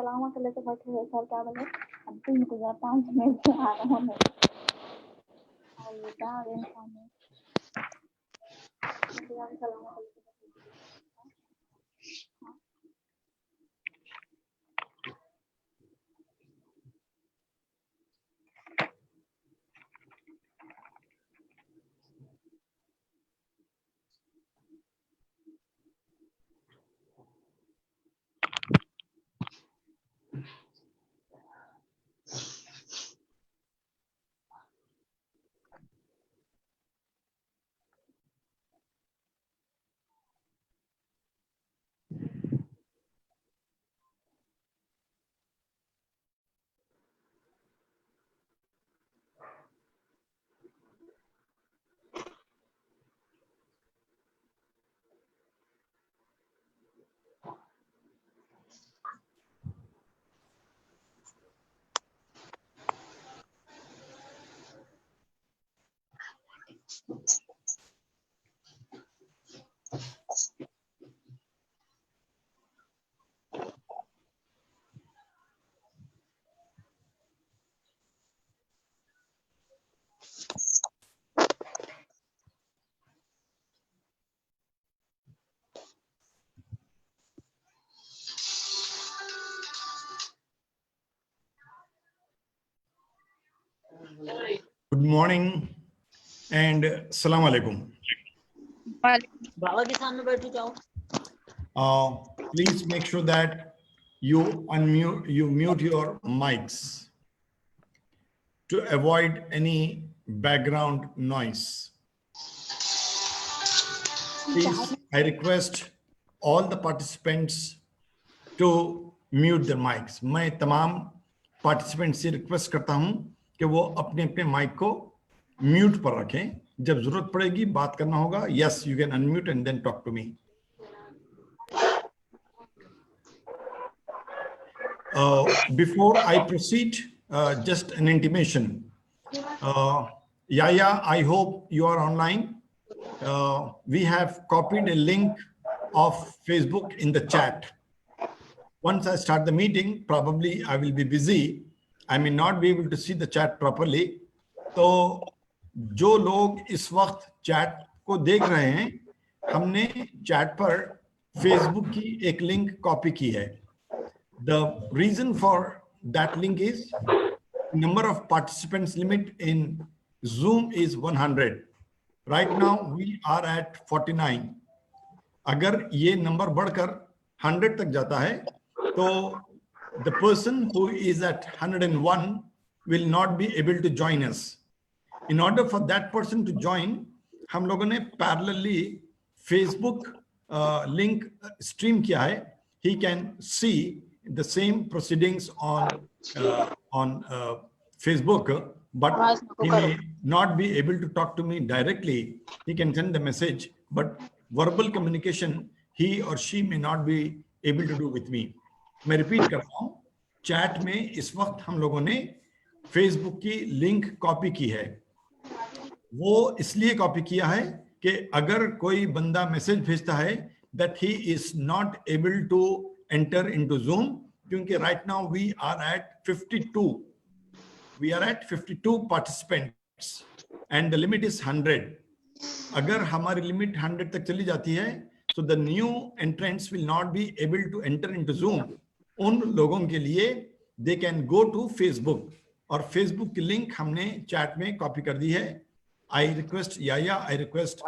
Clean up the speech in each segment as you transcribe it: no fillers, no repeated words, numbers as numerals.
सलाम कर लेते बैठे हुए सर क्या बोले अब 3 5 मिनट से आ रहा हूँ और ये क्या इंसान है सलाम कर लेते Good morning and Assalamu alaikum. Please make sure that you mute your mics to avoid any background noise. Please, I request all the participants to mute their mics. मैं तमाम participants से request करता हूं कि वो अपने अपने mic को mute पर रखें. जब जरूरत पड़ेगी बात करना होगा. Yes, you can unmute and then talk to me. Before I proceed, just an intimation. Yaya, I hope you are online. We have copied a link of Facebook in the chat. Once I start the meeting, probably I will be busy. I may not be able to see the chat properly. तो जो लोग इस वक्त chat को देख रहे हैं, हमने चैट पर फेसबुक की एक लिंक कॉपी की है. The reason for that link is number of participants limit in Zoom is 100. Right now we are at 49. अगर ये नंबर बढ़कर 100 तक जाता है तो the person who is at 101 will not be able to join us. In order for that person to join, हम लोगों ने parallelly Facebook link stream किया है. He can see the same proceedings on Facebook, but he may not be able to talk to me directly. He can send the message, but verbal communication he or she may not be able to do with me. मैं repeat करता हूँ, chat में इस वक्त हम लोगों ने Facebook की link copy की है. वो इसलिए copy किया है कि अगर कोई बंदा message भेजता है that he is not able to enter into Zoom, क्योंकि right now we are at 52. We are at 52 participants and the limit is 100. अगर हमारी limit 100 तक चली जाती है, so the new entrants will not be able to enter into Zoom. उन लोगों के लिए they can go to Facebook और Facebook की link हमने chat में copy कर दी है. I request Yaya, I request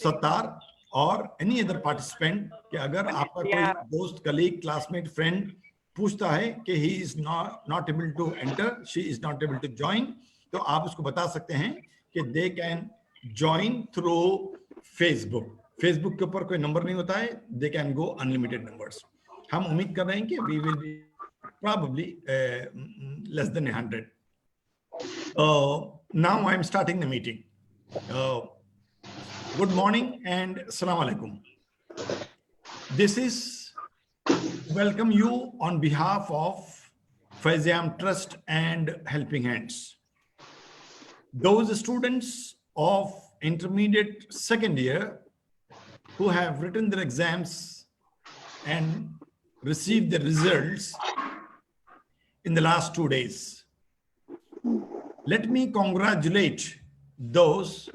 Sattar और any other participant कि अगर आपका कोई दोस्त, colleague, classmate, friend पूछता है कि he is not able to enter, she is not able to join, तो आप उसको बता सकते हैं कि they can join through Facebook. Facebook के ऊपर कोई नंबर नहीं होता है, they can go unlimited numbers. हम उम्मीद कर रहे हैं कि we will be probably less than 100. Now I am starting the meeting. Good morning and Assalamu alaikum. This is welcome you on behalf of Faizyam Trust and Helping Hands. Those students of intermediate second year who have written their exams and received the results in the last 2 days. Let me congratulate those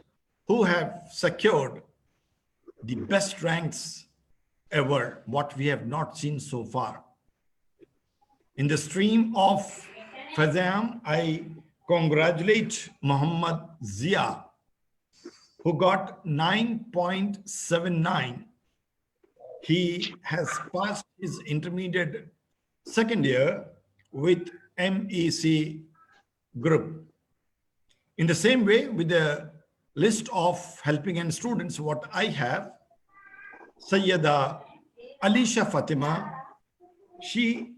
who have secured the best ranks ever, what we have not seen so far. In the stream of Fazam, I congratulate Muhammad Zia, who got 9.79. He has passed his intermediate second year with MEC group. In the same way, with the list of helping hand students, what I have, Sayyida Alisha Fatima, she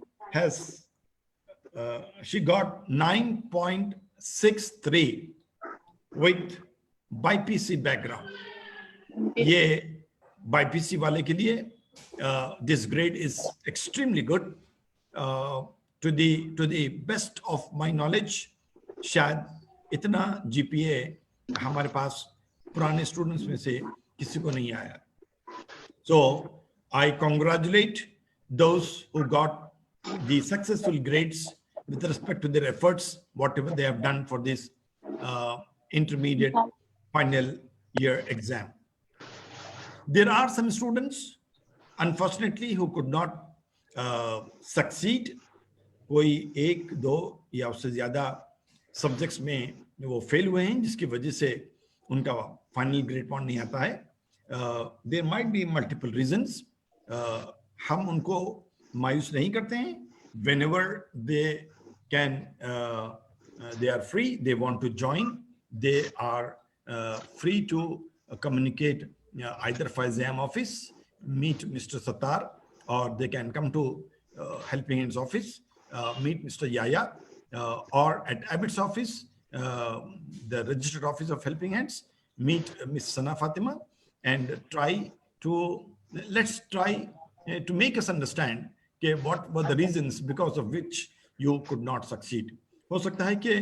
got 9.63 with BPC background. ये BPC वाले के लिए this grade is extremely good. To the best of my knowledge, शायद इतना GPA हमारे पास पुराने students में से किसी को नहीं आया. So I congratulate those who got the successful grades with respect to their efforts, whatever they have done for this intermediate final year exam. There are some students, unfortunately, who could not succeed. कोई एक दो या उससे ज्यादा subjects में वो fail हुए हैं, जिसकी वजह से उनका फाइनल ग्रेड पॉइंट नहीं आता है. There might be multiple reasons. हम उनको मायूस नहीं करते हैं. whenever they can, they are free, they want to join, they are free to communicate either Fazam office, meet Mr. Sattar, or they can come to Helping Hands office, meet Mr. Yaya, or at Abbott's office, the registered office of Helping Hands, meet Miss Sana Fatima, and let's try to make us understand what were the reasons because of which you could not succeed. हो सकता है कि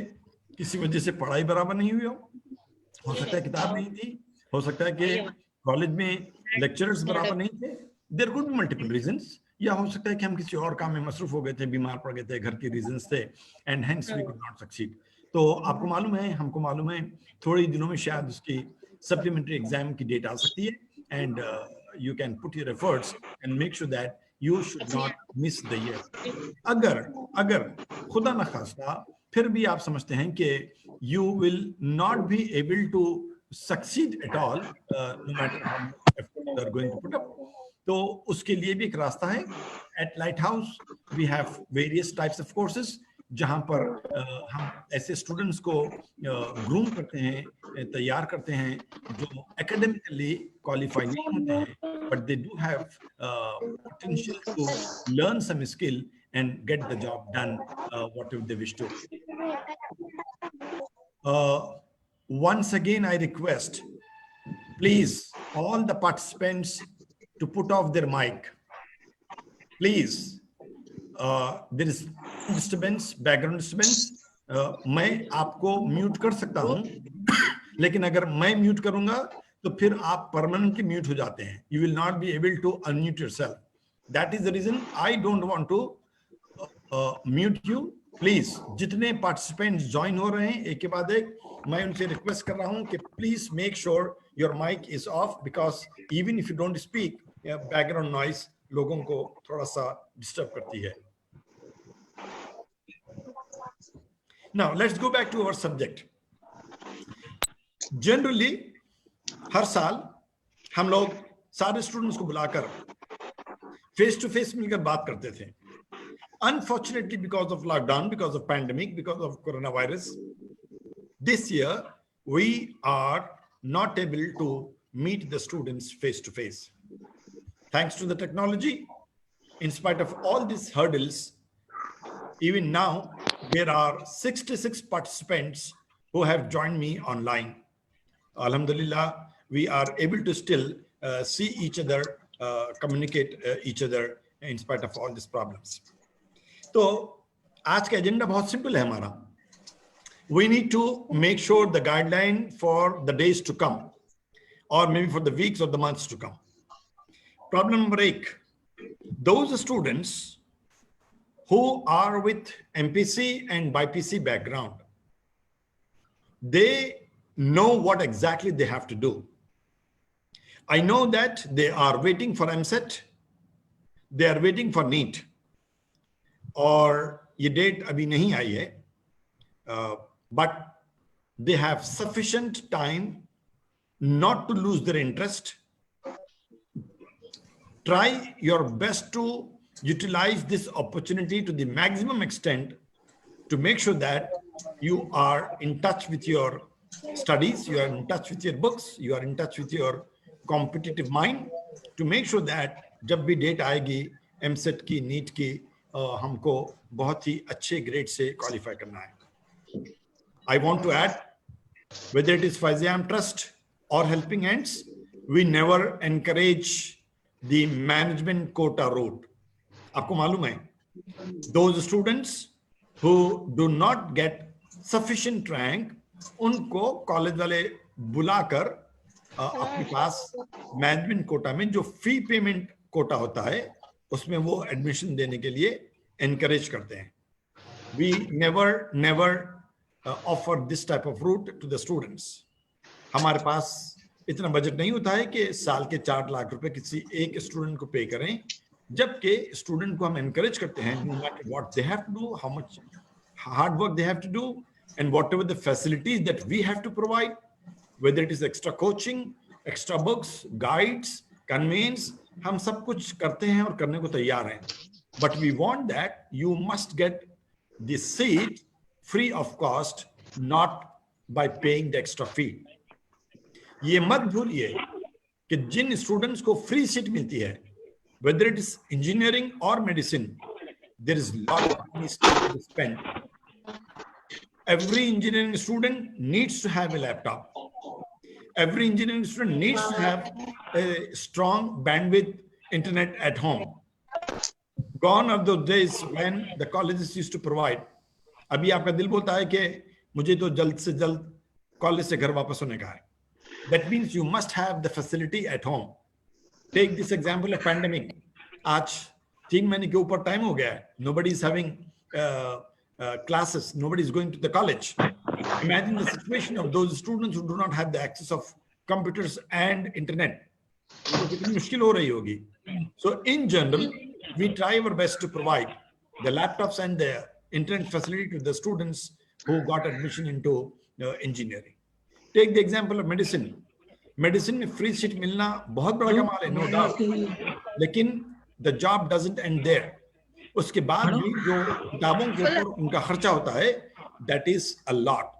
किसी वजह से पढ़ाई बराबर नहीं हुई हो सकता है किताब नहीं थी, हो सकता है कि कॉलेज में लेक्चरर्स बराबर नहीं थे. There could be multiple reasons. या हो सकता है कि हम किसी और काम में मसरूफ हो गए थे, बीमार पड़ गए थे, घर के रीजंस थे, and hence we could not succeed. तो आपको मालूम है, हमको मालूम है, थोड़े ही दिनों में शायद उसकी सप्लीमेंट्री एग्जाम की डेट आ सकती है, and you can put your efforts and make sure that you should not miss the year. अगर खुदा न खास्ता फिर भी आप समझते हैं कि you will not be able to succeed at all, no matter how much effort you are going to put up, तो उसके लिए भी एक रास्ता है. At Lighthouse we have various types of courses जहां पर हम ऐसे स्टूडेंट्स को ग्रूम करते हैं, तैयार करते हैं जो एकेडमिकली क्वालिफाई नहीं होते हैं, but they do have potential to learn some skill and get the job done, whatever they wish to. Once again, I request, please, all the participants to put off their mic. Please, there is disturbance, background disturbance. मैं आपको mute कर सकता हूं, लेकिन अगर मैं mute करूंगा तो फिर आप परमानेंटली म्यूट हो जाते हैं. You will not be able to unmute yourself. That is the reason I don't want to mute you. Please, जितने participants join हो रहे हैं एक के बाद एक, मैं उनसे रिक्वेस्ट कर रहा हूं कि please make sure your mic is off, because even if you don't speak, background noise लोगों को थोड़ा सा डिस्टर्ब करती है. Now let's go back to our subject. Generally, हर साल हम लोग सारे स्टूडेंट्स को बुलाकर फेस टू फेस मिलकर बात करते थे. Unfortunately, because of lockdown, because of pandemic, because of coronavirus, this year we are not able to meet the students face to face. Thanks to the technology, in spite of all these hurdles, even now there are 66 participants who have joined me online. Alhamdulillah, we are able to still see each other, communicate each other in spite of all these problems. तो आज का agenda बहुत simple है हमारा. We need to make sure the guideline for the days to come, or maybe for the weeks or the months to come. Problem number 1, those students who are with MPC and BPC background, they know what exactly they have to do. I know that they are waiting for MSET, they are waiting for NEET, और ये date अभी नहीं आई है, but they have sufficient time not to lose their interest. Try your best to utilize this opportunity to the maximum extent to make sure that you are in touch with your studies, you are in touch with your books, you are in touch with your competitive mind, to make sure that जब भी date आएगी MSET की, NEET की, हमको बहुत ही अच्छे grade से qualify करना है. I want to add, whether it is Faizyam Trust or Helping Hands, we never encourage the management quota route. आपको मालूम है, those students who do not get sufficient rank, उनको कॉलेज वाले बुलाकर अपने पास मैनेजमेंट कोटा में जो फी पेमेंट कोटा होता है उसमें वो एडमिशन देने के लिए एनकरेज करते हैं. We never offer this type of route to the students. हमारे पास इतना बजट नहीं होता है कि साल के 4 लाख रुपए किसी एक स्टूडेंट को पे करें, जबकि स्टूडेंट को हम एनकरेज करते हैं no matter what they have to do, how much hard work they have to do, and whatever the facilities that we have to provide, whether it is extra coaching, extra books, guides, conveyances, हम सब कुछ करते हैं और करने को तैयार हैं. But we want that you must get the seat free of cost, not by paying the extra fee. ये मत भूलिए कि जिन स्टूडेंट्स को फ्री सीट मिलती है, whether it is engineering or medicine, there is lot of money to spend. Every engineering student needs to have a laptop. Every engineering student needs to have a strong bandwidth internet at home. Gone are those days when the colleges used to provide. अभी आपका दिल बोलता है कि मुझे तो जल्द से जल्द कॉलेज से घर वापस होने का है. That means you must have the facility at home. Take this example of pandemic. आज 3 महीने के ऊपर टाइम हो गया है. Nobody is having classes. Nobody is going to the college. Imagine the situation of those students who do not have the access of computers and internet. तो कितनी मुश्किल हो रही होगी. So in general, we try our best to provide the laptops and the internet facility to the students who got admission into engineering. Take the example of medicine. Medicine में free seat मिलना बहुत बड़ा कमाल है, no doubt. लेकिन the job doesn't end there. उसके बाद भी जो किताबों के ऊपर उनका खर्चा होता है, that is a lot.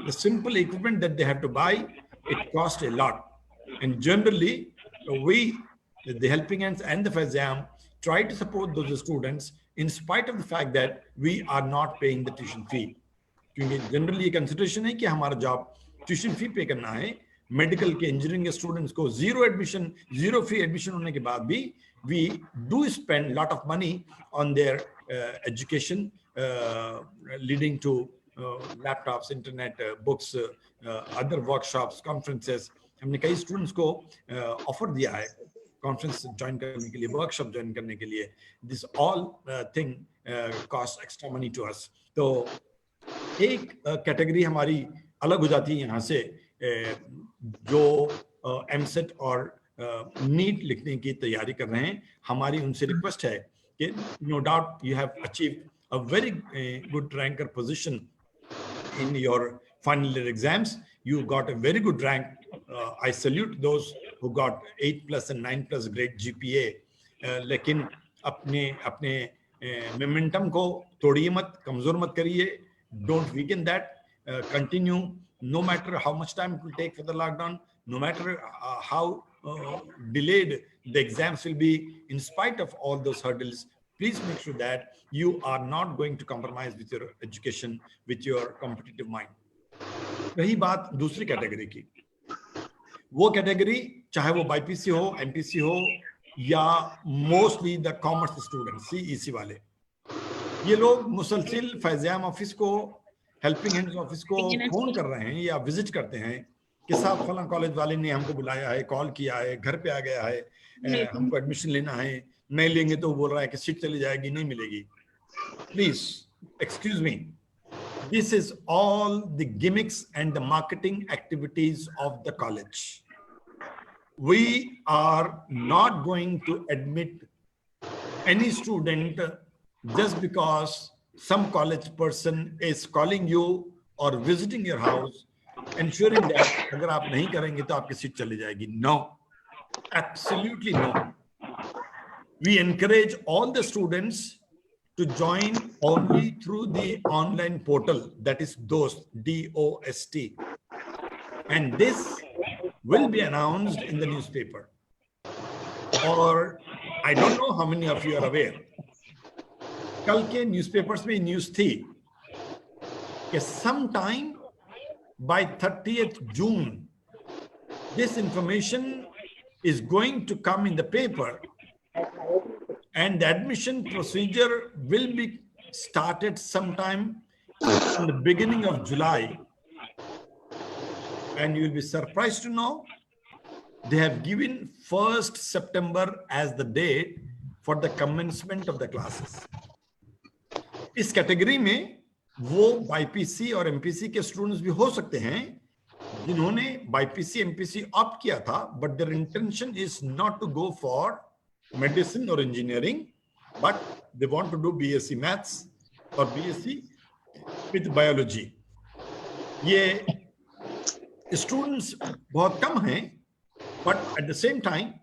The simple equipment that they have to buy, it costs a lot. And generally, we, the Helping Hands and the Faizyam, try to support those students in spite of the fact that we are not paying the tuition fee. क्योंकि generally ये consideration है कि हमारा job tuition fee पे करना है. Medical के engineering students को जीरो फी एडमिशन होने के बाद भी we do spend lot of money on their education, leading to laptops, internet, books, other workshops, conferences. हमने कई स्टूडेंट्स को ऑफर दिया है कॉन्फ्रेंस ज्वाइन करने के लिए, वर्कशॉप ज्वाइन करने के लिए. This all thing cost extra money to us. तो एक कैटेगरी हमारी अलग हो जाती है यहाँ से, जो एमसेट और नीट लिखने की तैयारी कर रहे हैं. हमारी उनसे रिक्वेस्ट है कि no doubt you have achieved a very good ranker position in your final year exams. You got a very good rank. I salute those who got 8+ and 9+ grade GPA. लेकिन अपने momentum को तोड़िए मत, कमजोर मत करिए. Don't weaken that. Continue, no matter how much time it will take for the lockdown, no matter how delayed the exams will be. In spite of all those hurdles, please make sure that you are not going to compromise with your education, with your competitive mind. रही बात दूसरी category की, वो category चाहे वो BiPC हो, MPC हो, या mostly the commerce student, CEC वाले, ये लोग मुसलसिल फैज़याम ऑफिस को, हेल्पिंग हैंड्स ऑफिस को फोन कर रहे हैं या विजिट करते हैं कि साहब फलां कॉलेज वाले ने हमको बुलाया है, कॉल किया है, घर पे आ गया है, हमको एडमिशन लेना है, नहीं लेंगे तो बोल रहा है कि सीट चली जाएगी, नहीं मिलेगी. Please, excuse me. This is all the gimmicks and the marketing activities of the college. We are not going to admit any student just because some college person is calling you or visiting your house, ensuring that अगर आप नहीं करेंगे तो आपकी seat चली जाएगी. No, absolutely no. We encourage all the students to join only through the online portal, that is DOST, D-O-S-T. And this will be announced in the newspaper. Or I don't know how many of you are aware. कल के newspapers में news थी कि sometime by 30th June, this information is going to come in the paper, and the admission procedure will be started sometime in the beginning of July. And you will be surprised to know they have given 1st September as the date for the commencement of the classes. इस category में वो BiPC और MPC के students भी हो सकते हैं जिन्होंने बाईपीसी एमपीसी ऑप्ट किया था, but their intention is not to go for medicine और engineering, but they want to do BSc maths और बीएससी विद बायोलॉजी. ये स्टूडेंट्स बहुत कम हैं, but at the same time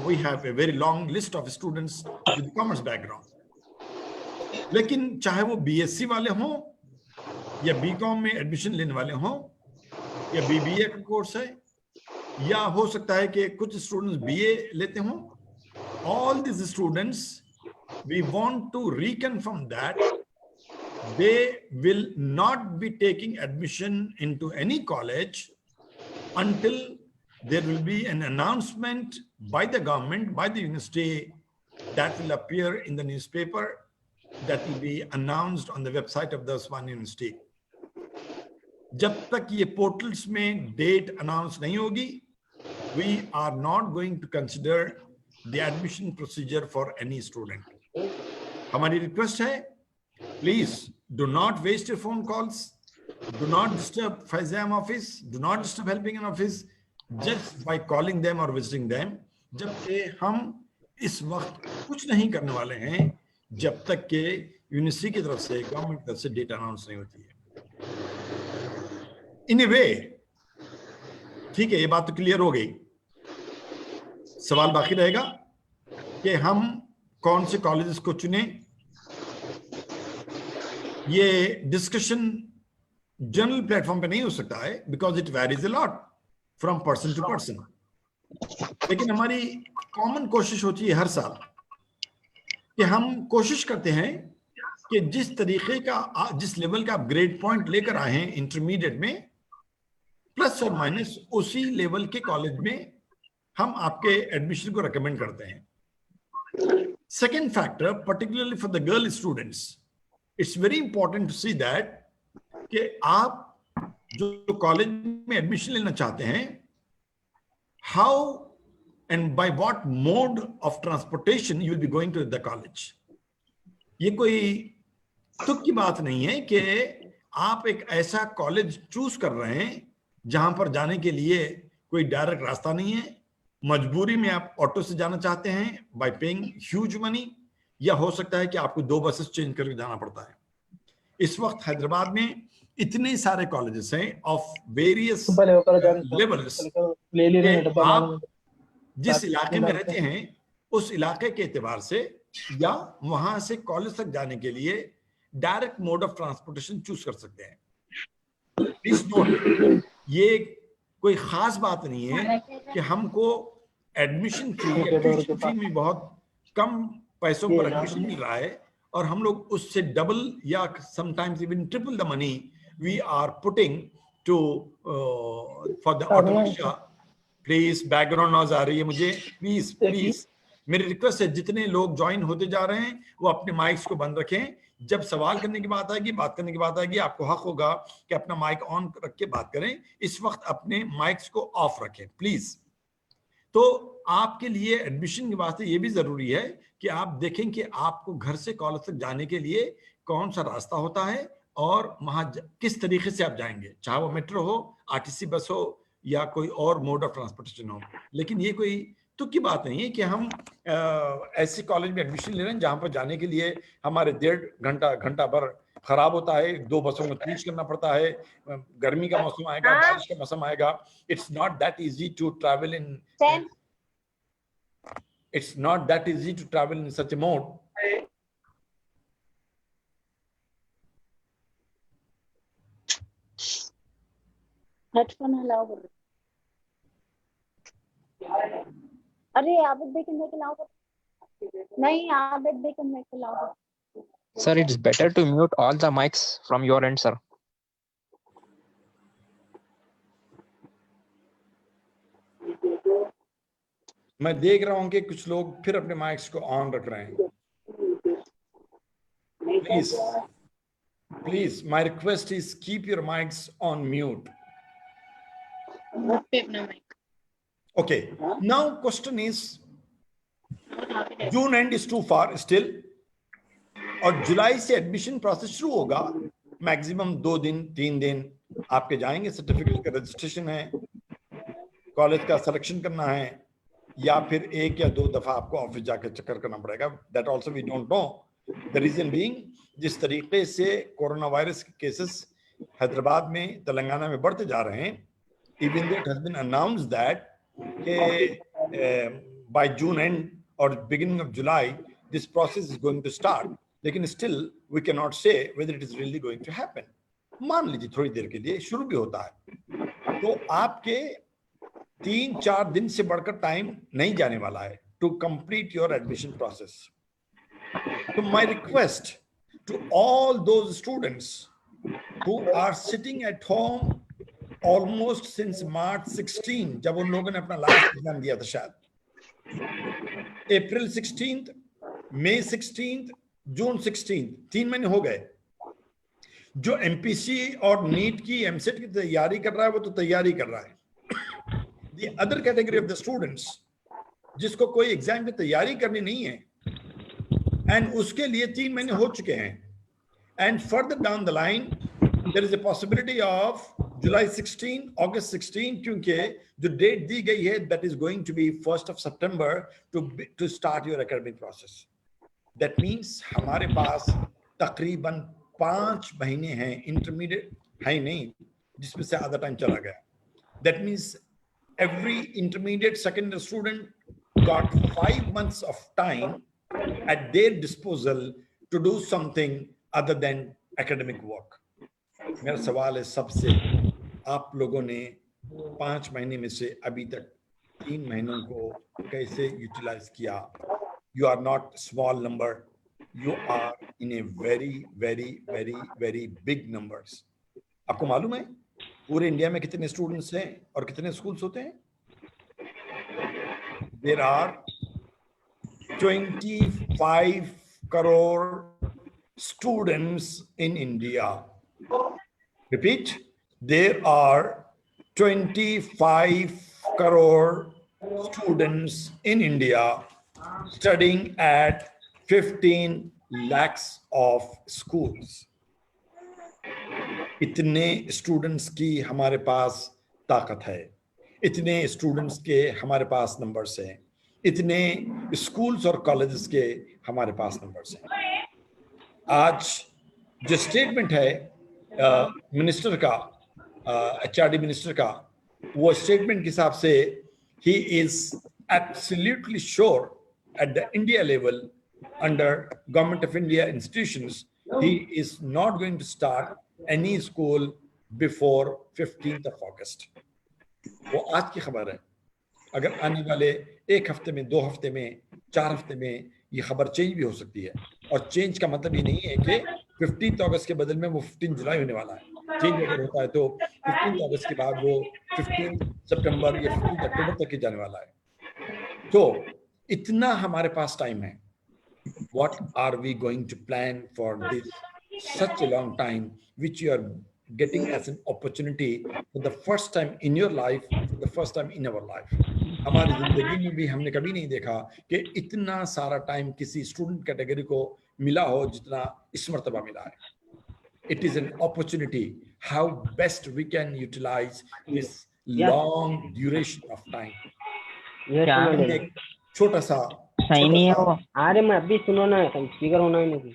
we have a very long list of students with commerce background. लेकिन चाहे वो BSc वाले हों या बीकॉम में एडमिशन लेने वाले हों या बीबीए का कोर्स है, या हो सकता है कि कुछ स्टूडेंट्स बीए लेते हों, all these students, we want to reconfirm that they will not be taking admission into any college until there will be an announcement by the government, by the university, that will appear in the newspaper, that will be announced on the website of the Osmania University. जब तक ये portals में date announce नहीं होगी, we are not going to consider the admission procedure for any student. हमारी request है, please do not waste your phone calls, do not disturb Faizam office, do not disturb helping an office just by calling them or visiting them. जबकि हम इस वक्त कुछ नहीं करने वाले हैं जब तक के यूनिवर्सिटी की तरफ से, गवर्नमेंट की तरफ से डेट अनाउंस नहीं होती है. इन ए वे, ठीक है, ये बात तो क्लियर हो गई. सवाल बाकी रहेगा कि हम कौन से कॉलेजेस को चुने. ये डिस्कशन जनरल प्लेटफॉर्म पे नहीं हो सकता है, because it varies a lot from person to person. लेकिन हमारी कॉमन कोशिश होती है हर साल कि हम कोशिश करते हैं कि जिस तरीके का, जिस लेवल का आप ग्रेड पॉइंट लेकर आए हैं इंटरमीडिएट में, प्लस और माइनस उसी लेवल के कॉलेज में हम आपके एडमिशन को रेकमेंड करते हैं. Second factor, particularly for the girl students, it's very important to see that कि आप जो कॉलेज में एडमिशन लेना चाहते हैं, how and by what mode of transportation you will be going to the college. ये कोई तुक की बात नहीं है कि आप एक ऐसा कॉलेज चूज कर रहे हैं जहां पर जाने के लिए कोई डायरेक्ट रास्ता नहीं है, मजबूरी में आप ऑटो से जाना चाहते हैं बाय पेइंग ह्यूज मनी, या हो सकता है कि आपको 2 बसेस चेंज करके जाना पड़ता है. इस वक्त हैदराबाद में इतने सारे कॉलेजेस हैं ऑफ वेरियस लेवल्स, आप जिस इलाके में रहते हैं उस इलाके के एतबार से या वहां से कॉलेज तक जाने के लिए direct mode of transportation choose कर सकते हैं. प्लीज नोट, ये कोई खास बात नहीं है कि हमको एडमिशन फी या ट्यूशन फी में बहुत कम पैसों पर एडमिशन मिल रहा है और हम लोग उससे डबल या sometimes even triple the money we are putting to for the auto rickshaw. Please, background noise आ रही है मुझे, प्लीज प्लीज मेरी रिक्वेस्ट है, जितने लोग ज्वाइन होते जा रहे हैं वो अपने माइक्स को बंद रखें. जब सवाल करने की बात आएगी, बात करने की बात आएगी, आपको हक होगा कि अपना माइक ऑन रख के बात करें. इस वक्त अपने माइक्स को ऑफ रखें प्लीज. तो आपके लिए एडमिशन के वास्ते ये भी जरूरी है कि आप देखें कि आपको घर से कॉलेज तक जाने के लिए कौन सा रास्ता होता है और वहां किस तरीके से आप जाएंगे, चाहे वो मेट्रो हो, आरटीसी बस हो या कोई और मोड ऑफ ट्रांसपोर्टेशन हो। लेकिन ये कोई तुक की बात नहीं है कि हम ऐसे कॉलेज में एडमिशन ले रहे हैं जहां पर जाने के लिए हमारे 1.5 घंटा भर खराब होता है, 2 बसों में चेंज करना पड़ता है, गर्मी का मौसम आएगा, बारिश का मौसम आएगा। It's not that easy to travel in it's not that easy to travel in such a mode. Headphone allow करो। अरे आबिद भाई को मेक अलाउ करो। नहीं आबिद भाई को मेक अलाउ करो। Sir, it's better to mute all the mics from your end, sir. मैं देख रहा हूं कि कुछ लोग फिर अपने माइक्स को ऑन रख रहे हैं। Please, my request is keep your mics on mute. Okay, now question is, June end is too far still, और जुलाई से एडमिशन प्रोसेस शुरू होगा। मैक्सिमम 2 दिन 3 दिन आपके जाएंगे, सर्टिफिकेट का रजिस्ट्रेशन है, कॉलेज का सिलेक्शन करना है, या फिर 1 या 2 दफा आपको ऑफिस जाकर चक्कर करना पड़ेगा। That also we don't know. The reason being, जिस तरीके से कोरोना वायरस के केसेस हैदराबाद में, तेलंगाना में बढ़ते जा रहे हैं, even though it has been announced that by June end और beginning of July this process is going to start, लेकिन still we can not say whether it is really going to happen. मान लीजिए थोड़ी देर के लिए शुरू भी होता है, तो आपके 3-4 दिन से बढ़कर टाइम नहीं जाने वाला है to complete your admission process. So my request to all those students who are sitting at home almost since March 16, जब उन लोगों ने अपना लास्ट एग्जाम दिया था, शायद April 16th, May 16th, June 16th, 3 महीने हो गए। जो MPC और नीट की एमसेट की तैयारी कर रहा है वो तो तैयारी कर रहा है। The other category of the students जिसको कोई एग्जाम की तैयारी करनी नहीं है एंड उसके लिए 3 महीने हो चुके हैं, and further down the line there is a possibility of July 16, August 16, क्योंकि जो डेट दी गई है that is going to be 1st of September to start your academic process. That means हमारे पास तकरीबन 5 महीने हैं, इंटरमीडिएट है नहीं जिसमें से आधा टाइम चला गया। That means every intermediate secondary student got 5 months of time at their disposal to do something other than academic work. मेरा सवाल है सबसे, आप लोगों ने 5 महीने में से अभी तक 3 महीनों को कैसे यूटिलाइज किया? You are not small number, you are in a very very very very big numbers. आपको मालूम है पूरे इंडिया में कितने स्टूडेंट्स हैं और कितने स्कूल्स होते हैं? There are 25 crore students in India. Repeat, there are 25 crore students in India studying at 15 lakhs of schools. इतने स्टूडेंट्स की हमारे पास ताकत है, इतने स्टूडेंट्स के हमारे पास नंबर्स हैं, इतने स्कूल्स और कॉलेजेस के हमारे पास नंबर्स हैं। आज जो स्टेटमेंट है मिनिस्टर का, HRD मिनिस्टर का, वो स्टेटमेंट के हिसाब से he is absolutely sure at the India level under government of India institutions he is not going to start any school before 15th of August. वो आज की खबर है। अगर आने वाले 1 हफ्ते में, 2 हफ्ते में, 4 हफ्ते में ये खबर चेंज भी हो सकती है, और चेंज का मतलब ये नहीं है कि 15th अगस्त के बदल में वो 15 जुलाई होने वाला है। चेंज अगर होता है तो 15 अगस्त के बाद वो 15 सितंबर या 15 अक्टूबर तक ही जाने वाला है। तो इतना हमारे पास टाइम है। What are we going to plan for this such a long time which you are getting as an opportunity for the first time in your life, for the first time in our life. हमारी जिंदगी में भी हमने कभी नहीं देखा कि इतना सारा टाइम किसी स्टूडेंट कैटेगरी को मिला हो जितना इस मर्तबा मिला है. It is an opportunity how best we can utilize this long duration of time. हमने एक छोटा सा अरे मैं अभी सुनो ना, स्पीकर होना ही नहीं.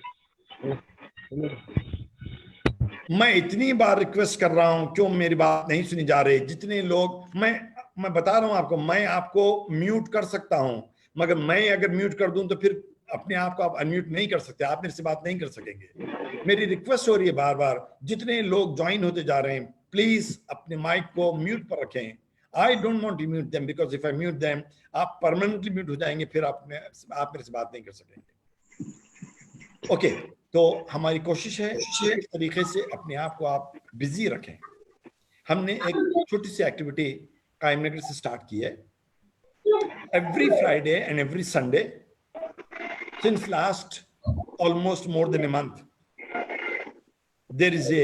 मैं इतनी बार रिक्वेस्ट कर रहा हूं, क्यों मेरी बात नहीं सुनी जा रही? जितने लोग, मैं बता रहा हूं आपको, मैं आपको म्यूट कर सकता हूं, मगर मैं अगर म्यूट कर दूं तो फिर अपने आप को आप अनम्यूट नहीं कर सकते, आप मेरे से बात नहीं कर सकेंगे. मेरी रिक्वेस्ट हो रही है बार बार, जितने लोग ज्वाइन होते जा रहे हैं, प्लीज अपने माइक को म्यूट पर रखें. I don't want to mute them, because if I mute them आप परमानेंटली म्यूट हो जाएंगे, फिर आप मेरे से बात नहीं कर सकेंगे. ओके, तो हमारी कोशिश है इस तरीके से अपने आप को आप बिजी रखें. हमने एक छोटी सी एक्टिविटी कायम नगर से स्टार्ट की है. Every Friday and every Sunday since last almost more than a month there is a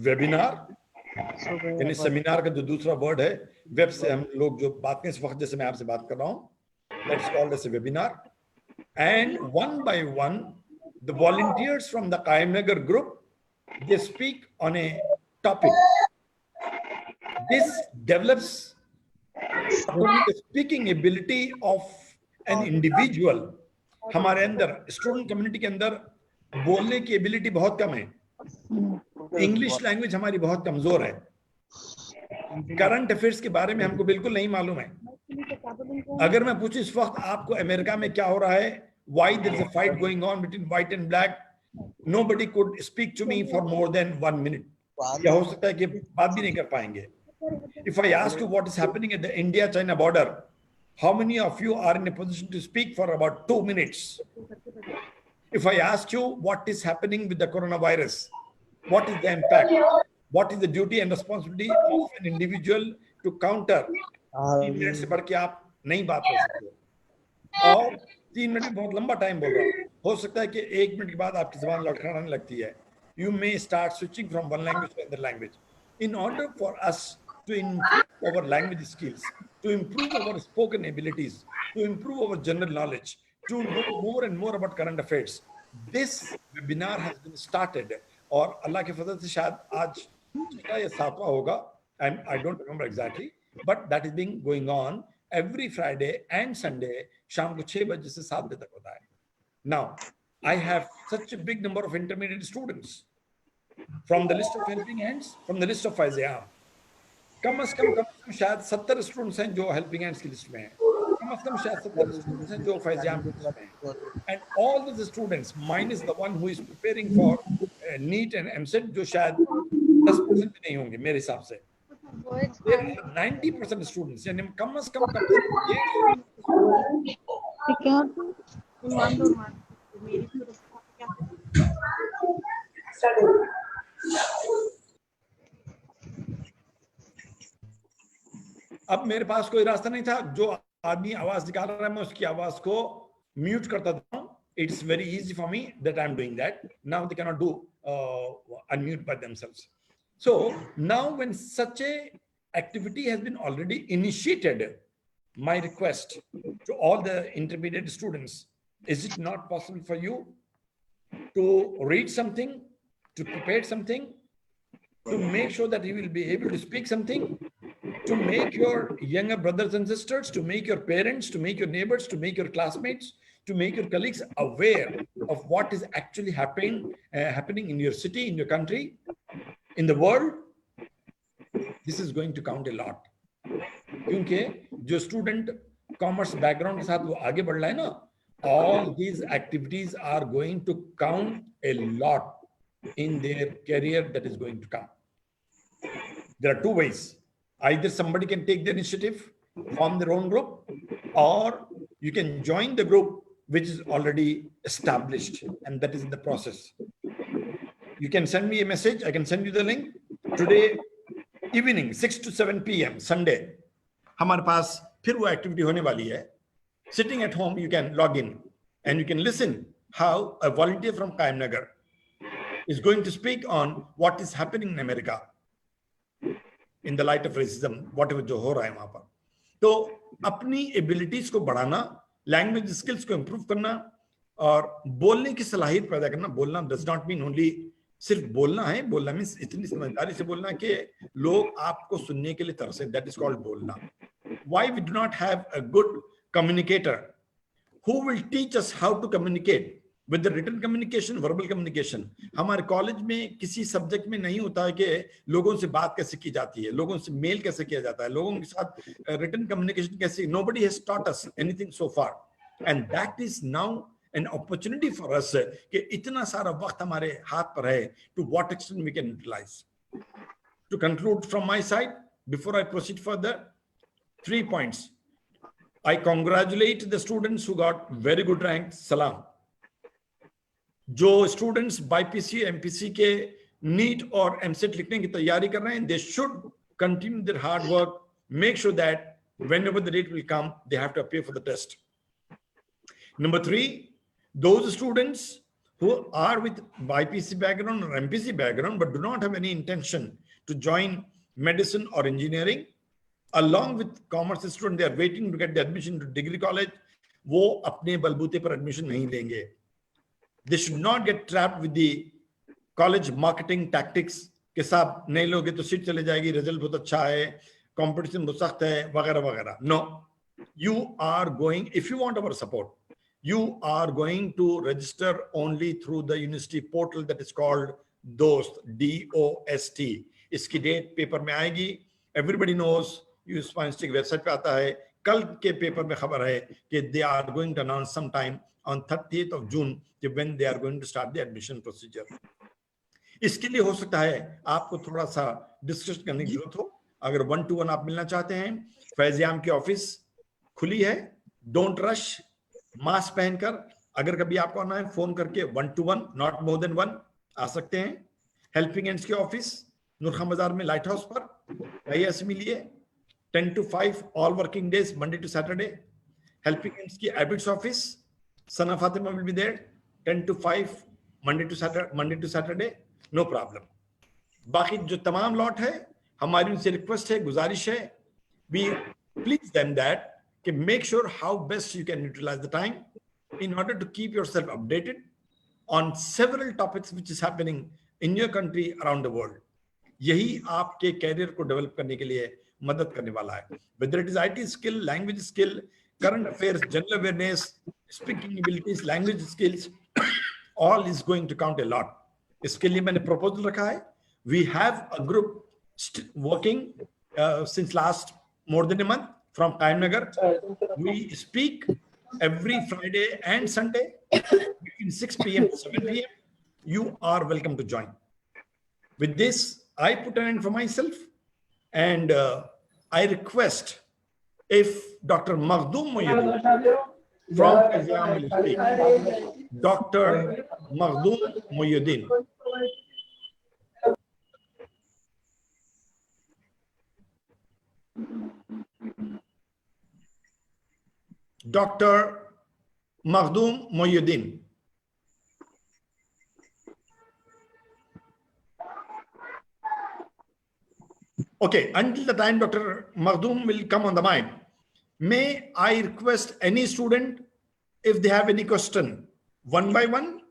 webinar. यानी सेमिनार का जो दूसरा वर्ड है, वेब से हम लोग जो बात करें इस वक्त, जैसे मैं आपसे बात कर रहा हूं, that's called as a webinar. And one by one the volunteers from the Kayamnagar group, they speak on a topic. This develops the speaking ability of an individual. हमारे अंदर स्टूडेंट कम्युनिटी के अंदर बोलने की एबिलिटी बहुत कम है. English language हमारी बहुत कमजोर है. करंट अफेयर्स के बारे में हमको बिल्कुल नहीं मालूम है. अगर मैं पूछूं इस वक्त आपको अमेरिका में क्या हो रहा है, why there is a fight going on between white and black, nobody could speak to me for more than 1 minute. क्या हो सकता है कि बात भी नहीं कर पाएंगे. If I ask you what is happening at the India-China border, how many of you are in a position to speak for about 2 minutes? If I ask you what is happening with the coronavirus, what is the impact? What is the duty and responsibility of an individual to counter? 3 minute से बढ़ के आप नहीं बात कर सकते. और 3 minute बहुत लंबा टाइम बोल रहा हूँ. हो सकता है कि 1 मिनट के बाद आपकी जुबान लड़खड़ाने लगती है. You may start switching from one language to another language. In order for us to improve our language skills, to improve our spoken abilities, to improve our general knowledge, to know more and more about current affairs, this webinar has been started. और अल्लाह के फजल से शायद आज 6 या 7वां होगा, and I don't remember exactly, but that is being going on every Friday and Sunday शाम को 6 बजे से 7 बजे तक होता है. Now I have such a big number of intermediate students from the list of helping hands, from the list of Faiz-e-Aam. कम से कम शायद 70 स्टूडेंट्स हैं जो हेल्पिंग हैंड्स की लिस्ट में हैं. कम से कम शायद 70 स्टूडेंट्स हैं जो फैज़-ए-आम की लिस्ट में हैं. And all the students minus the one who is preparing for neat and EAMCET, जो शायद 10% भी नहीं होंगे मेरे हिसाब से. 90% स्टूडेंट्स, यानी कम से कम अब मेरे पास कोई रास्ता नहीं था. जो आदमी आवाज निकाल रहा है मैं उसकी आवाज को म्यूट करता था. It's very easy for me that I'm doing that. Now they cannot do unmute by themselves. So now when such a activity has been already initiated, my request to all the intermediate students, is it not possible for you to read something, to prepare something, to make sure that you will be able to speak something, to make your younger brothers and sisters, to make your parents, to make your neighbors, to make your classmates, to make your colleagues aware of what is actually happening in your city, in your country, in the world? This is going to count a lot. क्योंकि जो student commerce background के साथ वो आगे बढ़ रहा है ना, all these activities are going to count a lot in their career that is going to come. There are two ways. Either somebody can take the initiative, form their own group, or you can join the group which is already established, and that is in the process. You can send me a message. I can send you the link. Today evening 6 to 7 p.m. Sunday हमारे पास फिर वो activity होने वाली है. Sitting at home, you can log in and you can listen how a volunteer from Kayamnagar is going to speak on what is happening in America. In the light of racism whatever जो हो रहा है वहां पर। तो अपनी abilities को बढ़ाना, लैंग्वेज स्किल्स को इंप्रूव करना और बोलने की सलाहियत पैदा करना। बोलना डज नॉट मीन ओनली सिर्फ बोलना है, बोलना मीन्स इतनी समझदारी से बोलना कि लोग आपको सुनने के लिए तरसे, दैट इज कॉल्ड बोलना। Why we do not have a good communicator who will teach us how to communicate with the written communication, verbal communication. हमारे कॉलेज में किसी सब्जेक्ट में नहीं होता है कि लोगों से बात कैसे की जाती है, लोगों से मेल कैसे किया जाता है, लोगों के साथ रिटन कम्युनिकेशन कैसे। Nobody has taught us anything so far and that is now an opportunity for us कि इतना सारा वक्त हमारे हाथ पर है, to what extent we can utilize. To conclude from my side, before I proceed further, 3 points. I congratulate the students who got very good rank. Salam. जो students BPC MPC के NEET और MCET लिखने की तैयारी कर रहे हैं, they should continue their hard work. Make sure that whenever the date will come, they have to appear for the test. Number 3, those students who are with BPC background or MPC background but do not have any intention to join medicine or engineering, along with commerce students, they are waiting to get the admission to degree college. वो अपने बलबूते पर admission नहीं लेंगे. They should not get trapped with the college marketing tactics के साथ नहीं लोगे तो सीट चले जाएगी, रिजल्ट बहुत अच्छा है, कंपटीशन बहुत सख्त है, वगैरह वगैरह. No, you are going, if you want our support, you are going to register only through the university portal that is called DOST, DOST. इसकी डेट पेपर में आएगी. Everybody knows, यूनिवर्सिटी की वेबसाइट पे आता है. कल के पेपर में खबर है कि they are going to announce sometime on 30th of June when they are going to start the admission procedure. इसके लिए हो सकता है आपको थोड़ा सा डिस्कस करने की जरूरत हो. अगर 1-to-1 आप मिलना चाहते हैं, फैजियाम की ऑफिस खुली है. डोंट रश, मास्क पहनकर, अगर कभी आपको आना है फोन करके 1-to-1, नॉट मोर देन 1 आ सकते हैं. हेल्पिंग हैंड्स की ऑफिस नूरखां बाजार में लाइट हाउस पर IS मिलिए 10 to 5 all working days Monday to Saturday. Helping hands की एबिट्स office Sana Fatima will be there 10 to 5 Monday to Saturday, no problem. बाकी जो तमाम लॉट है, हमारी उनसे रिक्वेस्ट है, गुजारिश है, वी प्लीज देम दैट कि make sure how best you can utilize the time in order to keep yourself updated on several topics which is happening in your country, around the world. यही आपके career को develop करने के लिए मदद करने वाला है. Whether it is IT skill, language skill, current affairs, general awareness, speaking abilities, language skills, all is going to count a lot. इसके लिए मैंने proposal रखा है. We have a group working since last more than a month. From Kaimnagar, we speak every Friday and Sunday between 6 p.m. to 7 p.m. You are welcome to join. With this, I put an end for myself, and I request if Dr. Makhdoom Mohyuddin from Islam will speak. Dr. Makhdoom Mohyuddin. Dr. Makhdoom Mohyuddin. Okay, until the time Dr. Makhdoom will come on the mic, may I request any student, if they have any question, one by one,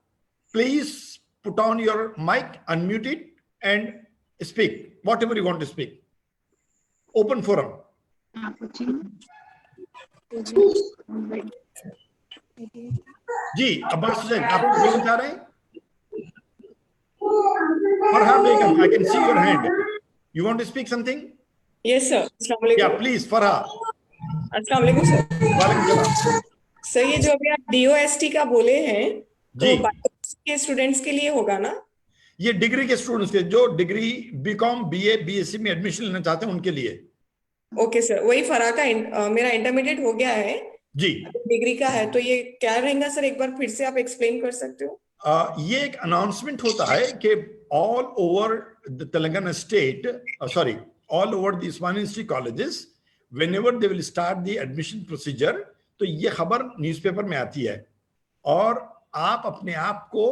please put on your mic, unmute it, and speak whatever you want to speak. Open forum. जी अब्बास हुसैन, आप बोलना चाह रहे हैं? फरहा बेगम, I can see your hand. You want to speak something? Yes, sir. अस्सलाम वालेकुम. Yeah, please, Farha. अस्सलाम वालेकुम sir. वालेकुम सलाम. सर, ये जो अभी आप DOST का बोले हैं, जी. तो बायोलॉजी के स्टूडेंट्स के लिए होगा ना? ये डिग्री के स्टूडेंट्स के, जो डिग्री BCom, BA, BSc में एडमिशन लेना चाहते हैं उनके लिए. ओके सर, वही फरहा का मेरा इंटरमीडिएट हो गया है जी. डिग्री का है, तो ये क्या रहेगा सर, एक बार फिर से आप एक्सप्लेन कर सकते हो? ये एक अनाउंसमेंट होता है कि all over the Telangana state, sorry, all over the Osmania university colleges, whenever they will start the admission procedure, तो ये खबर न्यूज़पेपर में आती है और आप अपने आप को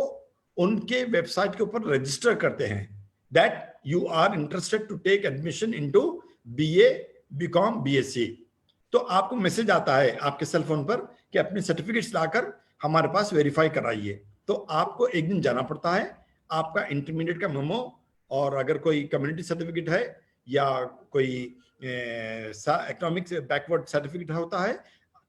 उनके वेबसाइट के ऊपर रजिस्टर करते हैं. That you are interested to take admission into BA, BCom, BSc, तो आपको मैसेज आता है आपके सेल फोन पर कि अपने सर्टिफिकेट्स लाकर हमारे पास वेरीफाई कराइए। तो आपको एक दिन जाना पड़ता है, आपका इंटरमीडिएट का मेमो और अगर कोई कम्युनिटी सर्टिफिकेट है या कोई इकोनॉमिक्स बैकवर्ड सर्टिफिकेट होता है,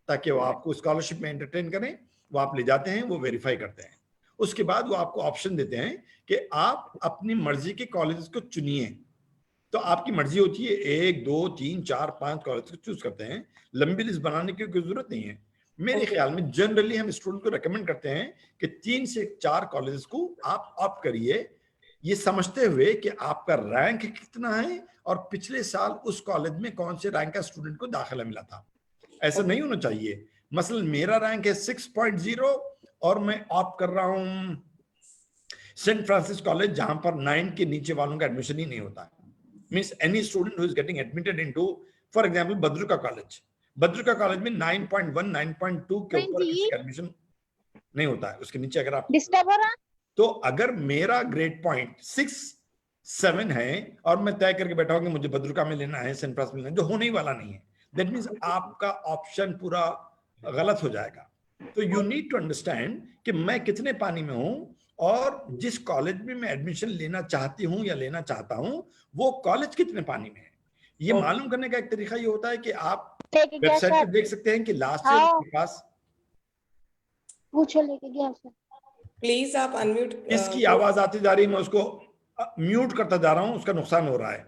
ताकि वो आपको स्कॉलरशिप में एंटरटेन करें, वो आप ले जाते हैं, वो वेरीफाई करते हैं। उसके बाद वो आपको ऑप्शन देते हैं कि आप अपनी मर्जी के कॉलेजेस को चुनिए। तो आपकी मर्जी होती है, 1, 2, 3, 4, 5 कॉलेज को चूज करते हैं। लंबी लिस्ट बनाने की कोई जरूरत नहीं है। मेरे ख्याल में जनरली हम स्टूडेंट को रेकमेंड करते हैं कि 3 से 4 कॉलेजेस को आप ऑप्ट करिए, ये समझते हुए कि आपका रैंक कितना है और पिछले साल उस कॉलेज में कौन से रैंक का स्टूडेंट को दाखिला मिला था। ऐसा नहीं होना चाहिए। मसलन मेरा रैंक है 6.0 और मैं ऑप्ट कर रहा हूं सेंट फ्रांसिस कॉलेज, जहां पर 9 के नीचे वालों का एडमिशन ही नहीं होता है। Means any student who is getting admitted into, for example Badruka college में 9.1, 9.2 के ऊपर किसी का एडमिशन नहीं होता है, उसके नीचे अगर आप डिस्टर्ब हो रहा। तो अगर मेरा ग्रेड पॉइंट 6, 7 है और मैं तय करके बैठा हूं कि मुझे बद्रुका में लेना है, सेंट फ्रांसिस में लेना है, जो होने ही वाला नहीं है, दैट मींस आपका ऑप्शन पूरा गलत हो जाएगा। तो यू नीड टू अंडरस्टैंड कि मैं कितने पानी में हूं और जिस कॉलेज में मैं एडमिशन लेना चाहती हूं या लेना चाहता हूं वो कॉलेज कितने पानी में है। ये मालूम करने का एक तरीका ये होता है कि आप वेबसाइट पे देख सकते हैं कि लास्ट ईयर के पास पूछो लेके गया सर। प्लीज आप अनम्यूट। इसकी आवाज आती जा रही है, मैं उसको म्यूट करता जा रहा हूं, उसका नुकसान हो रहा है।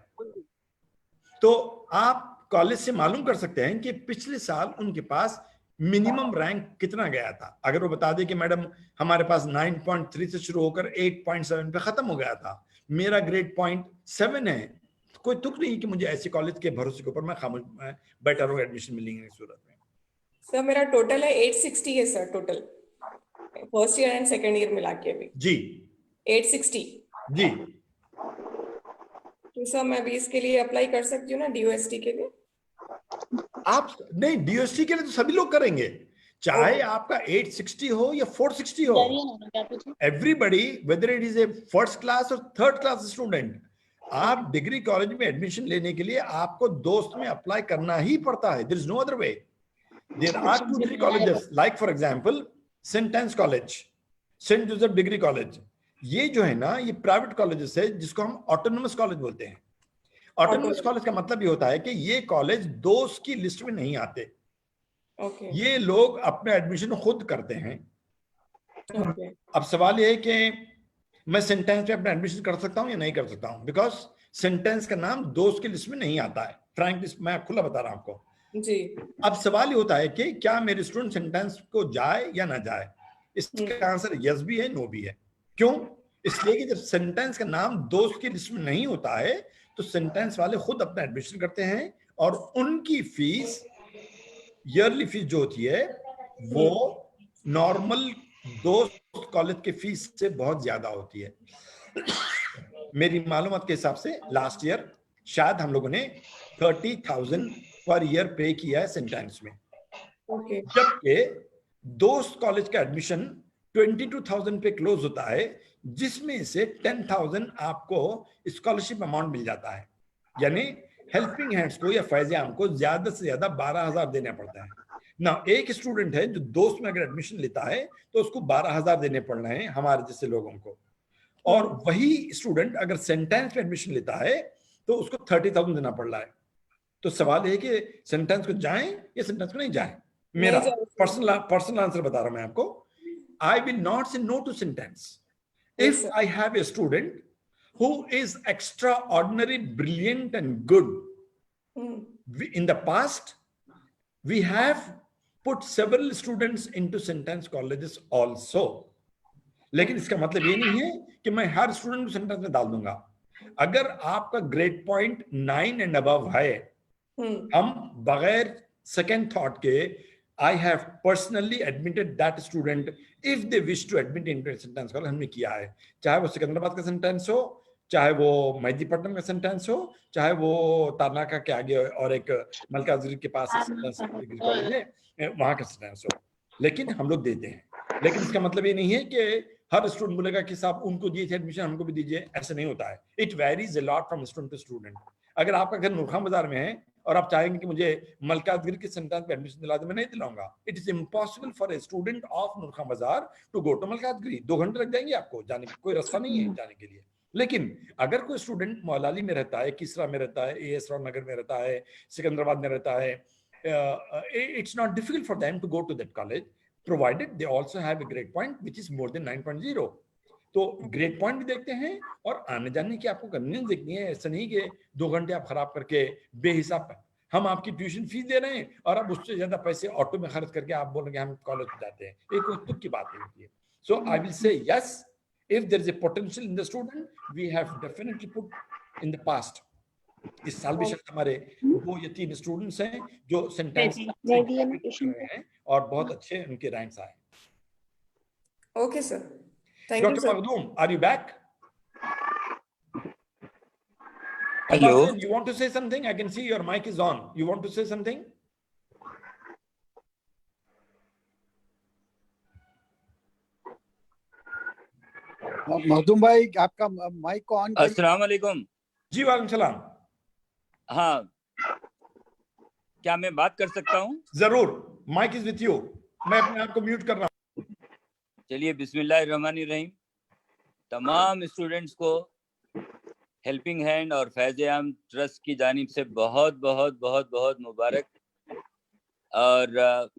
तो आप कॉलेज से मालूम कर सकते हैं कि पिछले साल उनके पास मिनिमम रैंक कितना गया था। अगर वो बता दे कि मैडम हमारे पास 9.3 से शुरू होकर 8.7 पे खत्म हो गया था, मेरा ग्रेड पॉइंट 7 है, तो कोई तुक नहीं कि मुझे ऐसे कॉलेज के भरोसे के ऊपर मैं खामोश बैठा रहूं, एडमिशन मिलेंगे इस सूरत में। सर मेरा टोटल है 860 है sir, total first year and second year मिला के अभी जी 860 जी। तो सर मैं भी इसके लिए अप्लाई कर सकती हूँ ना, DOST के लिए? आप नहीं, DOST के लिए तो सभी लोग करेंगे, चाहे आपका 860 हो या 460 हो। Everybody, weather it is a first class और थर्ड क्लास स्टूडेंट, आप डिग्री कॉलेज में एडमिशन लेने के लिए आपको दोस्त में अप्लाई करना ही पड़ता है। There is no other way. There are 2-3 colleges, like for example Saint Ann's college, Saint Joseph degree college, ये जो है ना, ये प्राइवेट कॉलेजेस है जिसको हम ऑटोनोमस कॉलेज बोलते हैं। ऑटोनोमस कॉलेज का मतलब ये होता है कि ये कॉलेज दोस्त की लिस्ट में नहीं आते। ये लोग अपने एडमिशन खुद करते हैं। अब सवाल ये है कि मैं सेंटेंस में अपना एडमिशन कर सकता हूं या नहीं कर सकता हूं, बिकॉज सेंटेंस का नाम दोस्त की लिस्ट में नहीं आता है। फ्रैंकली मैं खुला बता रहा हूं आपको जी। अब सवाल ये होता है कि क्या मेरे स्टूडेंट सेंटेंस को जाए या ना जाए। इसका आंसर यस भी है, नो भी है। क्यों? इसलिए कि जब सेंटेंस का नाम दोस्त की लिस्ट में नहीं होता है तो सेंटेंस वाले खुद अपना एडमिशन करते हैं और उनकी फीस, ईयरली फीस जो होती है वो नॉर्मल दोस्त कॉलेज के फीस से बहुत ज्यादा होती है। मेरी मालूमात के हिसाब से लास्ट ईयर शायद हम लोगों ने 30,000 पर ईयर पे किया है सेंटेंस में, जबकि दोस्त कॉलेज का एडमिशन 22,000 पे क्लोज होता है, जिसमें से 10,000 आपको स्कॉलरशिप अमाउंट मिल जाता है। यानी हेल्पिंग हैंड्स को या फैज़ आम को ज्यादा से ज्यादा 12,000 देना पड़ता है ना। एक स्टूडेंट है जो दोस्त में अगर एडमिशन लेता है तो उसको 12,000 देने पड़ रहे हैं हमारे जैसे लोगों को, और वही स्टूडेंट अगर सेंटेंस में एडमिशन लेता है तो उसको 30,000 देना पड़ रहा है। तो सवाल है कि सेंटेंस को जाएं या सेंटेंस को नहीं जाएं। मेरा पर्सनल आंसर बता रहा हूं मैं आपको। I will not say no to sentence if I have a student who is extraordinary, brilliant and good. In the past, we have put several students into sentence colleges also. लेकिन इसका मतलब ये नहीं है कि मैं हर स्टूडेंट को sentence में डाल दूंगा। अगर आपका ग्रेड पॉइंट 9 एंड अबव है, हम बगैर सेकेंड थॉट के I have personally admitted that student if they wish to admit into a sentence college, हमने किया है। चाहे वो सिकंदराबाद का सेंटेंस हो, चाहे वो मेहदीपट्टनम का सेंटेंस हो, चाहे वो तारनाका के आगे और एक मलकाजगिरी के पास डिग्री कॉलेज है वहां का सेंटेंस हो, लेकिन हम लोग देते हैं। लेकिन इसका मतलब ये नहीं है कि हर स्टूडेंट बोलेगा कि साहब उनको दिए थे एडमिशन, हमको भी दीजिए, ऐसा नहीं होता है। It varies a lot from student to student. अगर आपका घर नूरखां बाजार में है और आप चाहेंगे कि मुझे मलकातगिरी के संस्थान पे एडमिशन दिला दे, मैं नहीं दिलाऊंगा। It is impossible for a student of Noorkhan Bazar to go to मलकातगिरी। 2 घंटे लग जाएंगे आपको जाने के, कोई रास्ता नहीं है जाने के लिए। लेकिन अगर कोई स्टूडेंट मौलाली में रहता है, किसरा में रहता है, एएस राव नगर में रहता है, सिकंदराबाद में रहता है, it's not difficult for them to go to that college, provided they also have a grade point which is more than 9.0. तो ग्रेड पॉइंट भी देखते हैं और आने जाने की आपको कन्वीनियंस देखनी है। ऐसा नहीं कि 2 घंटे आप खराब करके बेहिसाब, हम आपकी ट्यूशन फीस दे रहे हैं और अब उससे ज्यादा पैसे ऑटो में खर्च करके आप बोल रहे हैं हम कॉलेज में जाते हैं, एक तुक की बात होती है। So I will say yes, if there is a potential in the student, we have definitely put in the past. इस साल भी शायद हमारे 2 या 3 स्टूडेंट्स हैं जो सेंटेंस हैं और बहुत अच्छे उनके रैंक्स आए। Okay, sir. Thank you, Dr. sir. Makhdoom, are you back? Hello. You want to say something? I can see your mic is on. You want to say something? Makhdoom भाई आपका माइक को on करिए। अस्सलाम वालेकुम। जी वालेकुम सलाम। हाँ, क्या मैं बात कर सकता हूँ? जरूर, माइक इज विथ यू। मैं अपने आप को म्यूट कर रहा हूँ। चलिए, बिस्मिल्लाहिर्रहमानिर्रहीम। तमाम स्टूडेंट्स को हेल्पिंग हैंड और फैज़-ए-आम ट्रस्ट की जानिब से बहुत बहुत बहुत बहुत मुबारक। और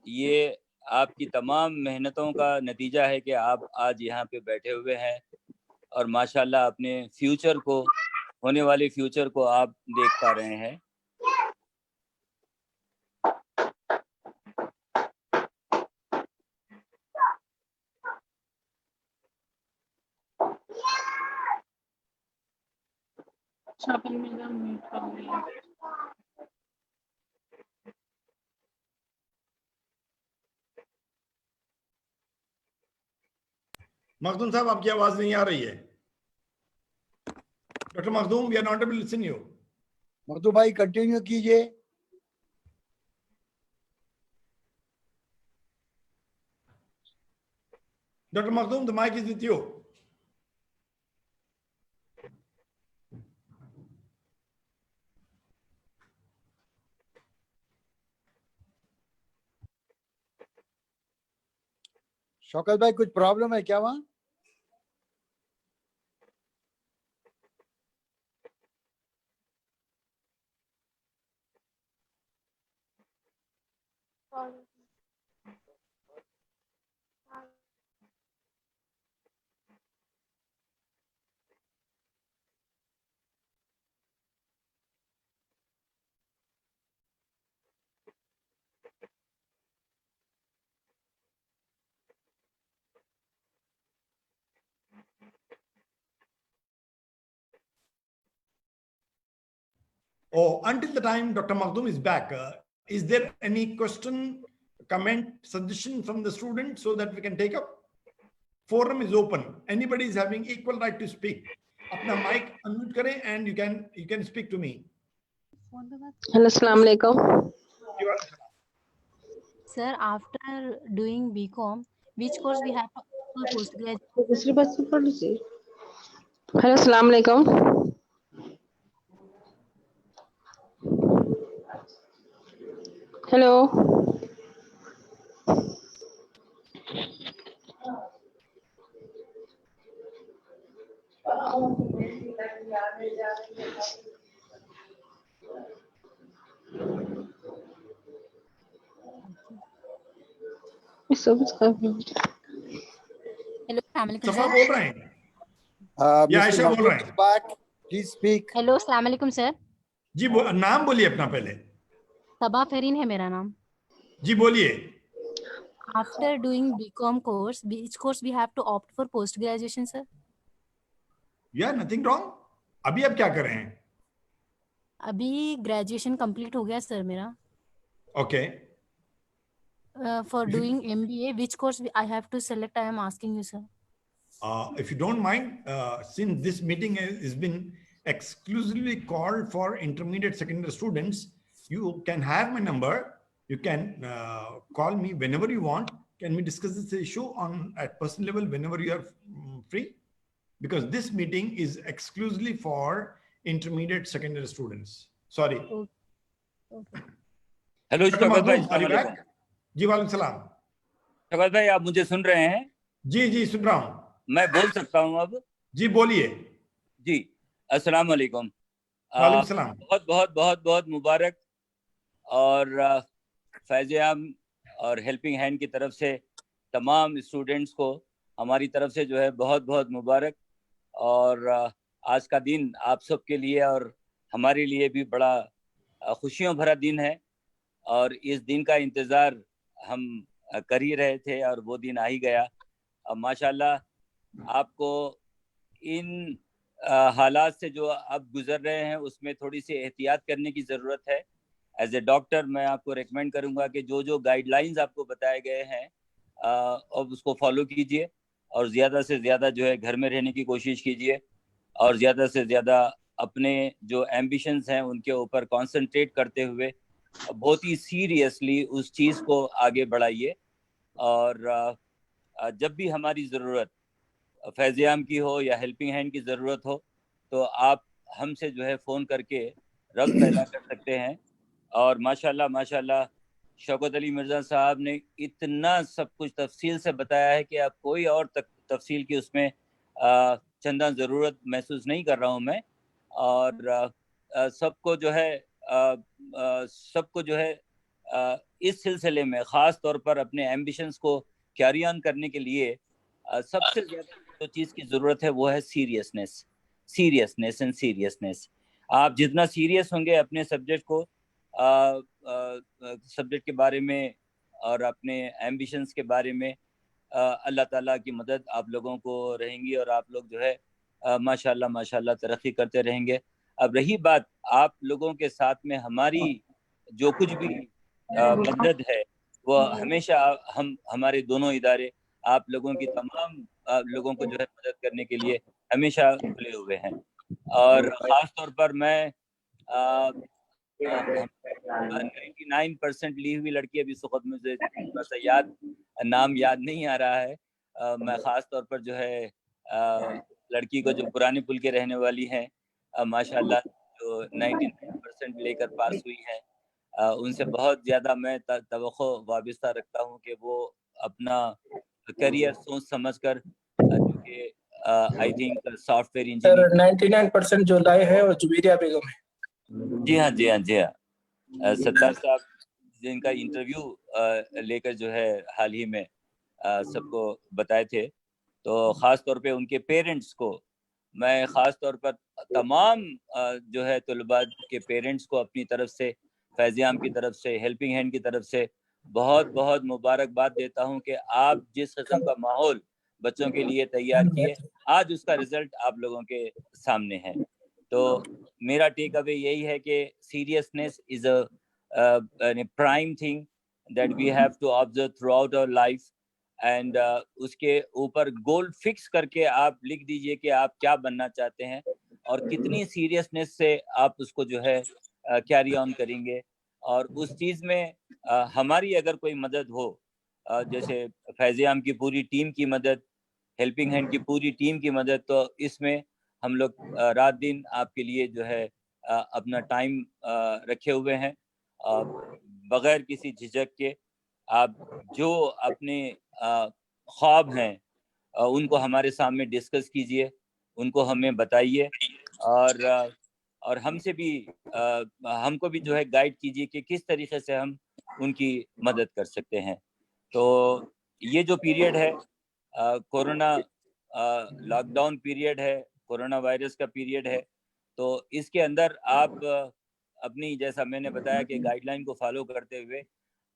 ये आपकी तमाम मेहनतों का नतीजा है कि आप आज यहाँ पे बैठे हुए हैं और माशाल्लाह अपने फ्यूचर को, होने वाले फ्यूचर को आप देख पा रहे हैं। मखदूम साहब, आपकी आवाज नहीं आ रही है। Doctor Makhdoom, we are not able to listen you. Makhdoom भाई कंटिन्यू कीजिए। Doctor Makhdoom, the mic is with you. Shaukat भाई कुछ प्रॉब्लम है क्या वहाँ? Oh, until the time Dr. Makhdoom is back, is there any question, comment, suggestion from the student so that we can take up? Forum is open. Anybody is having equal right to speak. Apna mic unmute kare and you can speak to me. Hello, Assalamu alaikum. Sir, after doing BCom, which course we have for postgraduate? Hello, Assalamu alaikum. Hello. Hello, Assalamualaikum, सफा sir. बोल रहे हैं? या आयशा बोल रहे हैं? Please speak. Hello, Assalamualaikum, sir. जी नाम बोलिए अपना पहले। सबा फरीन है मेरा नाम। जी बोलिए। After doing BCom course, which course we have to opt for post graduation, sir? Yeah, nothing wrong. अभी आप क्या कर रहे हैं? अभी graduation complete हो गया sir मेरा। Okay. For doing MBA, which course I have to select? I am asking you, sir. If you don't mind, since this meeting has been exclusively called for intermediate secondary students, you can have my number. You can call me whenever you want can we discuss this issue on at personal level whenever you are free? Because this meeting is exclusively for intermediate secondary students. Sorry. Okay. Hello Dr. Shaukat भाई, Makhdoom, are you back? जी वालेकुम सलाम। शौकत भाई, आप मुझे सुन रहे हैं? जी सुन रहा हूँ। मैं बोल सकता हूँ अब? जी बोलिए। जी, अस्सलाम वालेकुम। वालेकुम सलाम। बहुत बहुत बहुत बहुत मुबारक। और फैज़ आम और हेल्पिंग हैंड की तरफ से तमाम स्टूडेंट्स को हमारी तरफ से जो है बहुत बहुत मुबारक। और आज का दिन आप सब के लिए और हमारे लिए भी बड़ा खुशियों भरा दिन है, और इस दिन का इंतज़ार हम कर ही रहे थे और वो दिन आ ही गया। माशाल्लाह आपको इन हालात से जो अब गुजर रहे हैं उसमें थोड़ी सी एहतियात करने की ज़रूरत है। एज ए डॉक्टर मैं आपको रेकमेंड करूंगा कि जो जो गाइडलाइंस आपको बताए गए हैं अब उसको फॉलो कीजिए, और ज़्यादा से ज़्यादा जो है घर में रहने की कोशिश कीजिए, और ज़्यादा से ज़्यादा अपने जो एम्बिशंस हैं उनके ऊपर कंसंट्रेट करते हुए बहुत ही सीरियसली उस चीज़ को आगे बढ़ाइए। और जब भी हमारी ज़रूरत फैज़ आम की हो या हेल्पिंग हैंड की ज़रूरत हो तो आप हमसे जो है फ़ोन करके रब्त पैदा कर सकते हैं। और माशाल्लाह शौकत अली मिर्ज़ा साहब ने इतना सब कुछ तफसील से बताया है कि आप कोई और तफसील की उसमें चंदा ज़रूरत महसूस नहीं कर रहा हूँ मैं। और सबको जो है इस सिलसिले में ख़ास तौर पर अपने एम्बिशंस को कैरी ऑन करने के लिए सबसे ज़्यादा जो चीज़ की ज़रूरत है वो है सीरियसनेस एंड सीरियसनेस। आप जितना सीरियस होंगे अपने सब्जेक्ट को सब्जेक्ट के बारे में और अपने एम्बिशंस के बारे में, अल्लाह ताला की मदद आप लोगों को रहेंगी और आप लोग जो है माशाल्लाह तरक्की करते रहेंगे। अब रही बात आप लोगों के साथ में हमारी जो कुछ भी मदद है वो हमेशा हमारे दोनों इदारे आप लोगों की तमाम लोगों को जो है मदद करने के लिए हमेशा खुले हुए हैं। और ख़ास तौर पर मैं 99% ली हुई लड़की, अभी इस वक्त मुझे थोड़ा सा नाम याद नहीं आ रहा है। मैं ख़ास तौर पर जो है लड़की को जो पुराने पुल के रहने वाली हैं माशाल्लाह जो 99% लेकर पास हुई है, उनसे बहुत ज़्यादा मैं तवक्को वाबिस्ता रखता हूँ कि वो अपना करियर सोच समझकर क्योंकि आई थिंक सॉफ्टवेयर इंजीनियर 99% जो लाए हैं वो जुबेरिया बेगम है। जी हाँ। सत्तार साहब जिनका इंटरव्यू लेकर जो है हाल ही में सबको बताए थे, तो ख़ास तौर पे उनके पेरेंट्स को मैं ख़ास तौर पर तमाम जो है तलबा के पेरेंट्स को अपनी तरफ से फैज़ आम की तरफ से हेल्पिंग हैंड की तरफ से बहुत बहुत मुबारकबाद देता हूं कि आप जिस किस्म का माहौल बच्चों के लिए तैयार किए आज उसका रिजल्ट आप लोगों के सामने है। तो मेरा टेक अवे यही है कि seriousness is a prime thing that we have to observe throughout our life, and उसके ऊपर गोल फिक्स करके आप लिख दीजिए कि आप क्या बनना चाहते हैं और कितनी सीरियसनेस से आप उसको जो है कैरी ऑन करेंगे। और उस चीज़ में हमारी अगर कोई मदद हो, जैसे फैज़ आम की पूरी टीम की मदद, हेल्पिंग हैंड की पूरी टीम की मदद, तो इसमें हम लोग रात दिन आपके लिए जो है अपना टाइम रखे हुए हैं। बगैर किसी झिझक के आप जो अपने ख्वाब हैं उनको हमारे सामने डिस्कस कीजिए, उनको हमें बताइए, और हमसे भी हमको भी जो है गाइड कीजिए कि किस तरीके से हम उनकी मदद कर सकते हैं। तो ये जो पीरियड है कोरोना लॉकडाउन पीरियड है, कोरोना वायरस का पीरियड है, तो इसके अंदर आप अपनी, जैसा मैंने बताया कि गाइडलाइन को फॉलो करते हुए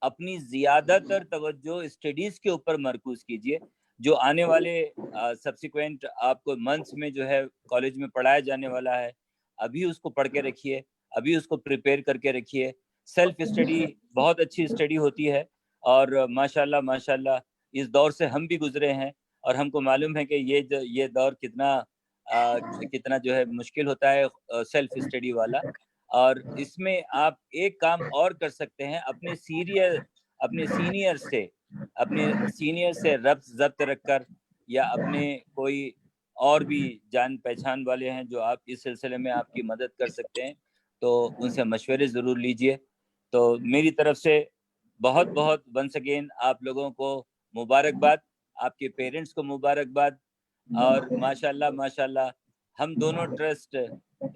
अपनी ज़्यादातर तवज्जो स्टडीज़ के ऊपर मरकूज़ कीजिए। जो आने वाले सब्सिक्वेंट आपको मंथ्स में जो है कॉलेज में पढ़ाया जाने वाला है, अभी उसको पढ़ के रखिए, अभी उसको प्रिपेयर करके रखिए। सेल्फ स्टडी बहुत अच्छी स्टडी होती है, और माशाल्लाह इस दौर से हम भी गुजरे हैं और हमको मालूम है कि ये दौर कितना जो है मुश्किल होता है सेल्फ स्टडी वाला। और इसमें आप एक काम और कर सकते हैं, अपने सीनियर से अपने सीनियर से रब्त ज़ब्त रखकर या अपने कोई और भी जान पहचान वाले हैं जो आप इस सिलसिले में आपकी मदद कर सकते हैं, तो उनसे मशवरे ज़रूर लीजिए। तो मेरी तरफ से बहुत बहुत वंस अगेन आप लोगों को मुबारकबाद, आपके पेरेंट्स को मुबारकबाद। और माशाल्लाह माशाल्लाह हम दोनों ट्रस्ट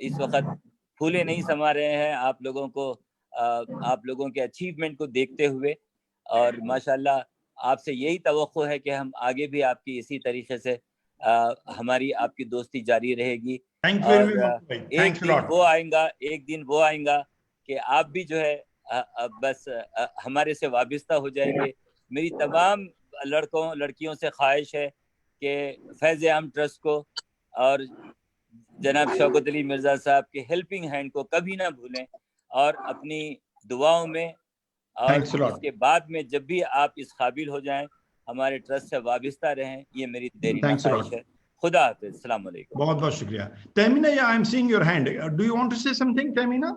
इस वक्त फूले नहीं समा रहे हैं आप लोगों को, आप लोगों के अचीवमेंट को देखते हुए। और माशाल्लाह आपसे यही तवक्को है कि हम आगे भी आपकी इसी तरीके से हमारी आपकी दोस्ती जारी रहेगी। और एक दिन वो आएगा कि आप भी जो है बस हमारे से वाबिस्ता हो जाएंगे। मेरी तमाम लड़कियों से ख्वाहिश है कि फैज़ आम ट्रस्ट को और जनाब शौकत अली मिर्जा साहब के हेल्पिंग हैंड को कभी ना भूलें और अपनी दुआओं में, और इसके बाद में जब भी आप इस काबिल हो जाएं हमारे ट्रस्ट से वाबिस्ता रहें, ये मेरी देरीना ख्वाहिश है। खुदा हाफिज़, अस्सलाम वालेकुम। बहुत बहुत शुक्रिया। Tahmina, I am seeing your hand, do you want to say something? Tahmina,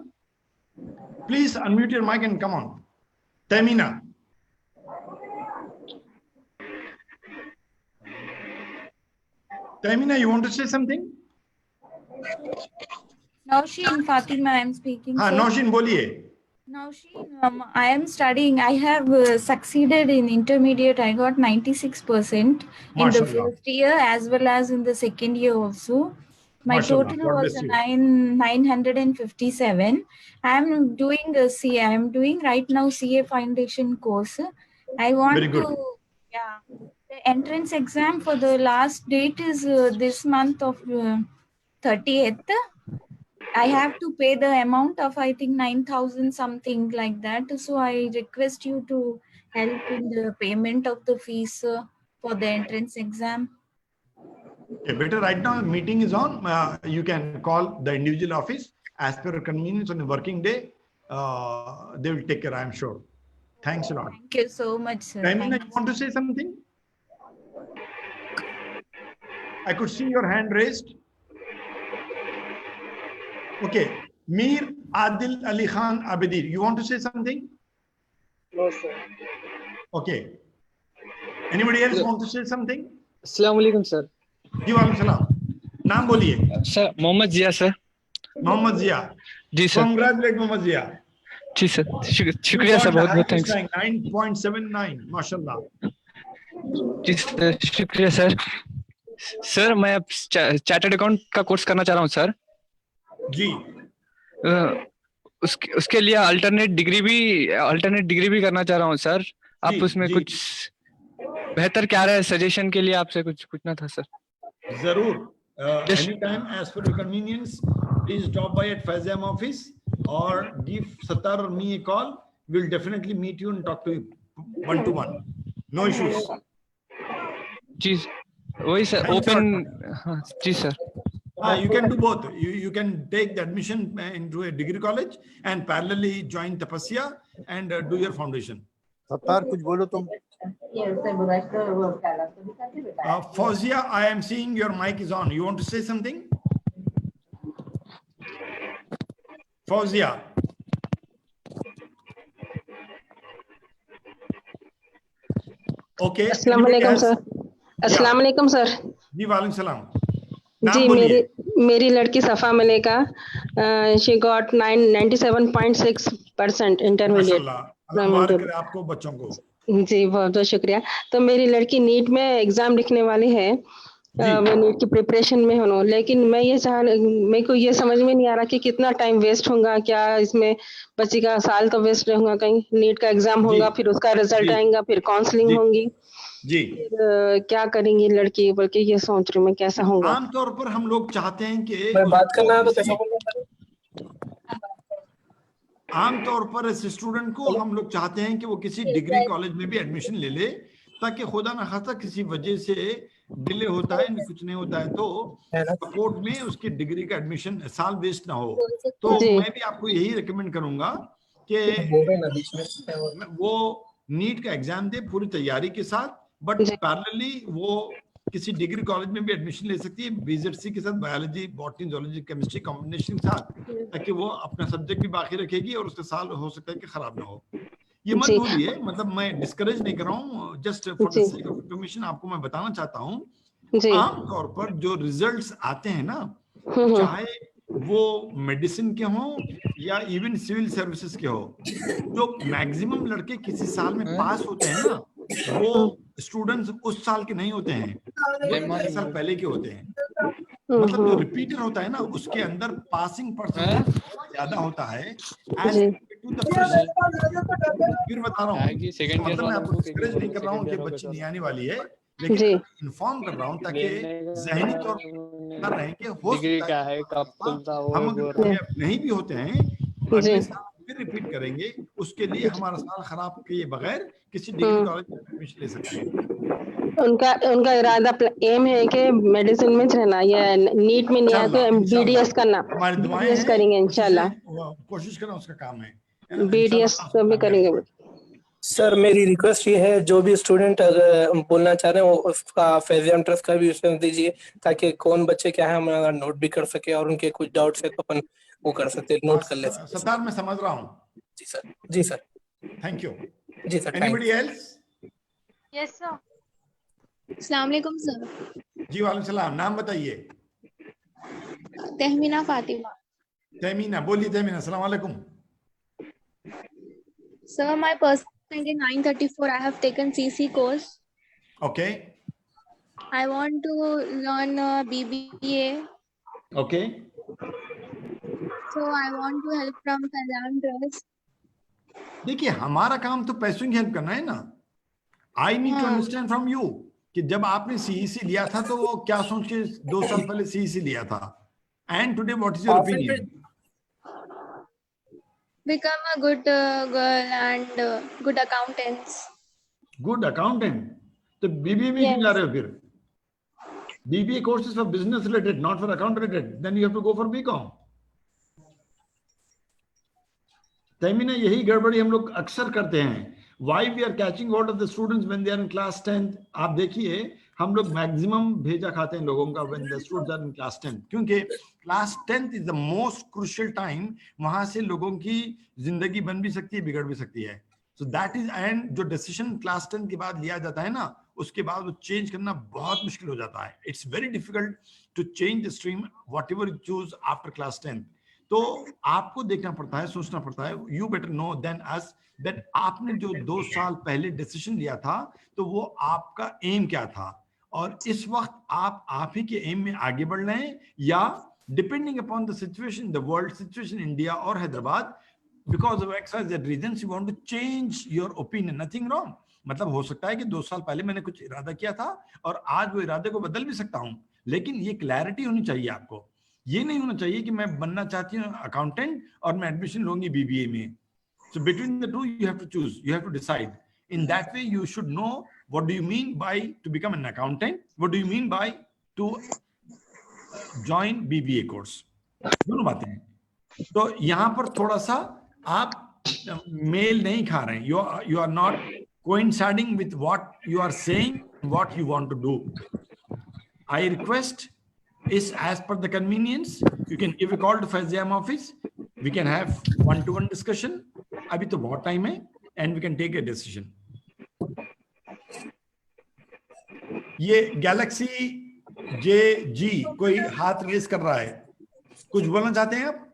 please unmute your mic and come on. Tahmina, Tamina, you want to say something? Naushin Fatima, I am speaking. हाँ, Naushin बोलिए। Naushin, I am studying. I have succeeded in intermediate. I got 96% in the first year as well as in the second year also. My total was 957. I am doing a CA. I am doing right now CA foundation course. I want to, yeah. The entrance exam for the last date is this month of 30th. I have to pay the amount of, I think, 9,000 something like that. So I request you to help in the payment of the fees for the entrance exam. Okay, better right now meeting is on. You can call the individual office as per convenience on a working day. They will take care, I am sure. Thanks a lot. Thank you so much, sir. Tamina, you want to say something? I could see your hand raised. Okay, Mir Adil Ali Khan Abedi, you want to say something? No, sir. Okay. Anybody else want to say something? अस्सलाम वालेकुम sir. जी वालेकुम सलाम। नाम बोलिए। Sir Mohammad जिया sir. Mohammad जिया। जी sir. Congratulate Mohammad जिया। जी sir, शुक्रिया sir, बहुत बहुत thanks. 9.79 माशाल्लाह। जी सर, शुक्रिया सर। सर मैं चार्टर्ड अकाउंट का कोर्स करना चाह रहा हूँ सर। जी। उसके लिए अल्टरनेट डिग्री भी करना चाह रहा हूँ सर। आप उसमें कुछ बेहतर क्या रहे, सजेशन के लिए आपसे कुछ पूछना था सर। जरूर। Anytime as per your convenience, please drop by at Faizam office or give Sattar or me a call. We'll definitely meet you and talk to you one to one. No issues. जी वही sir, open. जी sir. You can do both. You can take the admission into a degree college and parallelly join Tapasya and do your foundation. Sattar कुछ बोलो तुम। Fauzia, I am seeing your mic is on. You want to say something? Fauzia. Okay. अस्सलाम वालेकुम sir. अस्सलाम वालेकुम sir. जी वालेकुम सलाम। जी मेरी लड़की सफा मलिका, शी गॉट 97.6% इंटरमीडिएट। आपको बच्चों को जी बहुत बहुत शुक्रिया। तो मेरी लड़की नीट में एग्जाम लिखने वाली है, मैं नीट की प्रिपरेशन में हूँ, लेकिन मेरे को ये समझ में नहीं आ रहा कि कितना टाइम वेस्ट होगा, क्या इसमें बच्ची का साल तो वेस्ट रहूंगा, कहीं नीट का एग्जाम होगा, फिर उसका रिजल्ट आएगा, फिर काउंसलिंग होंगी, जी क्या करेंगी लड़की, बल्कि ये सोच रही मैं कैसा होगा। आमतौर पर हम लोग चाहते हैं कि बात करना है तो कैसा बोलना है? आमतौर पर इस स्टूडेंट को हम लोग चाहते हैं कि वो किसी डिग्री कॉलेज में भी एडमिशन ले ले, ताकि खुदा ना खास्ता किसी वजह से डिले होता है, कुछ नहीं होता है तो सपोर्ट में उसकी डिग्री का एडमिशन साल वेस्ट ना हो। तो मैं भी आपको यही रिकमेंड करूंगा कि वो नीट का एग्जाम दे पूरी तैयारी के साथ, बट पैरेलली वो किसी डिग्री कॉलेज में भी एडमिशन ले सकती है बीजेडसी के साथ, biology, botany, zoology, chemistry combination के साथ, ताकि वो अपना सब्जेक्ट भी बाकी रखेगी और उसका साल हो सकता है कि खराब ना हो। ये मत जी भूलिए, मतलब मैं डिस्करेज नहीं कर रहा हूँ, just for the sake of information आपको मैं बताना चाहता हूँ, जी आमतौर पर जो रिजल्ट्स आते हैं ना, चाहे वो मेडिसिन के हों या इवन सिविल सर्विसेज के हो, जो मैक्सिमम लड़के किसी साल में पास होते हैं ना, वो स्टूडेंट्स उस साल के नहीं होते हैं, वो 1 साल पहले के होते हैं। मतलब जो रिपीटर होता है ना, उसके अंदर पासिंग परसेंटेज ज्यादा होता है एज जी टू द फ्रेशर। फिर बता रहा हूँ, सेकंड ईयर मतलब मैं वालों आपको को डिस्करेज नहीं कर रहा हूँ कि बच्ची नहीं आने वाली है, लेकिन जी इन्फॉर्म कर रहा हूँ ताकि जहनी तौर पर रहे कि हो डिग्री सकता क्या है है, कब खुलता वो हम अगर बोल कामयाब नहीं भी होते हैं, जी अगले साल फिर रिपीट करेंगे, उसके लिए हमारा साल खराब किए बगैर किसी डिग्री कॉलेज में एडमिशन ले सकते हैं। उनका उनका इरादा एम है कि मेडिसिन में रहना, या नीट में नहीं आया तो बीडीएस करना, हमारी दुआएं बीडीएस हैं, करेंगे इंशाल्लाह, कोशिश करना उसका काम है ना, बीडीएस इंशाल्लाह तो भी करेंगे। सर मेरी रिक्वेस्ट ये है, जो भी स्टूडेंट अगर बोलना चाह रहे हैं वो उसका फैजियम ट्रस्ट का भी विषय दीजिए, ताकि कौन बच्चे क्या है हमारा नोट भी कर सके, और उनके कुछ डाउट्स है तो अपन वो कर सकते, नोट कर ले सकते। सत्तार मैं समझ रहा हूँ। जी सर, जी सर, थैंक यू। जी sir, anybody else? Yes sir. अस्सलाम वालेकुम सर। जी वालेकुम सलाम। नाम बताइए। तहमीना फातिमा। तहमीना, बोलिए तहमीना। अस्सलाम वालेकुम। Sir, my percentage is 934. I have taken CC course. Okay. I want to learn BBA. Okay. So I want to help from Fazan Trust. देखिए हमारा काम तो पैसों की हेल्प करना है ना। I need to understand from you कि जब आपने सीईसी लिया था तो वो क्या सोच के 2 साल पहले सीईसी लिया था, and today what is your opinion? Become a good girl and good accountants. Good accountant. तो बीबीए में क्यों जा रहे हो फिर? BBA course is for business related, not for account related, then you have to go for BCom. Tamina, यही गड़बड़ी हम लोग अक्सर करते हैं। Why we are catching hold of the students when they are in class 10th? आप देखिए हम लोग मैक्सिमम भेजा खाते हैं लोगों का when the students are in class 10th, क्योंकि class 10th is the most crucial time। वहां से लोगों की जिंदगी बन भी सकती है, बिगड़ भी सकती है। So that is, and जो डिसीजन क्लास 10 के बाद लिया जाता है ना, उसके बाद वो चेंज करना बहुत मुश्किल हो जाता है। It's very difficult to change the stream whatever you choose after class 10th। तो आपको देखना पड़ता है, सोचना पड़ता है। You better know than us that आपने जो 2 साल पहले डिसीजन लिया था तो वो आपका एम क्या था, और इस वक्त आप ही के एम में आगे बढ़ रहे हैं, या depending upon the situation, the world situation, India और Hyderabad, because of XYZ reasons you want to change your opinion. Nothing wrong. मतलब हो सकता है कि 2 साल पहले मैंने कुछ इरादा किया था और आज वो इरादे को बदल भी सकता हूं, लेकिन ये क्लैरिटी होनी चाहिए आपको। ये नहीं होना चाहिए कि मैं बनना चाहती हूँ अकाउंटेंट और मैं एडमिशन लूंगी बीबीए में। So between the two you have to choose, you have to decide. In that way you should know what do you mean by to become an accountant, what do you mean by to join BBA course। दोनों बातें हैं। तो यहाँ पर थोड़ा सा आप mail नहीं खा रहे हैं। you are not coinciding with what you are saying, what you want to do। I request is as per the convenience, you can give a call to Fazam office, we can have one-to-one discussion। अभी तो बहुत time है, and we can take a decision। ये Galaxy JG कोई हाथ race कर रहा है, कुछ बोलना चाहते हैं आप?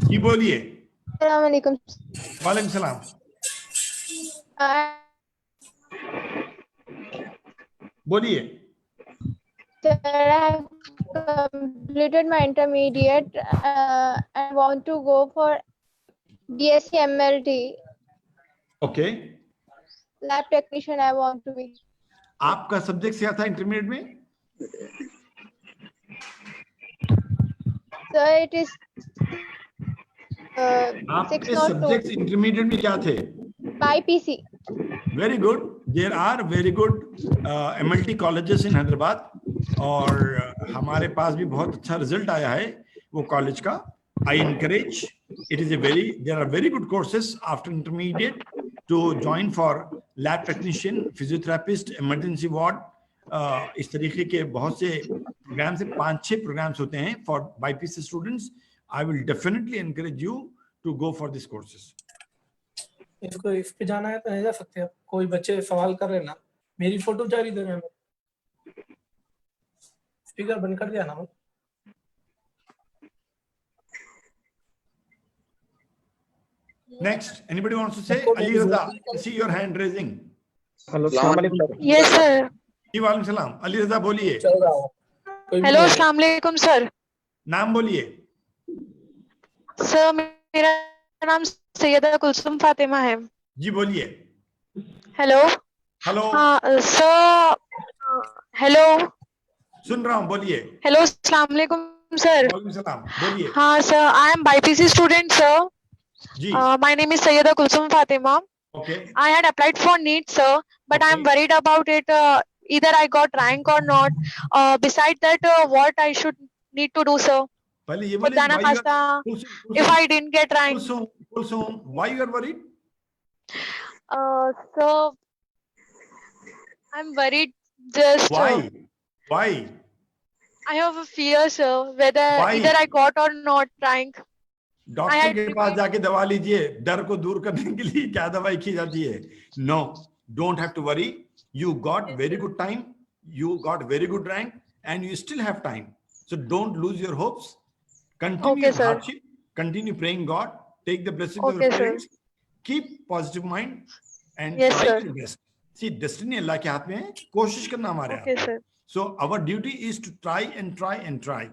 जी बोलिए। Assalamualaikum. वालेकुम सलाम। बोलिए। Sir, I have completed my intermediate and want to go for BSc MLT. Okay. Lab technician I want to be. आपका सब्जेक्ट क्या था इंटरमीडिएट में? Sir, it is आपके सब्जेक्ट इंटरमीडिएट में क्या थे? BPC. Very good. There are very good MLT colleges in Hyderabad, और हमारे पास भी बहुत अच्छा रिजल्ट आया है वो कॉलेज का। I encourage, it is a very, there are very good courses after intermediate to join for lab technician, physiotherapist, emergency ward। इस तरीके के बहुत से प्रोग्राम से 5-6 प्रोग्राम्स होते हैं for BPC students। I will definitely encourage you to go for these courses. इसको इस पे जाना है तो नहीं जा सकते अब, कोई बच्चे सवाल कर रहे हैं ना, मेरी फोटो जारी दे रहे हैं, स्पीकर बंद कर दिया ना मैं। Next, anybody wants to say? Ali Raza, I see your hand raising. Hello अस्सलाम वालेकुम। Yes sir. जी वालेकुम सलाम। अली रजा बोलिए। हेलो अस्सलाम वालेकुम सर। नाम बोलिए। सर मेरा नाम सैयदा कुलसुम फातिमा है। जी बोलिए। हेलो। हेलो। हाँ सर, हेलो। सुन रहा हूँ, बोलिए। हेलो अस्सलाम वालेकुम सर। वालेकुम सलाम, बोलिए। हाँ sir, I am BPC student sir. जी। My name is Sayyida Kulsum Fatima. Okay. I had applied for NEET, sir, but I'm worried about it. Either I got rank or not. Besides that, what I should need to do, sir? पहले ये बोलिए, Khudana khasta, if I didn't get rank. Kulsum, why you are worried? So I'm worried just. Why? I have a fear, sir, whether either I got or not rank. Doctor के पास जाके दवा लीजिए, डर को दूर करने के लिए क्या दवाई की जाती है? No, don't have to worry, you got very good time, you got very good rank and you still have time, so don't lose your hopes, continue hardship, continue praying God, take the blessing of your parents, keep positive mind and try your best. See destiny Allah के हाथ में है, कोशिश करना हमारे हाथ में। So our duty is to try and try and try.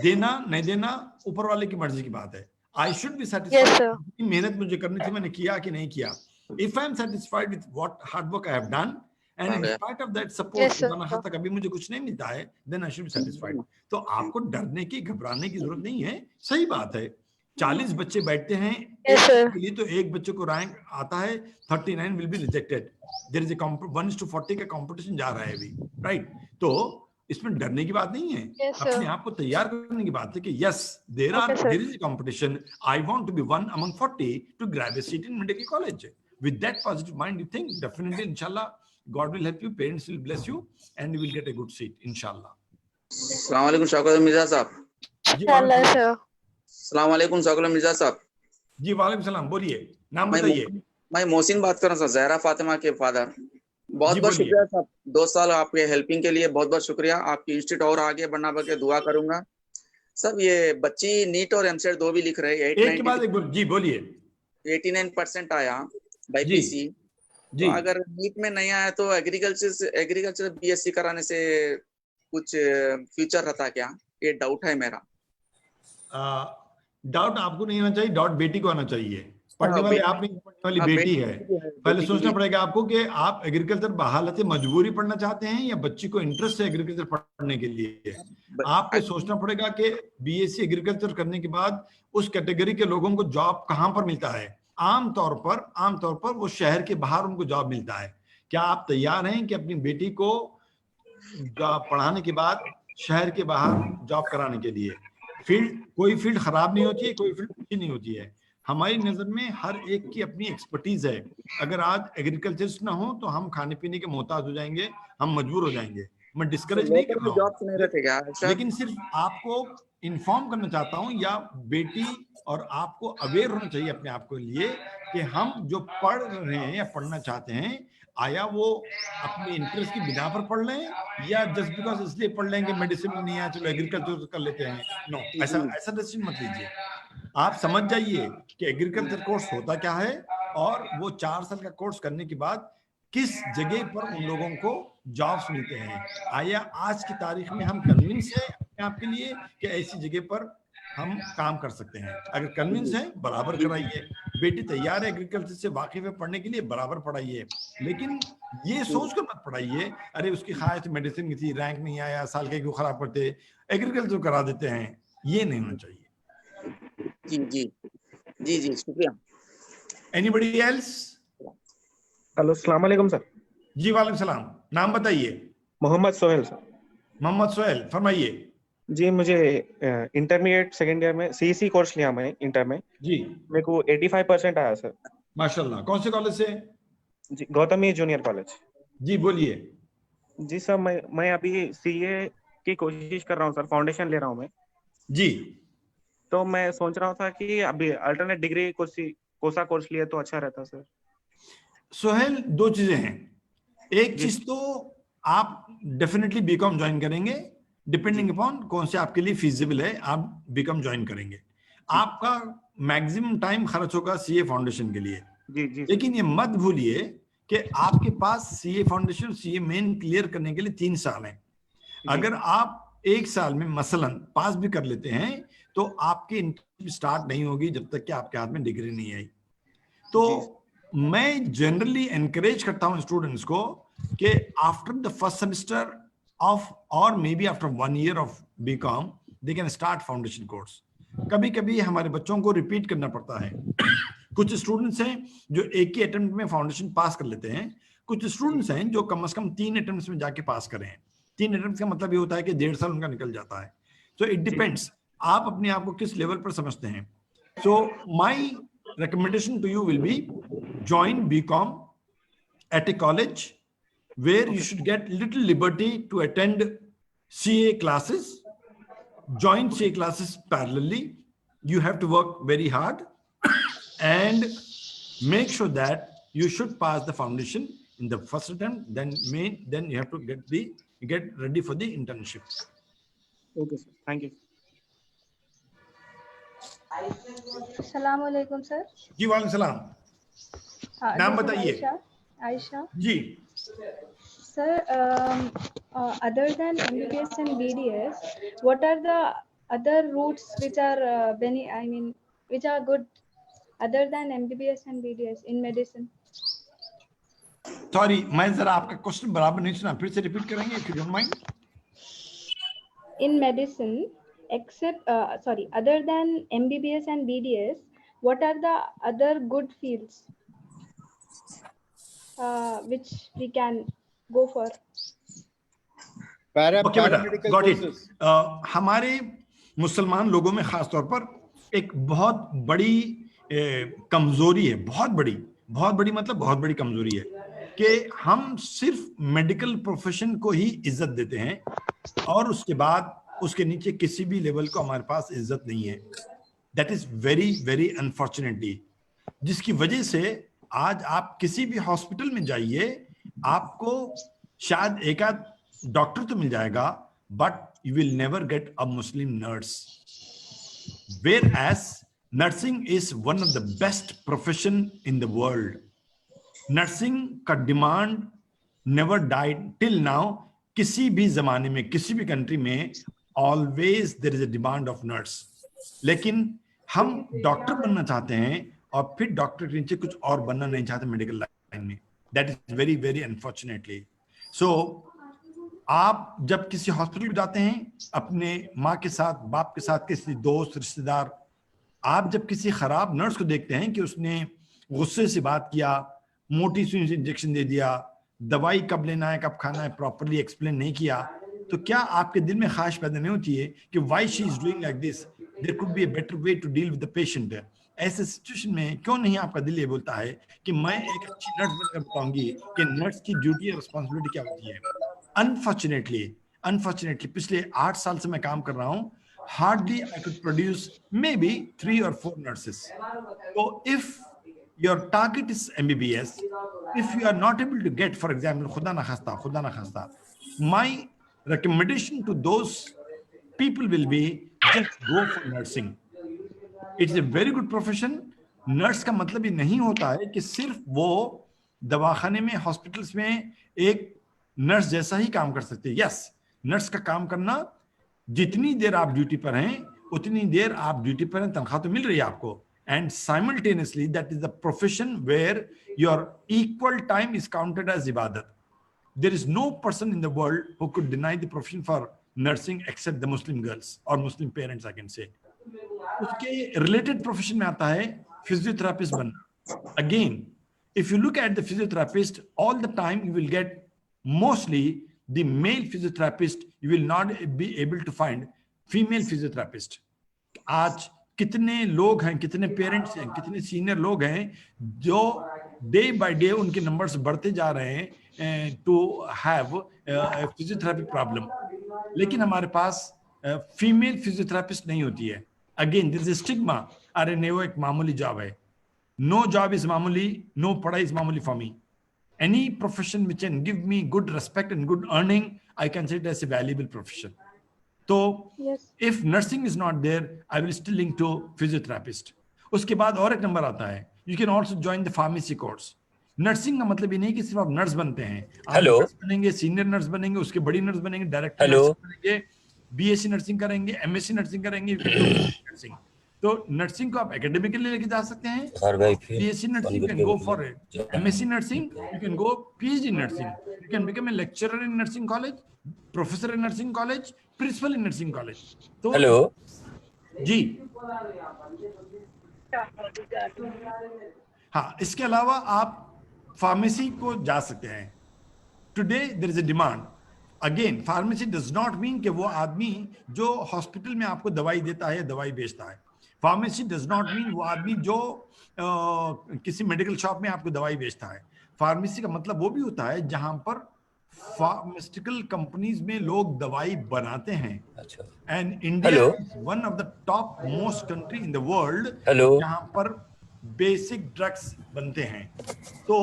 देना नहीं देना ऊपर वाले की मर्जी की बात है। आई शुड बी सेटिस्फाइड, मेहनत मुझे करनी थी, मैंने किया कि नहीं किया। If I am satisfied with what hard work I have done and in spite of that support खुदा तक अभी मुझे कुछ नहीं मिलता है, then I should be satisfied. तो आपको डरने की, घबराने की जरूरत नहीं है, सही बात है। 40 बच्चे बैठते हैं के लिए, तो एक बच्चे को रैंक आता है, 39 will be rejected. There is a 1:40 का कंपटीशन जा रहा है अभी, राइट? तो इसमें डरने की बात नहीं है, अपने आप को तैयार करने की बात है कि yes there is a competition, I want to be one among 40 to grab a seat in medical college. With that positive mind you think definitely इंशाल्लाह God will help you, parents will bless you and you will get a good seat इंशाल्लाह। अस्सलाम वालेकुम शौकत मिर्जा साहब। अस्सलाम वालेकुम शौकत मिर्जा साहब। जी वालेकुम सलाम, बोलिए, नाम बताइए। मैं मोहसिन बात कर रहा हूँ, ज़हरा फातिमा के फादर। बहुत बहुत शुक्रिया साहब, 2 साल आपके हेल्पिंग के लिए बहुत बहुत शुक्रिया। आपकी इंस्टीट्यूट और आगे बढ़ना बल्कि दुआ करूंगा। सब ये बच्ची नीट और एमसेट 2 भी लिख रहे हैं, एक के बाद एक जी बोलिए। 89% आया BPC। तो अगर नीट में नहीं आया तो एग्रीकल्चर BSc कराने से कुछ फ्यूचर रहता क्या? ये डाउट है मेरा। डाउट आपको नहीं आना चाहिए, डाउट बेटी को आना चाहिए। पढ़ने वाले आप नहीं, पढ़ने वाली बेटी है। पहले सोचना पड़ेगा आपको कि आप एग्रीकल्चर बहालत मजबूरी पढ़ना चाहते हैं या बच्ची को इंटरेस्ट है एग्रीकल्चर पढ़ने के लिए। आपको सोचना पड़ेगा कि BSc एग्रीकल्चर करने के बाद उस कैटेगरी के लोगों को जॉब कहां पर मिलता है। आमतौर पर वो शहर के बाहर उनको जॉब मिलता है। क्या आप तैयार हैं कि अपनी बेटी को पढ़ाने के बाद शहर के बाहर जॉब कराने के लिए? कोई फील्ड खराब नहीं होती है, कोई फील्ड अच्छी नहीं होती है। हमारी नजर में हर एक की अपनी एक्सपर्टीज है। अगर आज एग्रीकल्चर ना हो तो हम खाने पीने के मोहताज हो जाएंगे, हम मजबूर हो जाएंगे। मैं डिस्करेज नहीं कर रहा हूँ, लेकिन सिर्फ आपको इन्फॉर्म करना चाहता हूँ, या बेटी और आपको अवेयर होना चाहिए अपने आप के लिए कि हम जो पढ़ रहे हैं या पढ़ना चाहते हैं, आया वो अपने इंटरेस्ट की बिना पर पढ़ लें या जस्ट बिकॉज इसलिए पढ़ लेंगे मेडिसिन में नहीं आया चलो एग्रीकल्चर कर लेते हैं। नो, ऐसा डिसीजन मत लीजिए। आप समझ जाइए कि एग्रीकल्चर कोर्स होता क्या है और वो 4 साल का कोर्स करने के बाद किस जगह पर उन लोगों को जॉब्स मिलते हैं। आया आज की तारीख में हम कन्विंस हैं अपने आप के लिए कि ऐसी जगह पर हम काम कर सकते हैं। अगर कन्विंस है बराबर कराइए। बेटी तैयार है एग्रीकल्चर से वाकिफ है पढ़ने के लिए, बराबर पढ़ाइए। लेकिन ये सोच कर मत पढ़ाइए अरे उसकी ख्वाहिश मेडिसिन की थी, रैंक नहीं आया, साल के क्यों खराब करते, एग्रीकल्चर करा देते हैं। ये नहीं होना चाहिए। जी शुक्रिया। Anybody else? हेलो अस्सलाम वालेकुम सर। जी वालेकुम सलाम। नाम बताइए। मोहम्मद सोहेल सर। मोहम्मद सोहेल, फरमाइए। जी मुझे इंटरमीडिएट सेकेंड ईयर में CEC कोर्स लिया मैं इंटर में जी। मेरे को 85% आया सर। माशाल्लाह। कौन से कॉलेज से? जी गौतमी जूनियर कॉलेज। जी बोलिए। जी सर मैं अभी CA की कोशिश कर रहा हूँ सर, फाउंडेशन ले रहा हूँ मैं। जी। तो मैं सोच रहा था कि अभी अल्टरनेट डिग्री कोसा कोर्स लिए तो अच्छा रहता सर। सोहेल, दो चीजें हैं। एक चीज तो आप डेफिनेटली बीकॉम ज्वाइन करेंगे, डिपेंडिंग अपॉन कौन से आपके लिए फिजिबल है, आप बीकॉम ज्वाइन करेंगे। आपका मैक्सिमम टाइम खर्च होगा सीए फाउंडेशन के लिए। लेकिन ये मत भूलिए कि आपके पास CA foundation, CA main clear करने के लिए 3 साल हैं। अगर आप 1 साल में मसलन पास भी कर लेते हैं तो आपकी इंटर्नशिप स्टार्ट नहीं होगी जब तक कि आपके हाथ में डिग्री नहीं आई। तो मैं जनरली एनकरेज करता हूं स्टूडेंट्स को कि after the first semester of और maybe after 1 year of BCom they can start foundation course. कभी कभी हमारे बच्चों को रिपीट करना पड़ता है। कुछ स्टूडेंट्स हैं जो एक ही अटेम्प्ट में फाउंडेशन पास कर लेते हैं, कुछ स्टूडेंट्स हैं जो कम से कम 3 अटेम्प्ट्स में जाके पास करें। 3 अटेम्प्ट्स का मतलब ये होता है कि 1.5 साल उनका निकल जाता है। सो इट डिपेंड्स, आप अपने आप को किस लेवल पर समझते हैं। So my recommendation to you will be join BCom at a college where you should get little liberty to attend CA classes. Join CA classes parallelly. You have to work very hard and make sure that you should pass the foundation in the first attempt. Then you have to get ready for the internship. Okay sir, thank you. अस्सलाम वालेकुम sir. जी वालेकुम सलाम। नाम बताइए। Ayesha ji. Sir, other than MBBS and BDS, what are the other routes which are which are good other than MBBS and BDS in medicine? Sorry, मैं जरा आपका question बराबर नहीं सुना, फिर से रिपीट करेंगे if you don't mind? In medicine, other than MBBS and BDS, what are the other good fields which we can go for? Okay, बेटा, got it. हमारे मुसलमान लोगों में खास तौर पर एक बहुत बड़ी कमजोरी है, बहुत बड़ी मतलब बहुत बड़ी कमजोरी है कि हम सिर्फ मेडिकल प्रोफेशन को ही इज्जत देते हैं और उसके बाद उसके नीचे किसी भी लेवल को हमारे पास इज्जत नहीं है। That is very very unfortunately, जिसकी वजह से आज आप किसी भी हॉस्पिटल में जाइए, आपको शायद एक आध डॉक्टर तो मिल जाएगा, but you will never get a Muslim nurse. Whereas nursing is one of the best profession in the world. Nursing का demand never died till now. किसी भी जमाने में, किसी भी कंट्री में always there is a demand of nurse. लेकिन हम डॉक्टर बनना चाहते हैं और फिर डॉक्टर के नीचे कुछ और बनना नहीं चाहते मेडिकल लाइन में। That is very very unfortunately. So आप जब किसी हॉस्पिटल में जाते हैं अपने माँ के साथ, बाप के साथ, किसी दोस्त रिश्तेदार, आप जब किसी खराब नर्स को देखते हैं कि उसने गुस्से से बात किया, मोटी सी इंजेक्शन दे दिया, दवाई कब लेना है, कब खाना है, प्रॉपर्ली एक्सप्लेन नहीं किया, तो क्या आपके दिल में ख्वाहिश पैदा नहीं होती है कि why she is doing like this, there could be a better way to deal with the patient. ऐसे सिचुएशन में क्यों नहीं आपका दिल ये बोलता है कि मैं एक अच्छी नर्स बनकर बताऊंगी कि नर्स की ड्यूटी और रिस्पॉन्सिबिलिटी क्या होती है। अनफॉर्चुनेटली पिछले 8 साल से मैं काम कर रहा हूँ, hardly I could produce may be 3 or 4 nurses. So if your target is MBBS, if you are not able to get, for example, खुदा ना खास्ता, my recommendation to those people will be just go for nursing. It's a very good profession. Nurse का मतलब ये नहीं होता है कि सिर्फ वो दवाखाने में, हॉस्पिटल्स में एक नर्स जैसा ही काम कर सकते हैं। यस, नर्स का काम करना, जितनी देर आप ड्यूटी पर हैं उतनी देर आप ड्यूटी पर हैं, तनख्वाह तो मिल रही है आपको। And simultaneously, that is the profession where your equal time is counted as ibadat. There is no person in the world who could deny the profession for nursing except the Muslim girls or Muslim parents, I can say. उसके related profession में आता है physiotherapist बनना। Again, if you look at the physiotherapist, all the time you will get mostly the male physiotherapist. You will not be able to find female physiotherapist. आज कितने लोग हैं, कितने पेरेंट्स हैं, कितने सीनियर लोग हैं जो डे बाय डे उनके नंबर्स बढ़ते जा रहे हैं टू हैव फिजियोथेरेपी प्रॉब्लम, लेकिन हमारे पास फीमेल फिजियोथेरेपिस्ट नहीं होती है। अगेन दिस इज स्टिग्मा, अरे नहीं वो एक मामूली जॉब है. नो जॉब इज मामूली, नो पढ़ाई इज मामूली for me. Any profession which can give me good respect and good earning, I consider it as a valuable profession. So, yes. if nursing is not there, I will still link to physiotherapist. उसके बाद और एक number आता है, you can also join the pharmacy course. Nursing का मतलब ये नहीं कि सिर्फ आप नर्स बनते हैं. आप नर्स बनेंगे, सीनियर नर्स बनेंगे, उसके बड़ी नर्स बनेंगे, डायरेक्टर नर्स बनेंगे, बीएससी नर्सिंग करेंगे, एमएससी नर्सिंग करेंगे, नर्सिंग. तो नर्सिंग को आप एकेडमिकली लेके जा सकते हैं. BSc nursing can go for it. MSc nursing you can go PhD nursing. You can become a lecturer in nursing college, professor in nursing college, principal in nursing college. तो hello जी हाँ, इसके अलावा आप फार्मेसी को जा सकते हैं. Today there is a demand. Again pharmacy does not mean कि वो आदमी जो हॉस्पिटल में आपको दवाई देता है, दवाई बेचता है. फार्मेसी डज नॉट मीन वो आदमी जो किसी मेडिकल शॉप में आपको दवाई बेचता है. फार्मेसी का मतलब वो भी होता है जहां पर फार्मास्यूटिकल कंपनीज में लोग दवाई बनाते हैं. And India is one of the top most country in the world जहां पर बेसिक ड्रग्स बनते हैं. तो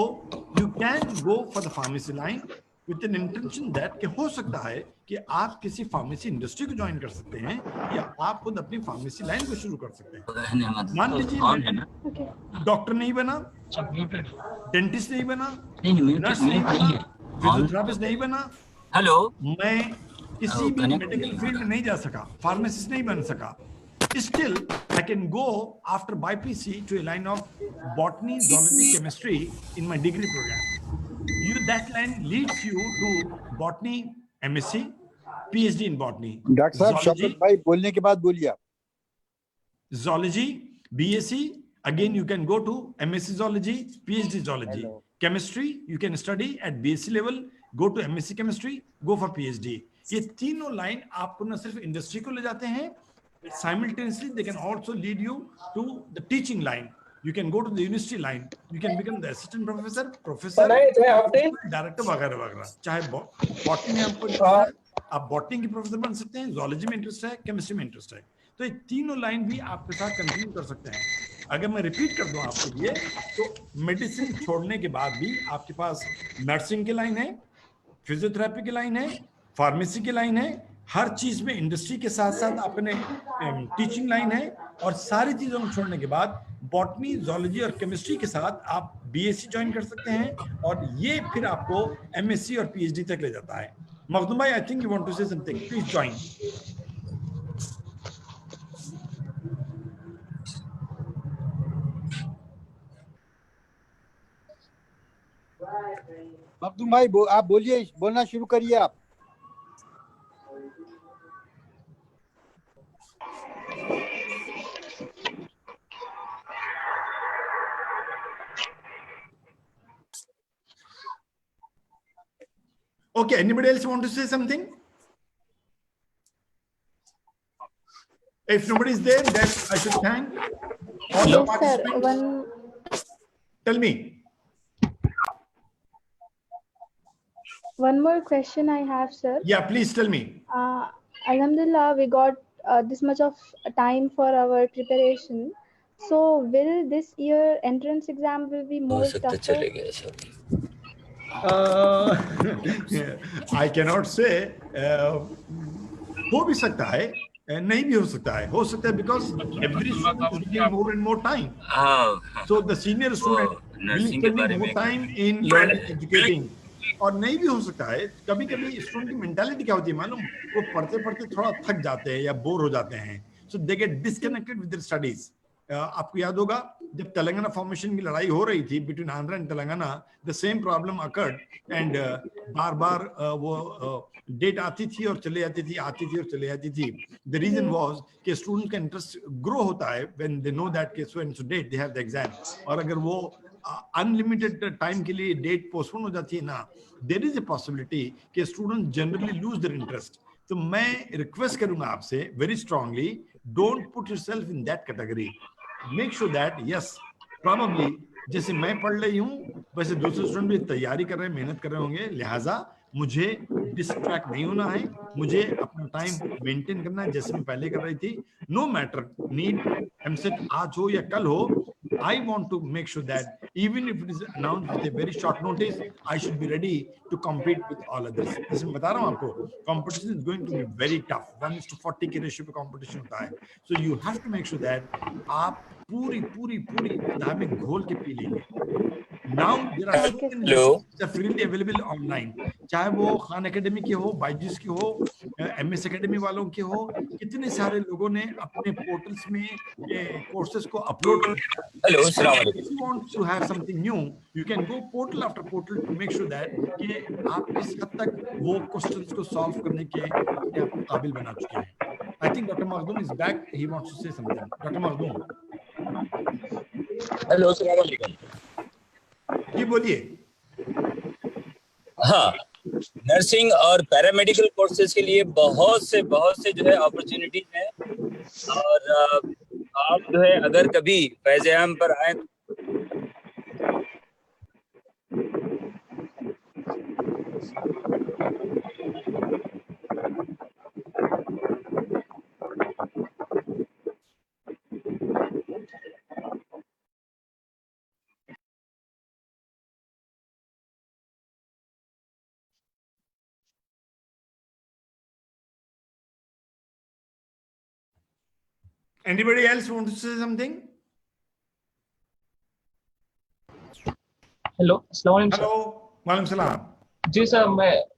you can go for the pharmacy line with an intention that कि हो सकता है कि आप किसी फार्मेसी इंडस्ट्री को ज्वाइन कर सकते हैं या आप खुद अपनी फार्मेसी लाइन को शुरू कर सकते हैं. मान लीजिए डॉक्टर नहीं बना, डेंटिस्ट नहीं बना, नर्स नहीं बना, फिजियोथेरेपिस्ट नहीं बना, मैं किसी भी मेडिकल फील्ड में नहीं जा सका, फार्मासिस्ट नहीं बन सका, still I can go after BPC to a line of botany, zoology, chemistry in my degree program. That line leads you to botany, MSc, PhD in botany. Doctor साहब शौकत भाई बोलने के बाद बोलिए आप. Zoology, BSc, again you can go to MSc zoology, PhD zoology. Chemistry you can study at BSc level, go to MSc chemistry, go for PhD. ये तीनों line आपको न सिर्फ इंडस्ट्री को ले जाते हैं, simultaneously they can also lead you to the teaching line. You can go to the university line, you can become the assistant professor, director वगैरह वगैरह. चाहे बॉटनी में आपको आप बॉटनी की प्रोफेसर बन सकते हैं, जोलॉजी में इंटरेस्ट है, केमिस्ट्री में इंटरेस्ट है. तो ये तीनों लाइन भी आपके साथ कंटिन्यू कर सकते हैं. अगर मैं रिपीट कर दूं आपके लिए, तो मेडिसिन छोड़ने के बाद भी आपके पास नर्सिंग की लाइन है, फिजियोथेरेपी की लाइन है, फार्मेसी की लाइन है, हर चीज में इंडस्ट्री के साथ साथ अपने टीचिंग लाइन है. और सारी चीजों को छोड़ने के बाद बॉटनी, जोलॉजी और केमिस्ट्री के साथ आप बीएससी ज्वाइन कर सकते हैं, और ये फिर आपको एमएससी और पीएचडी तक ले जाता है. मखदूम भाई, I think you want to say something, please join. Makhdoom भाई आप बोलिए, बोलना शुरू करिए आप. Okay, anybody else want to say something? If nobody is there, then I should thank all the participants. Tell me. One more question I have, sir. Yeah, please tell me. Alhamdulillah, we got this much of time for our preparation. So, will this year entrance exam will be more tougher? I cannot say. हो भी सकता है, नहीं भी हो सकता है. हो सकता है because every student is getting more and more time. So the senior student will spend more time in learning, educating. और नहीं भी हो सकता है. कभी कभी स्टूडेंट की मेंटालिटी क्या होती है मालूम, वो पढ़ते पढ़ते थोड़ा थक जाते हैं या बोर हो जाते हैं. So they get disconnected with their studies. आपको याद होगा जब तेलंगाना फॉर्मेशन की लड़ाई हो रही थी between Andhra and Telangana, the same problem occurred and बार बार वो डेट आती थी और चले जाती थी, आती थी और चले जाती थी. द रीजन वाज कि स्टूडेंट का इंटरेस्ट ग्रो होता है व्हेन दे नो दैट के so and so date they have the exam. और अगर वो अनलिमिटेड टाइम के लिए डेट पोस्टपोन हो जाती है ना, देयर इज अ पॉसिबिलिटी कि student generally lose their interest. तो मैं रिक्वेस्ट करूंगा आपसे very strongly, don't put yourself in that category. Make sure that yes probably जैसे मैं पढ़ रही हूँ वैसे दूसरे स्टूडेंट भी तैयारी कर रहे हैं, मेहनत कर रहे होंगे, लिहाजा मुझे डिस्ट्रैक्ट नहीं होना है, मुझे अपने अपना टाइम मेंटेन करना है जैसे मैं पहले कर रही थी. नो मैटर नीट एमसेट आज हो या कल हो, I want to make sure that even if it is announced with a very short notice, I should be ready to compete with all others. जैसे मैं बता रहा हूँ आपको, competition is going to be very tough. 1:40 के ratio पे competition होता है. So you have to make sure that आप पूरी किताब में घोल के पी लेंगे. Now there are so many which are freely available online. चाहे वो खान एकेडमी की हो, बायजूस की हो, MS एकेडमी वालों की हो, कितने सारे लोगों ने अपने पोर्टल्स में कोर्सेज को अपलोड किया. Hello, अस्सलाम वालेकुम. If you want to have something new, you can go portal after portal to make sure that कि आप किस हद तक वो क्वेश्चंस को सॉल्व करने के अपने आप को काबिल बना चुके हैं. I think Dr. Makhdoom is back. He wants to say something. Dr. Makhdoom. Hello, अस्सलाम वालेकुम. जी बोलिए. हाँ, नर्सिंग और पैरामेडिकल कोर्सेज के लिए बहुत से जो है अपॉर्चुनिटीज हैं, और आप जो है अगर कभी फैज़ आम पर आए Anybody else want to say something? Hello, अस्सलाम वालेकुम. हेलो, वालेकुम सलाम. जी सर,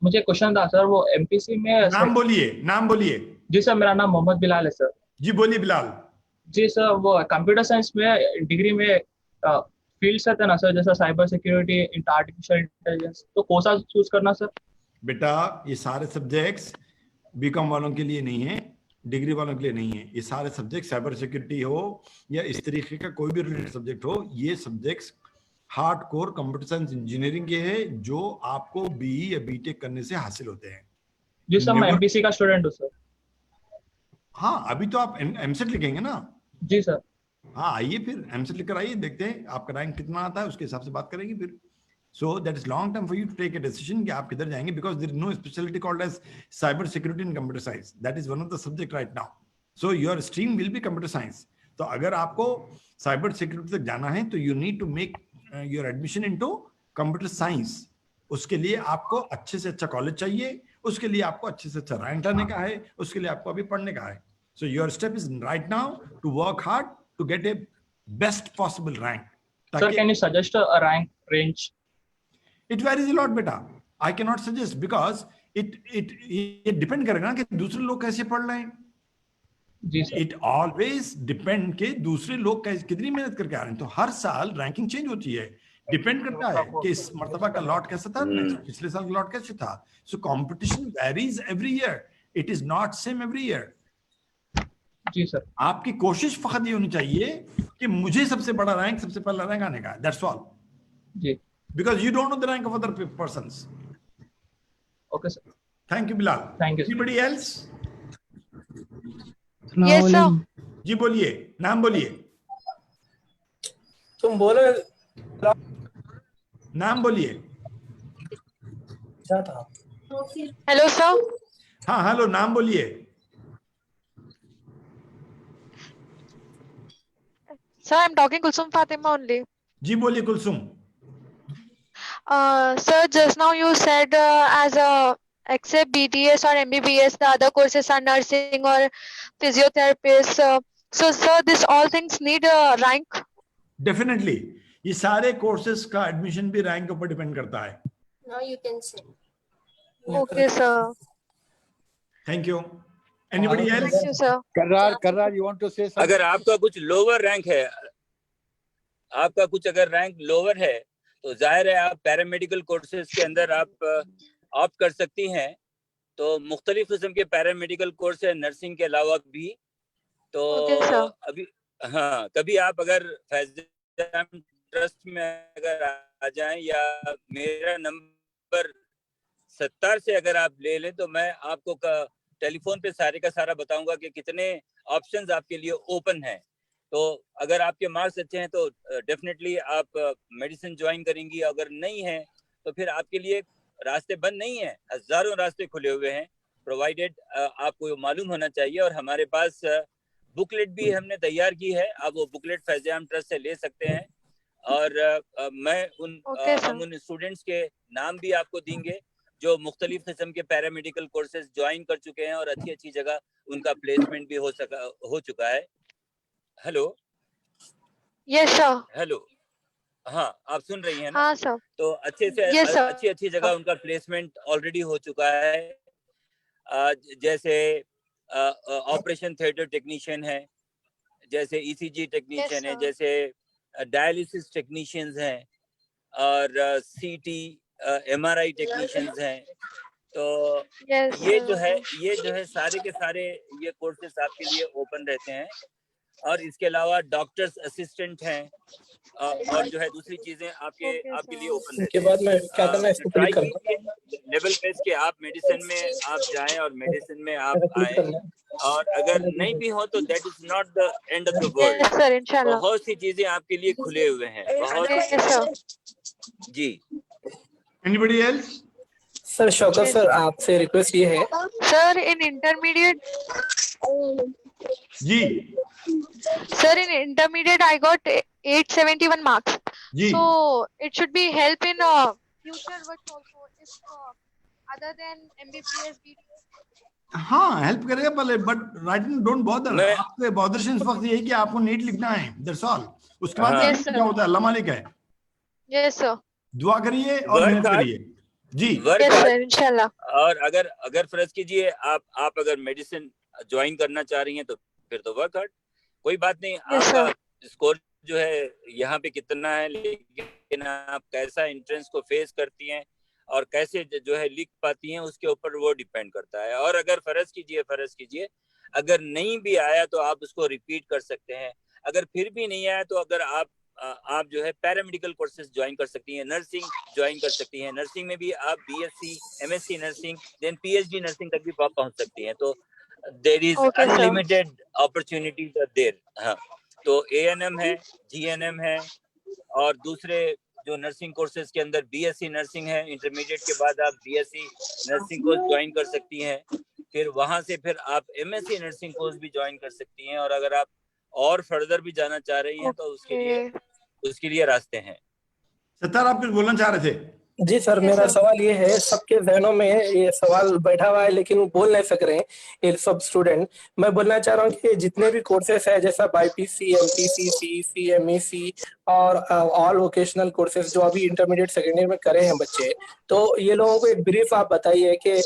मुझे क्वेश्चन था सर, वो एमपीसी में नाम बोलिए. जी सर, मेरा नाम मोहम्मद बिलाल है सर. जी बोलिए बिलाल. जी सर, वो कंप्यूटर साइंस में डिग्री में फील्ड रहते हैं ना सर, जैसा साइबर सिक्योरिटी, आर्टिफिशियल इंटेलिजेंस, तो कौन सा चूज करना सर? बेटा ये सारे सब्जेक्ट्स बीकॉम वालों के लिए नहीं है, डिग्री वालों के लिए नहीं है. ये सारे सब्जेक्ट साइबर सिक्योरिटी हो या इस तरीके का कोई भी रिलेटेड सब्जेक्ट हो, ये subjects hard core computer science engineering के हैं जो आपको बीई या बीटेक करने से हासिल होते हैं. जी सर, मैं एमपीसी का स्टूडेंट हूँ सर. हाँ, अभी तो आप एमसेट लिखेंगे ना? जी सर. हाँ, आइए फिर एमसेट लिखकर आइए, देखते हैं आपका रैंक कितना आता है, उसके हिसाब से बात करेंगे फिर. So that is long term for you to take a decision कि आप किधर जाएंगे, because there is no specialty called as cyber security and computer science. That is one of the subject right now. So your stream will be computer science. तो अगर आपको cyber security तक जाना है तो you need to make your admission into computer science. उसके लिए आपको अच्छे से अच्छा कॉलेज चाहिए, उसके लिए आपको अच्छे से अच्छा रैंक लाने का है, उसके लिए आपको अभी पढ़ने का है. So your step is right now to work hard to get a best possible rank. Sir, can you suggest a rank range? It varies a lot, बेटा. I cannot suggest because it depend करेगा ना कि दूसरे लोग कैसे पढ़ रहे हैं. जी सर. It always depend कि दूसरे लोग कितनी मेहनत करके आ रहे हैं. तो हर साल रैंकिंग चेंज होती है. डिपेंड करता है कि इस मर्तबा का लॉट कैसा था, पिछले साल का लॉट कैसे था. So competition varies every year. It is not same every year. जी सर. आपकी कोशिश फकत ये होनी चाहिए कि मुझे सबसे बड़ा रैंक, सबसे पहला रैंक आने का. That's all. Ji. Because you don't know the rank of other persons. Okay, sir. Thank you, Bilal. Thank you. Anybody else? Yes, sir. जी बोलिए, नाम बोलिए. तुम बोलो. नाम बोलिए. क्या था? Hello, sir. हाँ, हेलो, नाम बोलिए. Sir, I'm talking Kulsum Fatima only. जी बोलिए Kulsum. Sir, just now you said as a except BTS or MBBS, the other courses are nursing or physiotherapist. So, sir, this all things need a rank. Definitely, ये सारे courses का admission भी rank के ऊपर depend करता है. Now you can say. Okay, sir. Thank you. Anybody else? Thank you, sir. Karrar, you want to say something? अगर आपका कुछ लोअर रैंक है, आपका कुछ अगर रैंक लोअर है, तो जाहिर है आप पैरामेडिकल कोर्सेज के अंदर आप ऑप्ट कर सकती हैं. तो मुख्तलिफ किस्म के पैरामेडिकल कोर्स है नर्सिंग के अलावा भी. तो अभी हाँ, कभी आप अगर फैज़ ट्रस्ट में अगर आ जाएं या मेरा नंबर 70 से अगर आप ले लें तो मैं आपको टेलीफोन पे सारे का सारा बताऊंगा कि कितने ऑप्शंस आपके लिए ओपन हैं. तो अगर आपके मार्क्स अच्छे हैं तो डेफिनेटली आप मेडिसिन ज्वाइन करेंगी. अगर नहीं है तो फिर आपके लिए रास्ते बंद नहीं है, हजारों रास्ते खुले हुए हैं. प्रोवाइडेड, आपको मालूम होना चाहिए। और हमारे पास बुकलेट भी हमने तैयार की है, आप वो बुकलेट फैज़-ए-आम ट्रस्ट से ले सकते हैं। और मैं हम उन स्टूडेंट्स के नाम भी आपको देंगे जो मुख्तलिफ किस्म के पैरामेडिकल कोर्सेज ज्वाइन कर चुके हैं और अच्छी जगह उनका प्लेसमेंट भी हो चुका है। Hello, yes sir. हेलो, हाँ, आप सुन रही हैं ना? हाँ सर। तो अच्छी जगह उनका प्लेसमेंट ऑलरेडी हो चुका है। जैसे ऑपरेशन थिएटर टेक्नीशियन है, जैसे ईसीजी टेक्नीशियन है, जैसे डायलिसिस टेक्नीशियंस हैं, और सीटी एमआरआई टेक्नीशियंस हैं। तो ये जो है सारे के सारे ये कोर्सेस आपके लिए ओपन रहते हैं। और इसके अलावा डॉक्टर्स असिस्टेंट हैं, और जो है दूसरी चीजें आपके लिए ओपन रहती के बाद मैं क्या करना है इसको क्लिक करना लेवल बेस के आप मेडिसिन में आप जाएं और मेडिसिन में आप आए। और अगर नहीं भी हो तो that is not the end of the world. Sir इंशाल्लाह बहुत सी चीजें आपके लिए खुले हुए हैं, बहुत जी। Anybody else? Sir Shaukat sir, आपसे रिक्वेस्ट ये है सर, इन इंटरमीडिएट जी sir, in intermediate I got 871 marks. जी। So it should be help in future work also if other than MBBS, BDS. हाँ, हेल्प करेगा पहले, but right now don't bother. आपके bother इस वक्त ये है कि आपको नीट लिखना है, दैट्स ऑल। उसके बाद क्या होता है, अल्लाह मालिक है। Yes sir. दुआ करिए और मेहनत करिए जी। यस सर इंशाल्लाह। और अगर फर्ज कीजिए आप अगर मेडिसिन ज्वाइन करना चाह रही हैं तो फिर तो वर्क हार्ड, कोई बात नहीं। आपका स्कोर जो है यहाँ पे कितना है, लेकिन आप कैसा एंट्रेंस को फेस करती हैं और कैसे जो है लिख पाती हैं उसके ऊपर वो डिपेंड करता है। और अगर फर्ज कीजिए अगर नहीं भी आया तो आप उसको रिपीट कर सकते हैं। अगर फिर भी नहीं आया तो अगर आप जो है पैरामेडिकल कोर्सेज ज्वाइन कर सकती हैं, नर्सिंग ज्वाइन कर सकती हैं। नर्सिंग में भी आप BSc, MSc nursing, then PhD nursing तक भी पहुंच सकती हैं। तो there is unlimited opportunities are there. हाँ, तो एएनएम है, जीएनएम है, और दूसरे जो नर्सिंग कोर्सेज के अंदर बीएससी नर्सिंग है। इंटरमीडिएट के बाद आप बीएससी नर्सिंग कोर्स ज्वाइन कर सकती हैं। फिर वहां से फिर आप एमएससी नर्सिंग कोर्स भी ज्वाइन कर सकती हैं। और अगर आप और फर्दर भी जाना चाह रही हैं तो उसके लिए रास्ते हैं। सत्तार, आप कुछ बोलना चाह रहे थे? जी सर, मेरा सवाल ये है, सबके जहनों में ये सवाल बैठा हुआ है लेकिन वो बोल नहीं सक रहे हैं ये सब स्टूडेंट। मैं बोलना चाह रहा हूँ कि जितने भी कोर्सेस है, जैसा बाईपीसी, एमपीसी, सीईसी, एमईसी और ऑल वोकेशनल कोर्सेस जो अभी इंटरमीडिएट सेकेंड ईयर में करे हैं बच्चे, तो ये लोगों को एक ब्रीफ आप बताइए कि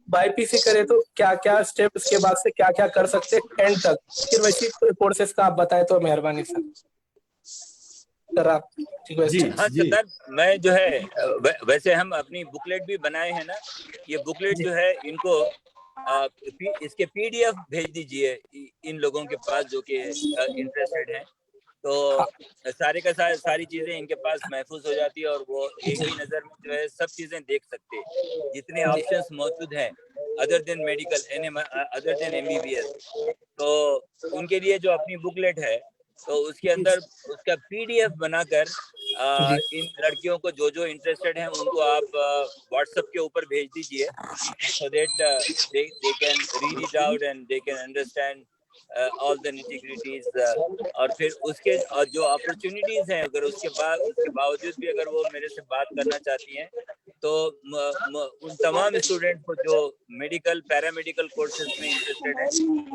बाईपीसी करे तो क्या क्या स्टेप, उसके बाद से क्या क्या कर सकते हैं एंड तक। फिर वैसी कोर्सेस का आप बताए तो मेहरबानी सर आप। जी हाँ सर, मैं जो है वैसे हम अपनी बुकलेट भी बनाए हैं ना। ये बुकलेट जो है इनको इसके पीडीएफ भेज दीजिए इन लोगों के पास जो कि इंटरेस्टेड हैं। तो सारे का सारी चीजें इनके पास महफूज हो जाती है और वो एक ही नजर में जो है सब चीजें देख सकते हैं। जितने ऑप्शंस मौजूद हैं other than medical, other than MBBS, तो उनके लिए जो अपनी बुकलेट है तो उसके अंदर उसका पीडीएफ बनाकर इन लड़कियों को जो इंटरेस्टेड हैं उनको आप व्हाट्सएप के ऊपर भेज दीजिए, so that they can read it out and they can understand all the nitty gritties. और फिर उसके जो अपॉर्चुनिटीज हैं, अगर उसके बावजूद भी अगर वो मेरे से बात करना चाहती हैं तो उन तमाम स्टूडेंट को जो मेडिकल पैरामेडिकल कोर्सेज में इंटरेस्टेड हैं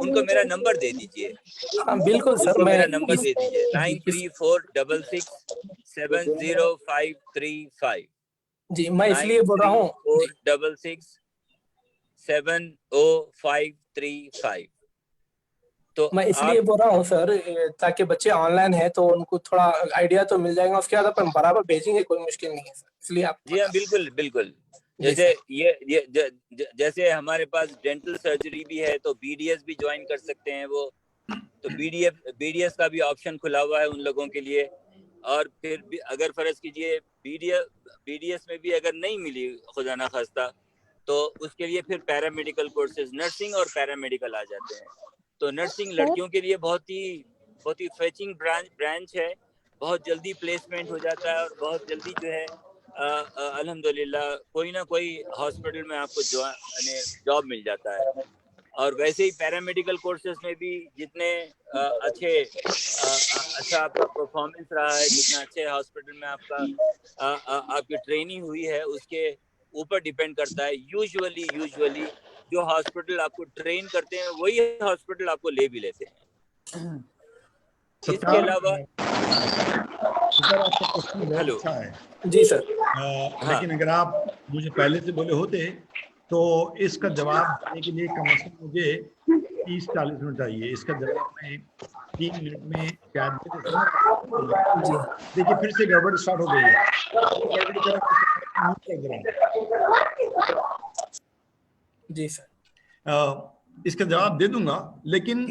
उनको मेरा नंबर दे दीजिए। हाँ बिल्कुल सर, मेरा नंबर दे दीजिए 9346670535। जी, मैं इसलिए बोल रहा हूँ 9346670535। तो मैं इसलिए बोल रहा हूँ सर, ताकि बच्चे ऑनलाइन है तो उनको थोड़ा आइडिया तो मिल जाएगा। उसके बाद अपन बराबर भेजेंगे, कोई मुश्किल नहीं है सर, इसलिए आप। जी हाँ, बिल्कुल। जैसे ये जैसे हमारे पास डेंटल सर्जरी भी है तो बीडीएस भी ज्वाइन कर सकते हैं वो। तो बीडीएस का भी ऑप्शन खुला हुआ है उन लोगों के लिए। और फिर भी अगर फर्ज कीजिए बीडीएस में भी अगर नहीं मिली खुदा ना खास्ता तो उसके लिए फिर पैरामेडिकल कोर्सेज, नर्सिंग और पैरामेडिकल आ जाते हैं। तो नर्सिंग लड़कियों के लिए बहुत ही फेचिंग ब्रांच है। बहुत जल्दी प्लेसमेंट हो जाता है और बहुत जल्दी जो है अल्हम्दुलिल्लाह कोई ना कोई हॉस्पिटल में आपको जॉब मिल जाता है। और वैसे ही पैरामेडिकल कोर्सेज में भी जितने अच्छा आपका परफॉर्मेंस रहा है, जितना अच्छे हॉस्पिटल में आपकी ट्रेनिंग हुई है, उसके ऊपर डिपेंड करता है। यूजुअली जो हॉस्पिटल आपको ट्रेन करते हैं वही हॉस्पिटल आपको ले भी लेते हैं। इसके अलावा आपका क्वेश्चन बहुत अच्छा है जी सर। लेकिन अगर आप मुझे पहले से बोले होते तो इसका जवाब देने के लिए कम से कम मुझे 30-40 मिनट चाहिए। इसका जवाब मैं 3 मिनट में क्या देखिए, फिर से गड़बड़ स्टार्ट हो गई है। जी सर। इसका जवाब दे दूंगा, लेकिन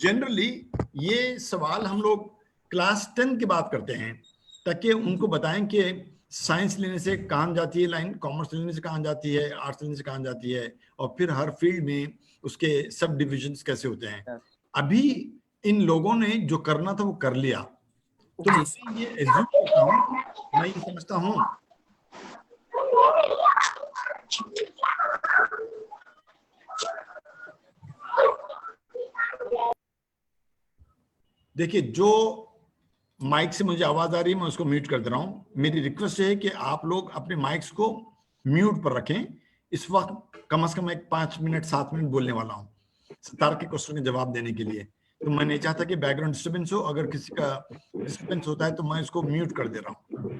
जनरली ये सवाल हम लोग क्लास 10 की बात करते हैं ताकि उनको बताएं कि साइंस लेने से कहाँ जाती है लाइन, कॉमर्स लेने से कहाँ जाती है, आर्ट्स लेने से कहाँ जाती है, और फिर हर फील्ड में उसके सब डिविजन्स कैसे होते हैं। अभी इन लोगों ने जो करना था वो कर लिया, तो मैं ये एज्यूम करता हूँ, मैं ये समझता हूँ देखिए, जो माइक से मुझे आवाज आ रही है मैं उसको म्यूट कर दे रहा हूं। मेरी रिक्वेस्ट है कि आप लोग अपने माइक्स को म्यूट पर रखें। इस वक्त कम से कम एक 5 मिनट 7 मिनट बोलने वाला हूं सतार के क्वेश्चन के जवाब देने के लिए, तो मैं नहीं चाहता कि बैकग्राउंड डिस्टर्बेंस हो। अगर किसी का डिस्टर्बेंस होता है तो मैं इसको म्यूट कर दे रहा हूं।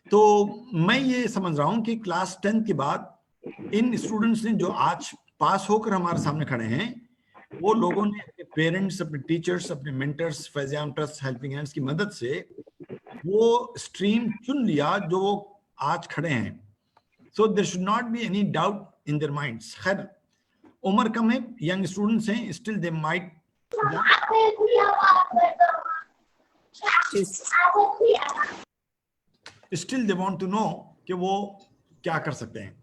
तो मैं ये समझ रहा हूं कि क्लास 10 के बाद इन स्टूडेंट्स ने जो आज पास होकर हमारे सामने खड़े हैं, वो लोगों ने अपने पेरेंट्स, अपने टीचर्स, अपने मेंटर्स, फैज़-ए-आम ट्रस्ट, हेल्पिंग हैंड्स की मदद से वो स्ट्रीम चुन लिया जो आज खड़े हैं। So there should not be any doubt in their minds. खैर उम्र कम है, यंग स्टूडेंट्स हैं, still they might still they want to know कि वो क्या कर सकते हैं।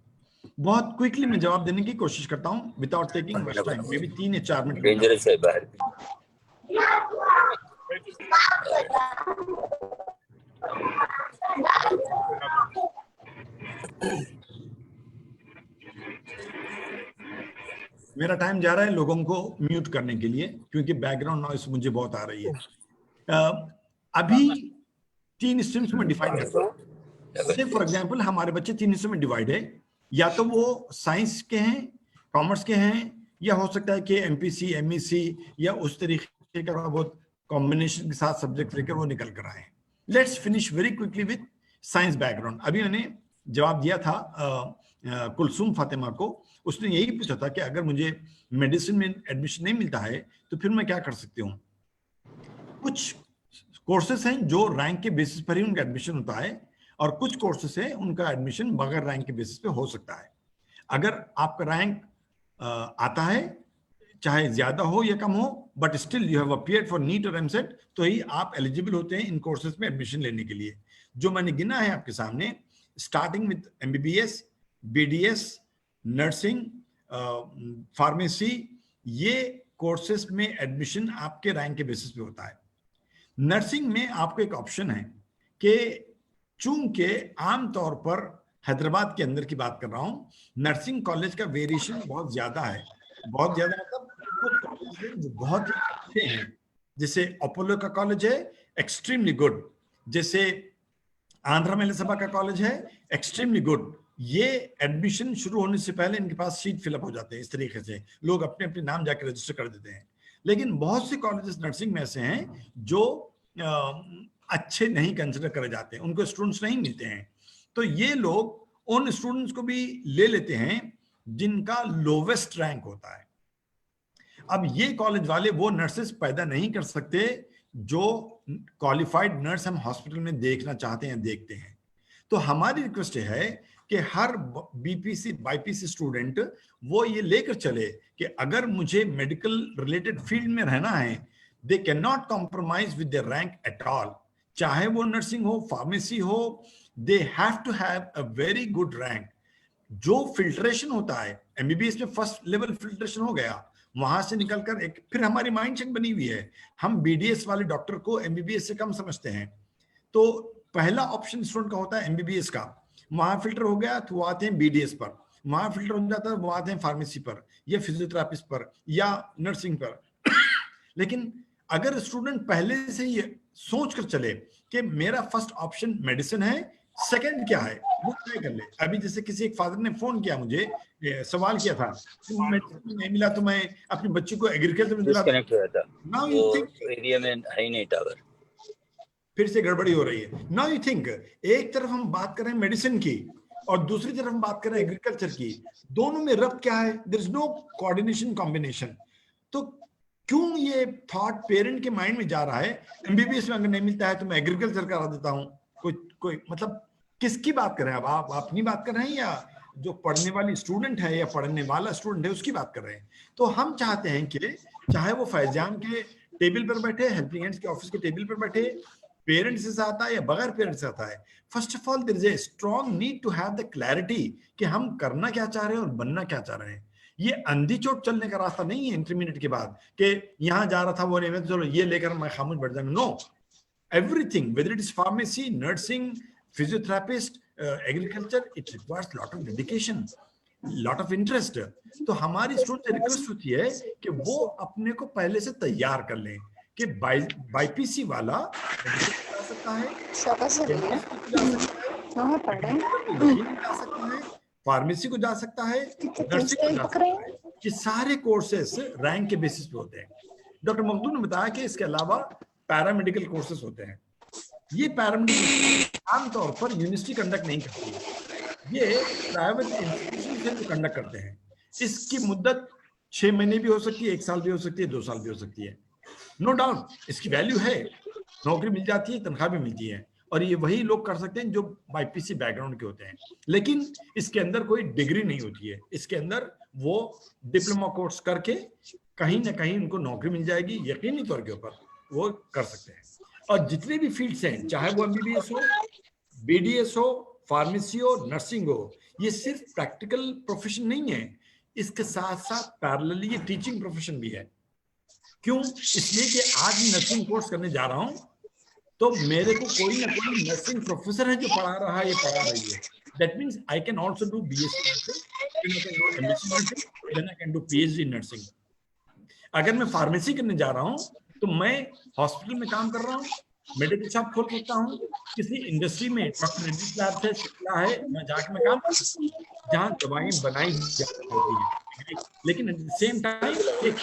बहुत क्विकली मैं जवाब देने की कोशिश करता हूं without taking much time, may be 3 या 4 मिनट। डेंजरस है बाहर। मेरा टाइम जा रहा है लोगों को म्यूट करने के लिए, क्योंकि बैकग्राउंड नॉइस मुझे बहुत आ रही है। अभी 3 स्ट्रीम्स में डिफाइन करता हूं। से फॉर एग्जांपल हमारे बच्चे 3 हिस्सों में डिवाइड है, या तो वो साइंस के हैं, कॉमर्स के हैं, या हो सकता है कि एमपीसी, एमईसी या उस तरीके का बहुत कॉम्बिनेशन के साथ सब्जेक्ट लेकर वो निकल कर आए। Let's finish very quickly with science background. अभी मैंने जवाब दिया था कुलसुम फातिमा को, उसने यही पूछा था कि अगर मुझे मेडिसिन में एडमिशन नहीं मिलता है तो फिर मैं क्या कर सकती हूँ। कुछ कोर्सेस हैं जो रैंक के बेसिस पर ही उनका एडमिशन होता है, और कुछ कोर्सेस है उनका एडमिशन बगैर रैंक के बेसिस पे हो सकता है। अगर आपका रैंक आता है, चाहे ज्यादा हो या कम हो, but still you have appeared for NEET और एमसेट, तो ही आप एलिजिबल होते हैं इन कोर्सेज में एडमिशन लेने के लिए। जो मैंने गिना है आपके सामने, starting with MBBS, BDS, nursing, pharmacy, ये कोर्सेज में एडमिशन आपके रैंक के बेसिस पे होता है। नर्सिंग में आपको एक ऑप्शन है कि चूंकि आमतौर पर हैदराबाद के अंदर की बात कर रहा हूं, नर्सिंग कॉलेज का वेरिएशन बहुत ज्यादा है। बहुत ज्यादा मतलब जो बहुत अच्छे हैं, जैसे अपोलो का कॉलेज है एक्सट्रीमली गुड, जैसे आंध्रा मेलसभा का कॉलेज है एक्सट्रीमली गुड। ये एडमिशन शुरू होने से पहले इनके पास सीट फिलअप हो जाते हैं। इस तरीके से लोग अपने अपने नाम जाकर रजिस्टर कर देते हैं। लेकिन बहुत से कॉलेजेस नर्सिंग में ऐसे हैं जो अच्छे नहीं कंसिडर करे जाते हैं, उनको स्टूडेंट्स नहीं मिलते हैं। तो ये लोग उन स्टूडेंट्स को भी ले लेते हैं जिनका लोवेस्ट रैंक होता है। अब ये कॉलेज वाले वो नर्सेस पैदा नहीं कर सकते जो क्वालिफाइड नर्स हम हॉस्पिटल में देखना चाहते हैं, देखते हैं। तो हमारी रिक्वेस्ट है कि हर बीपीसी बाईपीसी स्टूडेंट वो ये लेकर चले कि अगर मुझे मेडिकल रिलेटेड फील्ड में रहना है, they can not compromise with their rank at all. चाहे वो नर्सिंग हो, फार्मेसी हो, they have to have a very good rank. जो फिल्ट्रेशन होता है एमबीबीएस में, फर्स्ट लेवल फिल्ट्रेशन हो गया, वहां से निकलकर एक फिर हमारी माइंड सेट बनी हुई है, हम बीडीएस वाले डॉक्टर को एमबीबीएस से कम समझते हैं। तो पहला ऑप्शन स्टूडेंट का होता है एमबीबीएस का, वहां फिल्टर हो गया तो वो आते हैं BDS पर, वहां फिल्टर हो जाता है वो आते हैं फार्मेसी पर या फिजियोथेरापिस्ट पर या नर्सिंग पर। लेकिन अगर स्टूडेंट पहले से ये सोच कर चले कि मेरा फर्स्ट ऑप्शन मेडिसिन है, सेकंड क्या है वो तय कर ले। अभी जैसे किसी एक फादर ने फोन किया मुझे, सवाल किया था मेडिसिन नहीं मिला तो मैं अपनी बच्ची को एग्रीकल्चर में दिला, डिस्कनेक्ट हुआ था, नाउ यू थिंक एरिया में है नहीं टावर, फिर से गड़बड़ी हो रही है। नाउ यू थिंक, एक तरफ हम बात कर रहे हैं मेडिसिन की और दूसरी तरफ हम बात कर रहे हैं एग्रीकल्चर की, दोनों में रब्त क्या है? There is no coordination combination. तो क्यों ये थॉट पेरेंट के माइंड में जा रहा है MBBS में अगर नहीं मिलता है तो मैं एग्रीकल्चर करा देता हूँ? कोई मतलब किसकी बात कर रहे हैं आप अपनी बात कर रहे हैं या जो पढ़ने वाली स्टूडेंट है या पढ़ने वाला स्टूडेंट है उसकी बात कर रहे हैं? तो हम चाहते हैं कि चाहे वो फैजान के टेबल पर बैठे, हेल्पिंग हैंड्स के ऑफिस के टेबल पर बैठे, पेरेंट्स से आता है या बगैर पेरेंट्स से आता है, first of all there is a strong need to have the clarity कि हम करना क्या चाह रहे हैं और बनना क्या चाह रहे हैं। ये अंधी चोट चलने का रास्ता नहीं है इंटरमीडिएट के बाद कि यहाँ जा रहा था वो नहीं, मैं चलो ये लेकर मैं खामोश बैठ जाऊंगा। No, everything, whether it is pharmacy, nursing, physiotherapist, agriculture, it requires lot of dedication, lot of interest. तो हमारी स्टूडेंट से रिक्वेस्ट होती है कि वो अपने को पहले से तैयार कर लें कि बाईपीसी वाला जा सकता है, फार्मेसी को जा सकता है, नर्सिंग को जा सकता है। ये सारे कोर्सेस रैंक के बेसिस पे होते हैं। डॉक्टर मखदूम ने बताया कि इसके अलावा पैरामेडिकल कोर्सेस होते हैं। ये पैरामेडिकल आमतौर पर यूनिवर्सिटी कंडक्ट नहीं करती है, ये प्राइवेट इंस्टीट्यूशन से कंडक्ट करते हैं। इसकी मुद्दत 6 महीने भी हो सकती है, 1 साल भी हो सकती है, 2 साल भी हो सकती है। नो डाउट इसकी वैल्यू है, नौकरी मिल जाती है, तनख्वाह भी मिलती है, और ये वही लोग कर सकते हैं जो बाईपीसी बैकग्राउंड के होते हैं। लेकिन इसके अंदर कोई डिग्री नहीं होती है, इसके अंदर वो डिप्लोमा कोर्स करके कहीं ना कहीं उनको नौकरी मिल जाएगी, यकीनी तौर के ऊपर वो कर सकते हैं। और जितने भी फील्ड्स हैं, चाहे वो MBBS हो, BDS हो, फार्मेसी हो, नर्सिंग हो, ये सिर्फ प्रैक्टिकल प्रोफेशन नहीं है, इसके साथ साथ पैरेलली ये टीचिंग प्रोफेशन भी है। क्यों? इसलिए कि आज मैं नर्सिंग कोर्स करने जा रहा हूं तो मेरे को कोई ना कोई नर्सिंग प्रोफेसर है जो पढ़ा रहा है या पढ़ा रही है। That means I can also do BSc nursing, then I can do MSc nursing, then I can do PhD nursing. अगर मैं फार्मेसी करने जा रहा हूँ तो मैं हॉस्पिटल में काम कर रहा हूँ, मेडिकल शॉप खोल सकता हूँ, किसी इंडस्ट्री में डॉक्टर रेड्डीज लैब से शिकला है, मैं जाके मैं काम कर सकता हूँ जहाँ दवाएं बनाई जाती है। लेकिन एट द सेम टाइम एक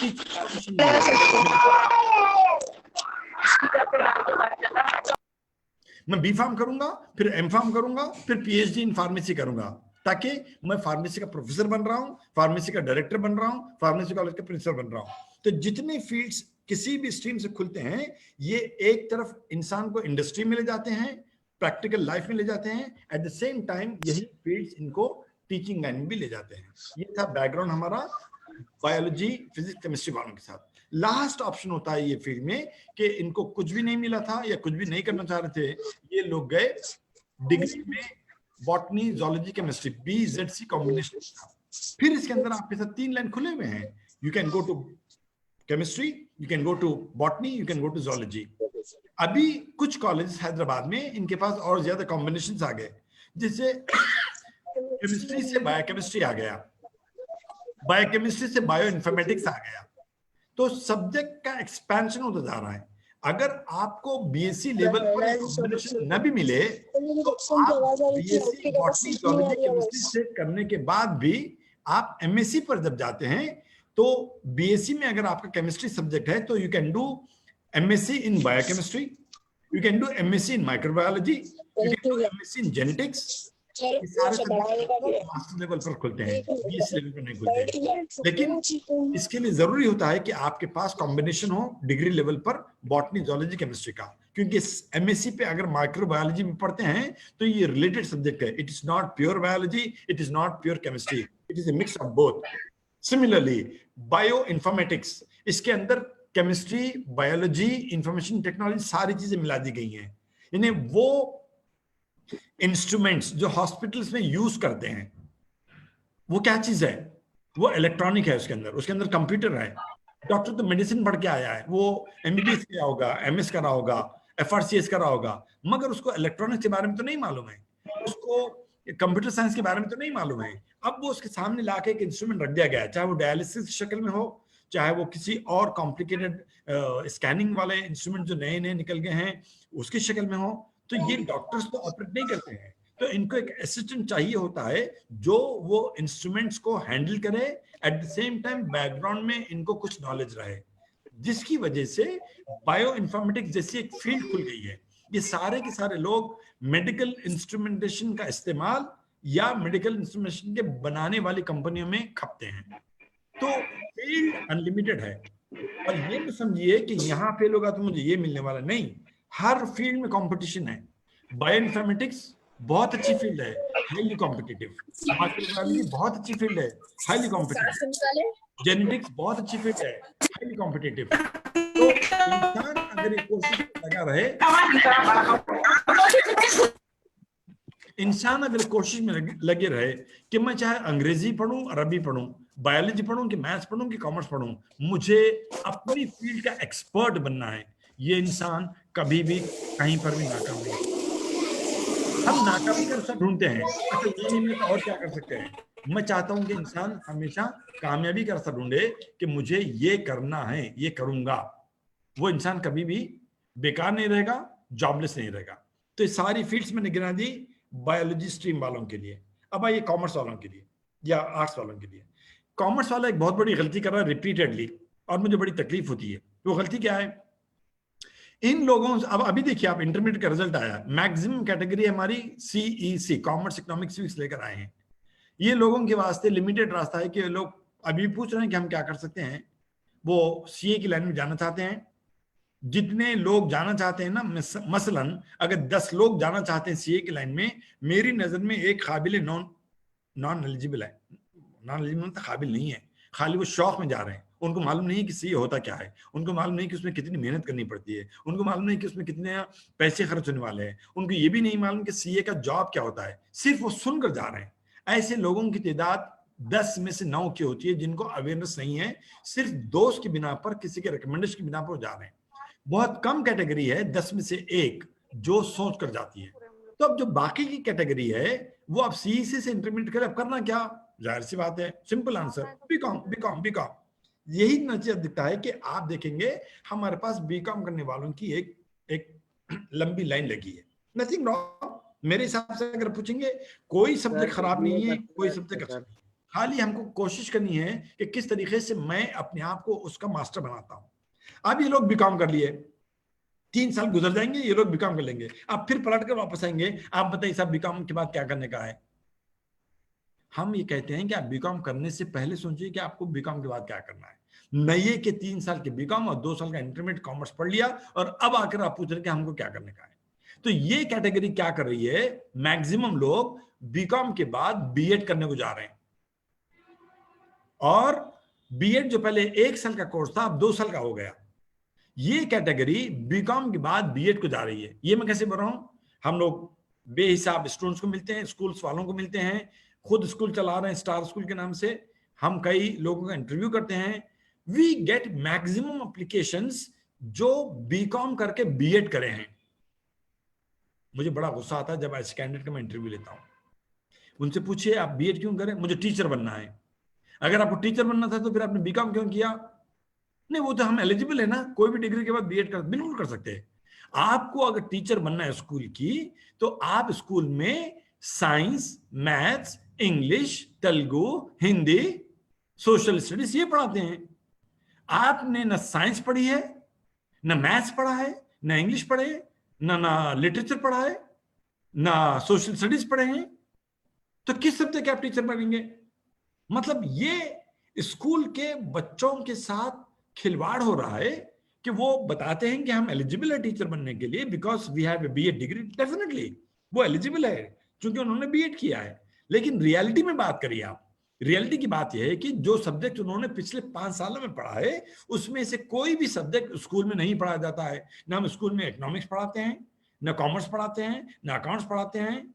मैं B.Pharm करूंगा, फिर M.Pharm करूंगा, फिर PhD इन फार्मेसी करूंगा, ताकि मैं फार्मेसी का प्रोफेसर बन रहा हूँ, फार्मेसी का डायरेक्टर बन रहा हूँ, फार्मेसी कॉलेज का प्रिंसिपल बन रहा हूँ। तो जितने फील्ड्स किसी भी स्ट्रीम से खुलते हैं, ये एक तरफ इंसान को इंडस्ट्री में ले जाते हैं, प्रैक्टिकल लाइफ में ले जाते हैं, एट द सेम टाइम यही फील्ड्स इनको टीचिंग लाइन में भी ले जाते हैं। ये था बैकग्राउंड हमारा बायोलॉजी, फिजिक्स, केमिस्ट्री वालों के साथ। लास्ट ऑप्शन होता है ये फील्ड में कि इनको कुछ भी नहीं मिला था या कुछ भी नहीं करना चाह रहे थे, ये लोग गए डिग्री में botany, zoology, chemistry, BZC combination. फिर इसके अंदर आपके साथ 3 लाइन खुले हुए हैं, you can go to chemistry, you can go to botany, you can go to zoology. अभी कुछ कॉलेज हैदराबाद में इनके पास और ज्यादा कॉम्बिनेशंस आ गए, जैसे केमिस्ट्री से बायोकेमिस्ट्री आ गया, बायोकेमिस्ट्री से बायो इन्फॉर्मेटिक्स आ गया। तो सब्जेक्ट का एक्सपेंशन होता जा रहा है। अगर आपको BSc लेवल पर कॉम्बिनेशन न भी मिले तो आप BSc बॉटनी, जूलॉजी, केमिस्ट्री से करने के बाद भी आप MSc पर जब जाते हैं तो BSc में अगर आपका केमिस्ट्री सब्जेक्ट है तो you can do MSc in biochemistry, you can do MSc in microbiology, you can do MSc in genetics. ये सारे मास्टर लेवल पर खुलते हैं, BSc लेवल पर नहीं खुलते। लेकिन इसके लिए जरूरी होता है कि आपके पास कॉम्बिनेशन हो डिग्री लेवल पर बॉटनी, जूलॉजी, केमिस्ट्री का, क्योंकि MSc पे अगर माइक्रोबायोलॉजी में पढ़ते हैं तो ये रिलेटेड सब्जेक्ट है। It is not pure biology, it is not pure chemistry, it is a mix of both. Similarly bio informatics, इसके अंदर केमिस्ट्री, बायोलॉजी, इंफॉर्मेशन टेक्नोलॉजी सारी चीजें मिला दी गई हैं। यानी वो इंस्ट्रूमेंट्स जो हॉस्पिटल्स में यूज करते हैं वो क्या चीज है? वो इलेक्ट्रॉनिक है, उसके अंदर कंप्यूटर है। डॉक्टर तो मेडिसिन पढ़ के आया है, वो MBBS किया होगा, MS करा होगा, FRCS करा होगा, मगर उसको इलेक्ट्रॉनिक्स के बारे में तो नहीं मालूम है। उसको कंप्यूटर साइंस के बारे में तो नहीं मालूम है, अब वो उसके सामने लाके एक इंस्ट्रूमेंट रख दिया गया है, चाहे वो डायलिसिस शक्ल में हो, चाहे वो किसी और कॉम्प्लिकेटेड स्कैनिंग वाले इंस्ट्रूमेंट जो नए नए निकल गए हैं उसकी शक्ल में हो, तो ये डॉक्टर्स तो ऑपरेट नहीं करते हैं, तो इनको एक असिस्टेंट चाहिए होता है जो वो इंस्ट्रूमेंट्स को हैंडल करे, eight the same time background में इनको कुछ नॉलेज रहे, जिसकी वजह से बायो इन्फॉर्मेटिक्स जैसी एक फील्ड खुल गई है। ये सारे के सारे लोग मेडिकल इंस्ट्रूमेंटेशन का इस्तेमाल या मेडिकल इंस्ट्रूमेंटेशन के बनाने वाली कंपनियों में खपते हैं, तो फील्ड अनलिमिटेड है। और ये भी समझिए कि यहाँ फेल होगा तो मुझे ये मिलने वाला नहीं, हर फील्ड में कंपटीशन है। बायो इन्फॉर्मेटिक्स बहुत अच्छी फील्ड है, हाईली कॉम्पिटिटिव। माइक्रोबायोलॉजी बहुत अच्छी फील्ड है, हाईली कॉम्पिटिटिव। जेनेटिक्स बहुत अच्छी फील्ड है, हाईली कॉम्पिटिटिव। तो इंसान अगर एक कोशिश लगा रहे, इंसान अगर कोशिश में लगे रहे कि मैं चाहे अंग्रेजी पढूं, अरबी पढूं, बायोलॉजी पढूं कि मैथ्स पढूं कि कॉमर्स पढूं, मुझे अपनी फील्ड का एक्सपर्ट बनना है, ये इंसान कभी भी कहीं पर भी नाकाम नहीं। हम नाकामी का रास्ता ढूंढते हैं, अच्छा ये नहीं मिला तो और क्या कर सकते हैं। मैं चाहता हूं कि इंसान हमेशा कामयाबी का रास्ता ढूंढे कि मुझे ये करना है, ये करूंगा। वो इंसान कभी भी बेकार नहीं रहेगा, जॉबलेस नहीं रहेगा। तो ये सारी फील्ड्स मैंने गिना दी बायोलॉजी स्ट्रीम वालों के लिए। अब आइए कॉमर्स वालों के लिए या आर्ट्स वालों के लिए। कॉमर्स वाला एक बहुत बड़ी गलती कर रहा है रिपीटेडली, और मुझे बड़ी तकलीफ होती है। वो गलती क्या है, इन लोगों से, अब अभी देखिए आप इंटरमीडिएट का रिजल्ट आया, मैक्सिमम कैटेगरी हमारी सीईसी, कॉमर्स इकोनॉमिक्स सिविक्स लेकर आए हैं। ये लोगों के वास्ते लिमिटेड रास्ता है कि लोग अभी पूछ रहे हैं कि हम क्या कर सकते हैं। वो सीए की लाइन में जाना चाहते हैं, जितने लोग जाना चाहते हैं ना, मसलन अगर 10 लोग जाना चाहते हैं सीए की लाइन में, मेरी नजर में एक काबिल नॉन एलिजिबल है। नॉन एलिजिबल मतलब काबिल नहीं है, खाली वो शौक में जा रहे हैं। उनको मालूम नहीं है कि सीए होता क्या है, उनको मालूम नहीं कि उसमें कितनी मेहनत करनी पड़ती है, उनको मालूम नहीं कि उसमें कितने पैसे खर्च होने वाले हैं, उनको ये भी नहीं मालूम कि सीए का जॉब क्या होता है, सिर्फ वो सुनकर जा रहे हैं। ऐसे लोगों की तादाद 10 में से 9 की होती है जिनको अवेयरनेस नहीं है, सिर्फ दोस्त की बिना पर, किसी के रिकमेंडेशन की बिना पर जा रहे हैं। बहुत कम कैटेगरी है 10 में से 1 जो सोच कर जाती है। तो अब जो बाकी की कैटेगरी है वो अब सीईसी से इंटरमीडिएट करे, अब करना क्या, जाहिर सी बात है, simple answer BCom BCom BCom. यही नतीजा दिखता है कि आप देखेंगे हमारे पास बीकॉम करने वालों की एक लंबी लाइन लगी है। नथिंग रॉन्ग, मेरे हिसाब से अगर पूछेंगे कोई सब्जेक्ट खराब नहीं है, कोई सब्जेक्ट अच्छा नहीं है, खाली हमको कोशिश करनी है कि किस तरीके से मैं अपने आप को उसका मास्टर बनाता हूं। अब ये लोग बीकॉम कर लिए, 3 साल गुजर जाएंगे, ये लोग बीकॉम कर लेंगे, अब फिर पलट कर वापस आएंगे, आप बताइए साहब बीकॉम के बाद क्या करने का है। हम ये कहते हैं कि आप बीकॉम करने से पहले सोचिए कि आपको बीकॉम के बाद क्या करना है। नए के 3 साल के बीकॉम और 2 साल का इंटरमीडिएट कॉमर्स पढ़ लिया और अब आकर आप पूछ रहे कि हमको क्या करने का है। तो ये कैटेगरी क्या कर रही है, मैक्सिमम लोग बीकॉम के बाद बीएड करने को जा रहे हैं, और बीएड जो पहले 1 साल का कोर्स था अब 2 साल का हो गया। ये कैटेगरी बीकॉम के बाद बीएड को जा रही है। ये मैं कैसे बोल रहा हूं, हम लोग बेहिसाब स्टूडेंट्स को मिलते हैं, स्कूल्स वालों को मिलते हैं, खुद स्कूल चला रहे हैं स्टार स्कूल के नाम से, हम कई लोगों का इंटरव्यू करते हैं। वी गेट मैक्सिमम एप्लीकेशंस जो बीकॉम करके बीएड करे हैं। मुझे बड़ा गुस्सा आता है जब ऐसे कैंडिडेट का मैं इंटरव्यू लेता हूं। उनसे पूछिए आप बीएड क्यों करें, मुझे टीचर बनना है। अगर आपको टीचर बनना था तो फिर आपने बीकॉम क्यों किया? नहीं, वो तो हम एलिजिबल है ना, कोई भी डिग्री के बाद बीएड कर, बिल्कुल कर सकते हैं। आपको अगर टीचर बनना है स्कूल की, तो आप स्कूल में science, maths, English, Telugu, Hindi, social studies ये पढ़ाते हैं। आपने ना साइंस पढ़ी है, ना मैथ्स पढ़ा है, ना इंग्लिश पढ़े, ना लिटरेचर पढ़ा है, ना सोशल स्टडीज पढ़े हैं, तो किस सब्जेक्ट के आप टीचर बनेंगे? मतलब ये स्कूल के बच्चों के साथ खिलवाड़ हो रहा है कि वो बताते हैं कि हम एलिजिबल है टीचर बनने के लिए because we have a BEd degree. Definitely वो एलिजिबल है क्योंकि उन्होंने बीएड किया है, लेकिन रियलिटी में बात करिए आप। रियलिटी की बात यह है कि जो सब्जेक्ट उन्होंने पिछले 5 सालों में पढ़ा है उसमें से कोई भी सब्जेक्ट स्कूल में नहीं पढ़ाया जाता है। ना हम स्कूल में इकोनॉमिक्स पढ़ाते हैं, ना कॉमर्स पढ़ाते हैं, ना अकाउंट्स पढ़ाते हैं,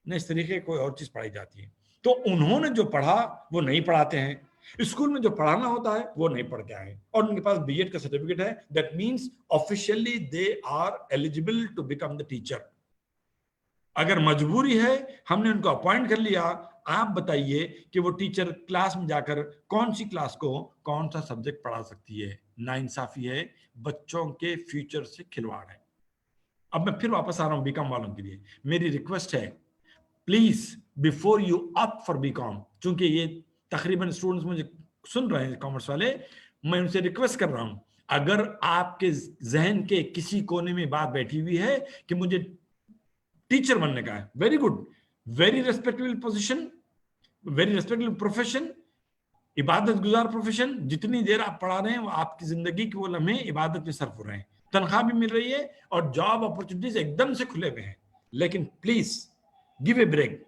ना इस तरीके कोई और चीज पढ़ाई जाती है। तो उन्होंने जो पढ़ा वो नहीं पढ़ाते हैं, स्कूल में जो पढ़ाना होता है वो नहीं पढ़ के आए, और उनके पास बीएड का सर्टिफिकेट है। That means officially they are eligible to become the teacher. अगर मजबूरी है, हमने उनको अपॉइंट कर लिया, आप बताइए कि वो टीचर क्लास में जाकर कौन सी क्लास को कौन सा सब्जेक्ट पढ़ा सकती है। नाइंसाफी है, बच्चों के फ्यूचर से खिलवाड़ है। अब मैं फिर वापस आ रहा हूं बीकॉम वालों के लिए। मेरी रिक्वेस्ट है, please before you opt for BCom, चूंकि ये तकरीबन स्टूडेंट्स मुझे सुन रहे हैं कॉमर्स वाले, मैं उनसे रिक्वेस्ट कर रहा हूं, अगर आपके जहन के किसी कोने में बात बैठी हुई है कि मुझे टीचर बनने का है, very good, very respectable position, very respectable profession, इबादत गुजार प्रोफेशन। जितनी देर आप पढ़ा रहे हैं वो आपकी जिंदगी के वो लम्हे इबादत में सर्फ हो रहे हैं, तनख्वाह भी मिल रही है और जॉब अपॉर्चुनिटीज एकदम से खुले हुए हैं। लेकिन please give a break.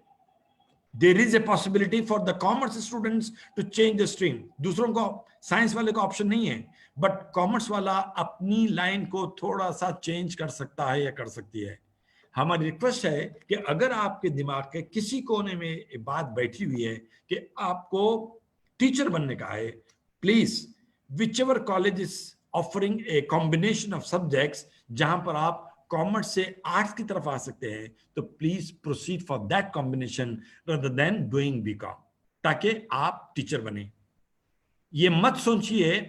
There is a possibility for the commerce students to change the stream. दूसरों को, साइंस वाले को ऑप्शन नहीं है, बट कॉमर्स वाला अपनी लाइन को थोड़ा सा चेंज कर सकता है या कर सकती है। हमारी रिक्वेस्ट है कि अगर आपके दिमाग के किसी कोने में बात बैठी हुई है कि आपको टीचर बनने का है, please whichever college is offering a combination of subjects, जहां पर आप कॉमर्स से आर्ट्स की तरफ आ सकते हैं, तो please proceed for that combination rather than doing BCom, ताकि आप टीचर बने। ये मत सोचिए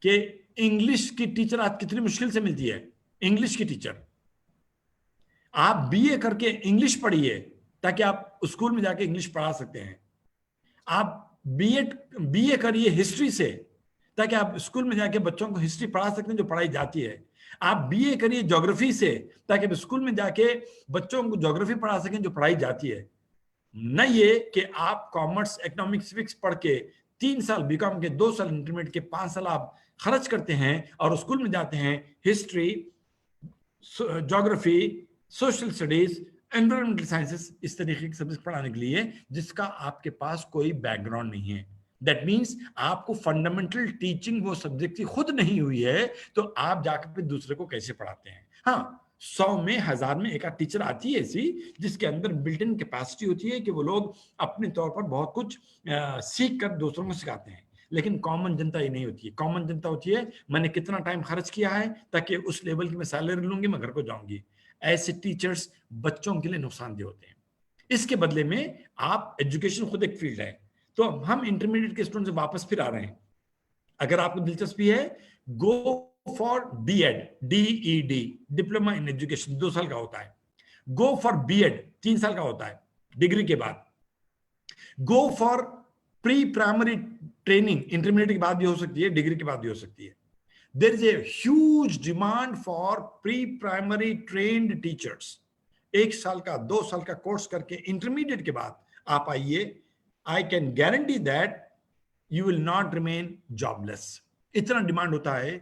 कि इंग्लिश की टीचर आज कितनी मुश्किल से मिलती है। इंग्लिश की टीचर, आप बीए करके इंग्लिश पढ़िए ताकि आप स्कूल में जाके इंग्लिश पढ़ा सकते हैं। आप बीए करिए हिस्ट्री से ताकि आप स्कूल में जाके बच्चों को हिस्ट्री पढ़ा सकते हैं जो पढ़ाई जाती है। आप बीए करिए ज्योग्राफी से ताकि आप स्कूल में जाके बच्चों को ज्योग्राफी पढ़ा सकें जो पढ़ाई जाती है। न ये कि आप कॉमर्स, इकोनॉमिक्स, सिविक्स पढ़ के 3 साल बीकॉम के, 2 साल इंटरमीडिएट के, 5 साल आप खर्च करते हैं और स्कूल में जाते हैं history, geography, social studies, environmental sciences, इस तरीके के सब्जेक्ट पढ़ाने के लिए जिसका आपके पास कोई बैकग्राउंड नहीं है। दैट मीन्स आपको फंडामेंटल टीचिंग वो सब्जेक्ट की खुद नहीं हुई है, तो आप जाकर फिर दूसरे को कैसे पढ़ाते हैं। हाँ, 100 में 1000 में एक आध टीचर आती है ऐसी जिसके अंदर बिल्ट इन कैपेसिटी होती है कि वो लोग अपने तौर पर बहुत कुछ सीख कर दूसरों को सिखाते हैं, लेकिन कॉमन जनता ये नहीं होती है। कॉमन जनता होती है, मैंने कितना टाइम खर्च किया है ताकि उस लेवल की मैं सैलरी लूंगी, मैं घर को जाऊंगी। ऐसे टीचर्स बच्चों के लिए नुकसानदेह होते हैं। इसके बदले में आप, एजुकेशन खुद एक फील्ड है, तो हम इंटरमीडिएट के स्टूडेंट से वापस फिर आ रहे हैं। अगर आपको दिलचस्पी है, go for BEd, DED, diploma in education, 2 साल का होता है। गो फॉर बीएड 3 साल का होता है डिग्री के बाद। Go for pre primary training, intermediate के बाद भी हो सकती है, डिग्री के बाद भी हो सकती है। There is a huge demand for pre-primary trained teachers. 1 साल का, 2 साल का कोर्स करके इंटरमीडिएट के बाद आप आइए, I can guarantee that you will not remain jobless. इतना डिमांड होता है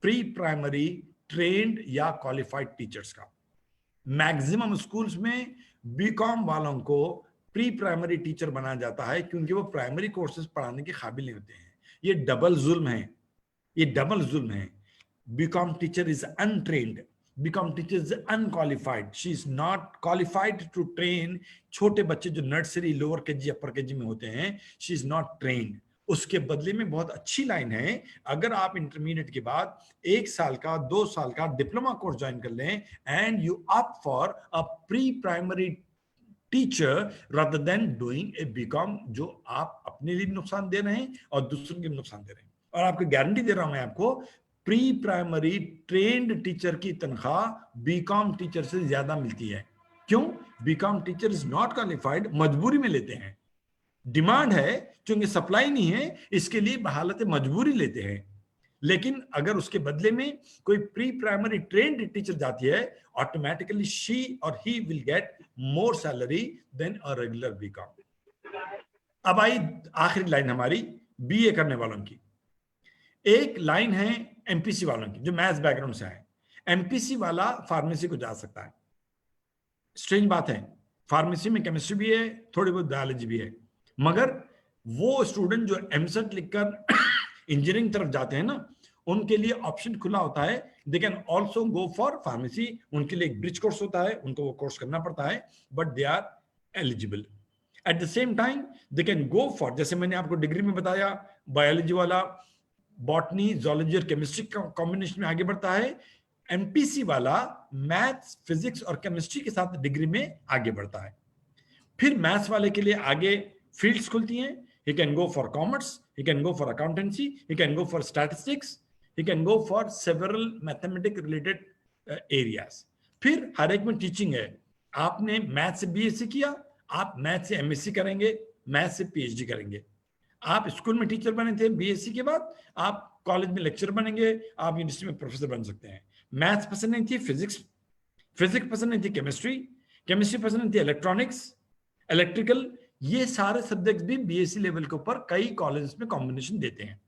प्री प्राइमरी ट्रेंड या क्वालिफाइड टीचर्स का। मैक्सिमम स्कूल्स में बीकॉम वालों को प्री प्राइमरी टीचर बनाया जाता है क्योंकि वो प्राइमरी कोर्सेज पढ़ाने के काबिल नहीं होते हैं। ये डबल जुल्म है, ये डबल जुल्म है। BCom teacher is untrained, BCom teacher is unqualified, she is not qualified to train छोटे बच्चे जो nursery, lower KG, upper KG में होते हैं, शी इज नॉट ट्रेन्ड। उसके बदले में बहुत अच्छी लाइन है, अगर आप इंटरमीडिएट के बाद 1 साल का, 2 साल का डिप्लोमा कोर्स ज्वाइन कर लें and you opt for a pre primary teacher rather than doing a BCom, जो आप अपने लिए नुकसान दे रहे हैं और दूसरों के नुकसान दे रहे हैं। और आपको गारंटी दे रहा हूं मैं आपको, प्री प्राइमरी ट्रेंड टीचर की तनख्वाह बीकॉम टीचर से ज्यादा मिलती है। क्यों? BCom teacher is not qualified, मजबूरी में लेते हैं। डिमांड है क्योंकि सप्लाई नहीं है, इसके लिए बहालत मजबूरी लेते हैं। लेकिन अगर उसके बदले में कोई प्री प्राइमरी ट्रेंड टीचर जाती है, ऑटोमेटिकली शी और he will get more salary than a regular BCom. अब आई आखिरी लाइन हमारी बीए करने वालों की। एक लाइन है एमपीसी वालों की जो मैथ्स बैकग्राउंड से है। एमपीसी वाला फार्मेसी को जा सकता है। स्ट्रेंज बात है, फार्मेसी में केमिस्ट्री भी है, थोड़ी बहुत बायोलॉजी भी है, मगर वो स्टूडेंट जो एमसेट लिखकर इंजीनियरिंग तरफ जाते हैं ना, उनके लिए ऑप्शन खुला होता है, they can also go for pharmacy. उनके लिए एक ब्रिज कोर्स होता है, उनको वो कोर्स करना पड़ता है, but they are eligible. At the same time they can go for, जैसे मैंने आपको डिग्री में बताया, बायोलॉजी वाला बॉटनी, जूलॉजी और केमिस्ट्री का कॉम्बिनेशन में आगे बढ़ता है, एमपीसी वाला मैथ्स, फिजिक्स और केमिस्ट्री के साथ डिग्री में आगे बढ़ता है। फिर मैथ्स वाले के लिए आगे फील्ड्स खुलती हैं। He can go for commerce, he can go for accountancy, he can go for statistics, he can go for several mathematics related areas. फिर हर एक में टीचिंग है। आपने मैथ से बीएससी किया, आप मैथ से एमएससी करेंगे, मैथ से पीएचडी करेंगे। आप स्कूल में टीचर बने थे, बीएससी के बाद आप कॉलेज में लेक्चर बनेंगे, आप यूनिवर्सिटी में प्रोफेसर बन सकते हैं। मैथ्स पसंद नहीं थी, फिजिक्स पसंद नहीं थी, केमिस्ट्री पसंद नहीं थी, इलेक्ट्रॉनिक्स, इलेक्ट्रिकल, ये सारे सब्जेक्ट भी बीएससी लेवल के ऊपर कई कॉलेजेस में कॉम्बिनेशन देते हैं।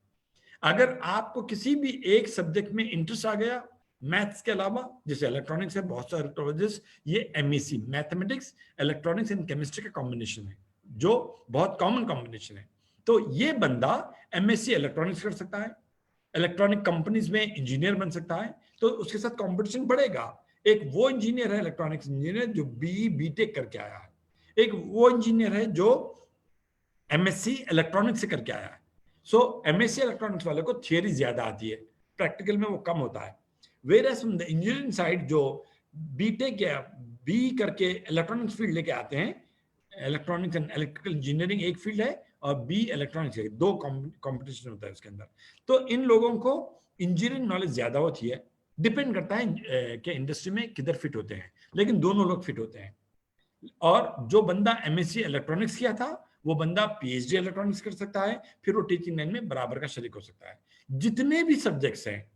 अगर आपको किसी भी एक सब्जेक्ट में इंटरेस्ट आ गया मैथ्स के अलावा, जैसे इलेक्ट्रॉनिक्स है, बहुत सारे कॉलेजेस ये MSc mathematics, electronics and chemistry का कॉम्बिनेशन है, जो बहुत कॉमन कॉम्बिनेशन है। तो ये बंदा एमएससी इलेक्ट्रॉनिक्स कर सकता है, इलेक्ट्रॉनिक कंपनीज में इंजीनियर बन सकता है, तो उसके साथ कॉम्पिटिशन बढ़ेगा। एक वो इंजीनियर है इलेक्ट्रॉनिक्स इंजीनियर जो बीटेक करके आया है, एक वो इंजीनियर है जो एमएससी इलेक्ट्रॉनिक्स से करके आया है। सो एमएससी इलेक्ट्रॉनिक्स वाले को थियरी ज्यादा आती है, प्रैक्टिकल में वो कम होता है। Whereas from the engineering side जो बीटेक या बी करके इलेक्ट्रॉनिक्स फील्ड लेके आते हैं, इलेक्ट्रॉनिक्स एंड इलेक्ट्रिकल इंजीनियरिंग एक फील्ड है और बी इलेक्ट्रॉनिक्स है, दो कंपटीशन होता है उसके अंदर। तो इन लोगों को इंजीनियरिंग नॉलेज ज्यादा होती है, डिपेंड करता है कि इंडस्ट्री में किधर फिट होते हैं, लेकिन दोनों लोग फिट होते हैं। और जो बंदा एमएससी इलेक्ट्रॉनिक्स किया था वो बंदा पीएचडी इलेक्ट्रॉनिक्स कर सकता है, फिर वो टीचिंग लाइन में बराबर का शरीक हो सकता है। जितने भी सब्जेक्ट्स हैं,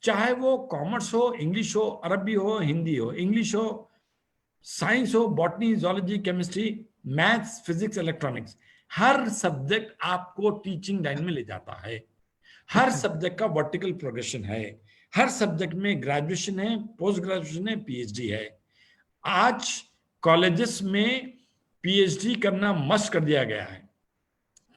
चाहे वो कॉमर्स हो, इंग्लिश हो, अरबी हो, हिंदी हो, इंग्लिश हो, साइंस हो, botany, zoology, chemistry, maths, physics, electronics, हर सब्जेक्ट आपको टीचिंग लाइन में ले जाता है। हर सब्जेक्ट का वर्टिकल प्रोग्रेशन है, हर सब्जेक्ट में ग्रेजुएशन है, पोस्ट ग्रेजुएशन है, पीएचडी है। आज कॉलेजेस में पीएचडी करना मस्ट कर दिया गया है,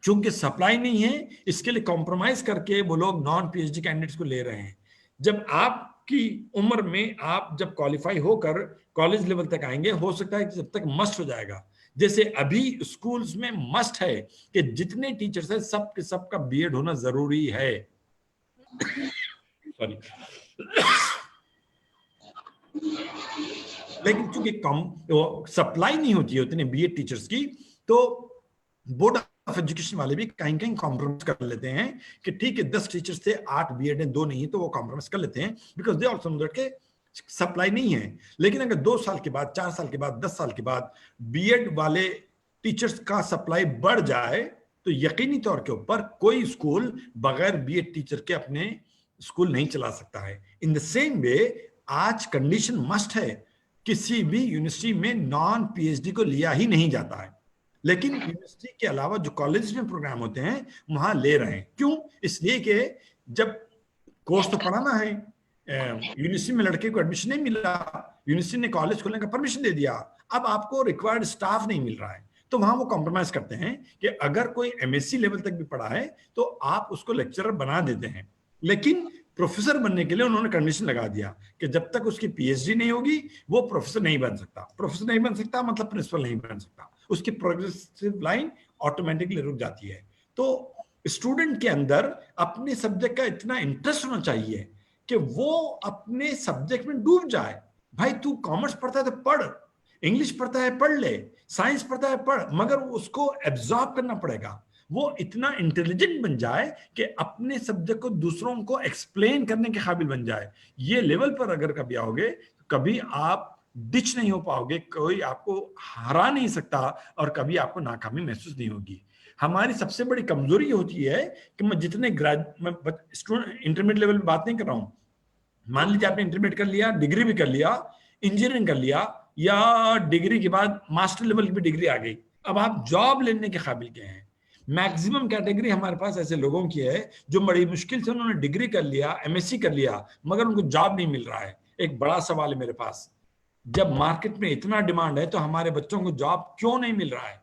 क्योंकि सप्लाई नहीं है, इसके लिए कॉम्प्रोमाइज करके वो लोग नॉन पीएचडी कैंडिडेट्स को ले रहे हैं। जब आपकी उम्र में आप जब क्वालिफाई होकर कॉलेज लेवल तक आएंगे, हो सकता है कि जब तक मस्ट हो जाएगा। जैसे अभी स्कूल्स में मस्ट है कि जितने टीचर्स हैं सब के सब का बीएड होना जरूरी है। सॉरी, लेकिन चूंकि कम सप्लाई नहीं होती है उतने बीएड टीचर्स की, तो बोर्ड ऑफ एजुकेशन वाले भी कहीं कहीं कॉम्प्रोमाइज कर लेते हैं कि ठीक है 10 टीचर्स थे, 8 बीएड हैं, 2 नहीं, तो वो कॉम्प्रोमाइज कर लेते हैं, because they also no that के सप्लाई नहीं है। लेकिन अगर 2 साल के बाद, 4 साल के बाद, 10 साल के बाद बीएड वाले टीचर्स का सप्लाई बढ़ जाए, तो यकीनी तौर के ऊपर कोई स्कूल बगैर बीएड टीचर के अपने स्कूल नहीं चला सकता है। इन द सेम वे आज कंडीशन मस्ट है, किसी भी यूनिवर्सिटी में नॉन पीएचडी को लिया ही नहीं जाता है, लेकिन यूनिवर्सिटी के अलावा जो कॉलेज में प्रोग्राम होते हैं वहां ले रहे हैं। क्यों? इसलिए कि जब कोर्स तो पढ़ाना है, यूनिवर्सिटी में लड़के को एडमिशन नहीं मिला, यूनिवर्सिटी ने कॉलेज खोलने का परमिशन दे दिया, अब आपको रिक्वायर्ड स्टाफ नहीं मिल रहा है, तो वहां वो कॉम्प्रोमाइज करते हैं कि अगर कोई एमएससी लेवल तक भी पढ़ा है तो आप उसको लेक्चरर बना देते हैं। लेकिन प्रोफेसर बनने के लिए उन्होंने कंडीशन लगा दिया कि जब तक उसकी पीएचडी नहीं होगी वो प्रोफेसर नहीं बन सकता। प्रोफेसर नहीं बन सकता मतलब प्रिंसिपल नहीं बन सकता, उसकी प्रोग्रेसिव लाइन ऑटोमेटिकली रुक जाती है। तो स्टूडेंट के अंदर अपने सब्जेक्ट का इतना इंटरेस्ट होना चाहिए कि वो अपने सब्जेक्ट में डूब जाए। भाई तू कॉमर्स पढ़ता है तो पढ़, इंग्लिश पढ़ता है पढ़ ले, साइंस पढ़ता है पढ़, मगर उसको एब्जॉर्ब करना पड़ेगा। वो इतना इंटेलिजेंट बन जाए कि अपने सब्जेक्ट को दूसरों को एक्सप्लेन करने के काबिल बन जाए। ये लेवल पर अगर कभी आओगे तो कभी आप डिच नहीं हो पाओगे, कोई आपको हरा नहीं सकता और कभी आपको नाकामी महसूस नहीं होगी। हमारी सबसे बड़ी कमजोरी होती है कि मैं जितने स्टूडेंट इंटरमीडिएट लेवल में बात नहीं कर रहा हूं, मान लीजिए आपने इंटरमीडिएट कर लिया, डिग्री भी कर लिया, इंजीनियरिंग कर लिया, या डिग्री के बाद मास्टर लेवल की भी डिग्री आ गई, अब आप जॉब लेने के काबिल क्या हैं? मैक्सिमम कैटेगरी हमारे पास ऐसे लोगों की है जो बड़ी मुश्किल से उन्होंने डिग्री कर लिया, एमएससी कर लिया, मगर उनको जॉब नहीं मिल रहा है। एक बड़ा सवाल है मेरे पास, जब मार्केट में इतना डिमांड है तो हमारे बच्चों को जॉब क्यों नहीं मिल रहा है?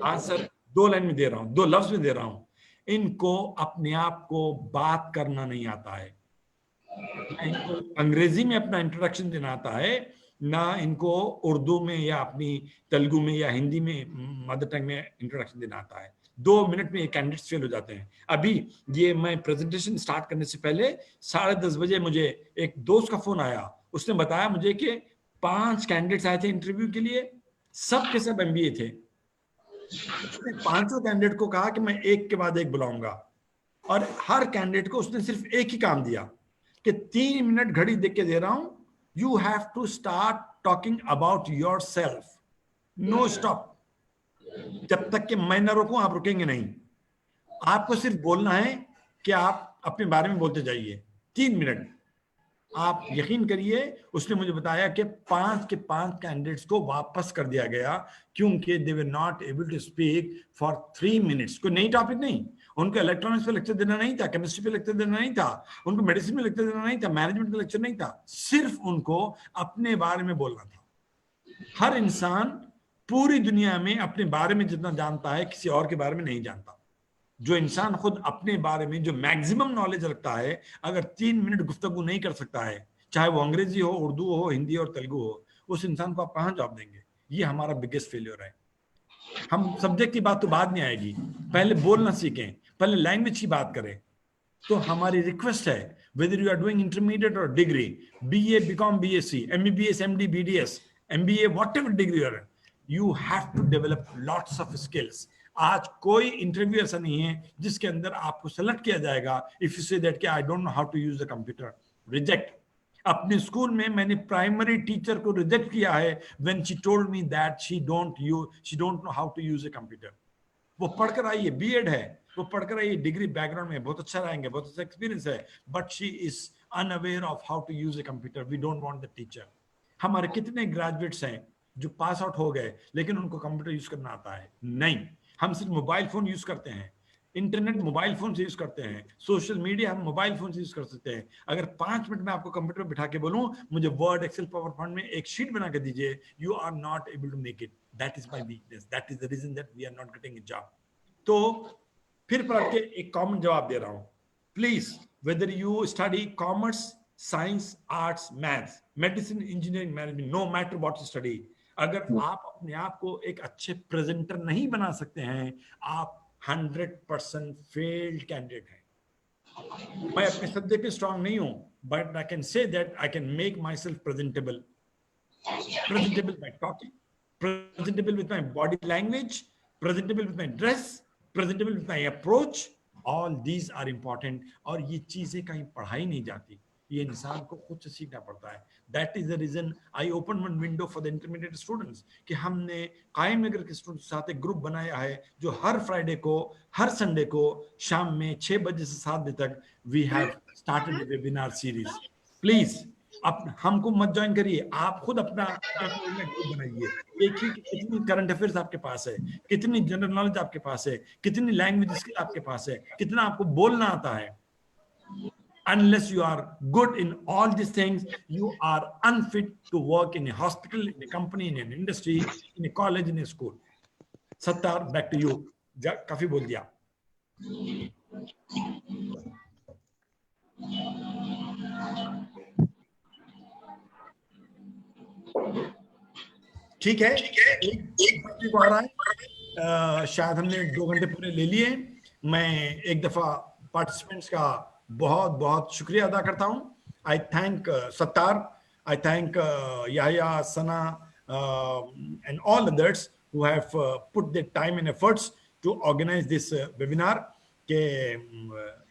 आंसर 2 लाइन में दे रहा हूं, 2 लफ्ज में दे रहा हूं, इनको अपने आप को बात करना नहीं आता है, इनको अंग्रेजी में अपना इंट्रोडक्शन देना आता है, ना इनको उर्दू में या अपनी तेलुगु में या हिंदी में मदर टंग में इंट्रोडक्शन देना आता है। 2 मिनट में ये कैंडिडेट्स फेल हो जाते हैं। अभी ये मैं प्रेजेंटेशन स्टार्ट करने से पहले 10:30 बजे मुझे एक दोस्त का फोन आया, उसने बताया मुझे कि 5 कैंडिडेट्स आए थे इंटरव्यू के लिए, सब के सब MBA थे। उसने 5 कैंडिडेट को कहा कि मैं एक के बाद एक बुलाऊंगा, और हर कैंडिडेट को उसने सिर्फ एक ही काम दिया कि 3 मिनट घड़ी देख के दे रहा हूं, you have to start talking about yourself, no stop. जब तक कि मैं ना रोकूं आप रुकेंगे नहीं। आपको सिर्फ बोलना है कि आप अपने बारे में बोलते जाइए 3 मिनट। आप यकीन करिए, उसने मुझे बताया कि 5 के 5 कैंडिडेट्स को वापस कर दिया गया क्योंकि they were not able to speak for 3 minutes. कोई नई टॉपिक नहीं, उनको इलेक्ट्रॉनिक्स पे लेक्चर देना नहीं था, केमिस्ट्री पे लेक्चर देना नहीं था, उनको मेडिसिन में लेक्चर देना नहीं था, मैनेजमेंट का लेक्चर नहीं था, सिर्फ उनको अपने बारे में बोलना था। हर इंसान पूरी दुनिया में अपने बारे में जितना जानता है किसी और के बारे में नहीं जानता। जो इंसान खुद अपने बारे में जो मैक्सिमम नॉलेज रखता है, अगर 3 मिनट गुफ्तगू नहीं कर सकता है, चाहे वो अंग्रेजी हो, उर्दू हो, हिंदी और तेलुगु हो, उस इंसान को आप कहाँ जवाब देंगे? ये हमारा बिगेस्ट फेलियर है। हम सब्जेक्ट की बात तो बाद में आएगी, पहले बोलना सीखें, पहले लैंग्वेज की बात करें। तो हमारी रिक्वेस्ट है, whether you are doing intermediate or degree, BA, BCom, BSc, MBBS, MD, BDS, MBA, whatever degree you are, you have to develop lots of skills. आज कोई इंटरव्यू ऐसा नहीं है जिसके अंदर आपको सेलेक्ट किया जाएगा इफ यू से दैट कि I don't know how to use the computer. Reject. अपने स्कूल में मैंने प्राइमरी टीचर को रिजेक्ट किया है when she told me that she don't know how to use a computer. वो पढ़कर आई है, बीएड है, वो पढ़कर आई है, डिग्री बैकग्राउंड में बहुत अच्छा रहेंगे, बहुत अच्छा एक्सपीरियंस है, but she is unaware of how to use a computer. We don't want the teacher. हमारे कितने ग्रेजुएट्स हैं जो पास आउट हो गए लेकिन उनको कंप्यूटर यूज करना आता है नहीं। हम सिर्फ मोबाइल फोन यूज करते हैं, इंटरनेट मोबाइल फोन से यूज करते हैं, सोशल मीडिया हम मोबाइल फोन से यूज कर सकते हैं। अगर 5 मिनट में आपको कंप्यूटर पर बिठा के बोलूं मुझे वर्ड, एक्सेल, पावर पॉइंट में एक शीट बना के दीजिए, you are not able to make it. That is my weakness, that is the reason that we are not getting a job. तो फिर पढ़ के एक कॉमन जवाब दे रहा हूं, please whether you study commerce, science, arts, maths, medicine, engineering, management, no matter what you study, अगर आप अपने आप को एक अच्छे प्रेजेंटर नहीं बना सकते हैं, आप 100% फेल्ड कैंडिडेट हैं। मैं अपने सब्जेक्ट पे स्ट्रांग नहीं हूं, but I can say that I can make myself presentable by talking, presentable with my body language, presentable with my dress, presentable with my approach. All these are important. और ये चीजें कहीं पढ़ाई नहीं जाती, ये इंसान को खुद से सीखना पड़ता है। That is the reason I open one window for the intermediate students कि हमने कायम नगर के स्टूडेंट्स के साथ एक ग्रुप बनाया है जो हर फ्राइडे को, हर संडे को शाम में 6 बजे से 7 बजे तक we have started the webinar series. Please अब हमको मत ज्वाइन करिए, आप खुद अपना ग्रुप बनाइए। देखिए कि कितनी करंट अफेयर्स आपके पास है, कितनी जनरल नॉलेज आपके पास है, कितनी लैंग्वेज स्किल आपके पास है, कितना आपको बोलना आता है। Unless you are good in all these things, you are unfit to work in a hospital, in a company, in an industry, in a college, in a school. Sattar, back to you. काफी बोल दिया। ठीक है, एक बच्चे को आ रहा है, शायद हमने 2 घंटे पूरे ले लिए। मैं एक दफा पार्टिसिपेंट्स का बहुत बहुत शुक्रिया अदा करता हूं। I thank Sattar, I thank Yaya, Sana and all others who have put their time and efforts to organize this webinar के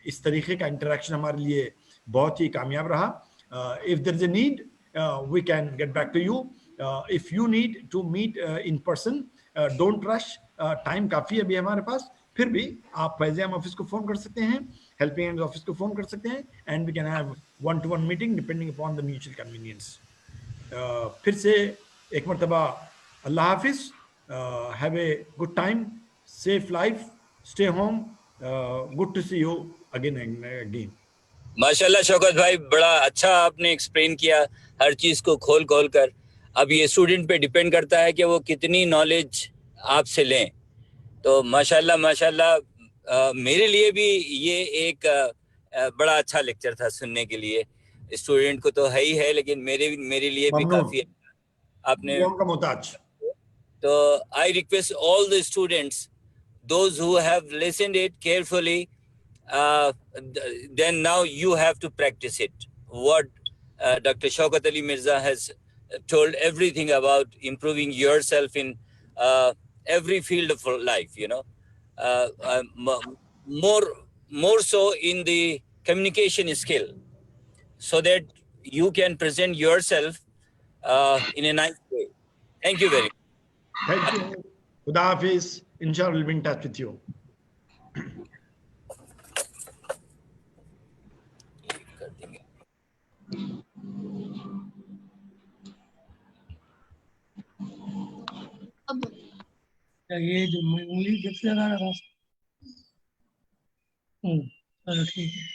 इस तरीके का इंटरेक्शन हमारे लिए बहुत ही कामयाब रहा। If there is a need, we can get back to you. If you need to meet in person, don't rush. Time काफी अभी हमारे पास, फिर भी आप फैज़-ए-आम ऑफिस को फोन कर सकते हैं, हेल्पिंग हैंड्स ऑफिस को फोन कर सकते हैं, and we can have 1-to-1 meeting depending upon the mutual convenience. फिर से एक मरतबा अल्लाह हाफिज, have a good time, safe life, stay home, good to see you again and again. माशाल्लाह शौकत भाई, बड़ा अच्छा आपने एक्सप्लेन किया हर चीज को खोल खोल कर। अब ये स्टूडेंट पे डिपेंड करता है कि वो कितनी नॉलेज आपसे लें। तो माशाल्लाह माशाल्लाह, मेरे लिए भी ये एक बड़ा अच्छा लेक्चर था सुनने के लिए। स्टूडेंट को तो है ही है, लेकिन मेरे लिए भी काफी आपने। तो I request all the students those who have listened it carefully, then now you have to practice it. What Dr. Shaukat Ali Mirza has told everything about improving yourself in every field of life, you know, more so in the communication skill, so that you can present yourself in a nice way. Thank you very much. Thank you. Khuda Hafiz. Inshallah, we'll be in touch with you. ये जो उंगली जब से लगा रहा था चलो ठीक है।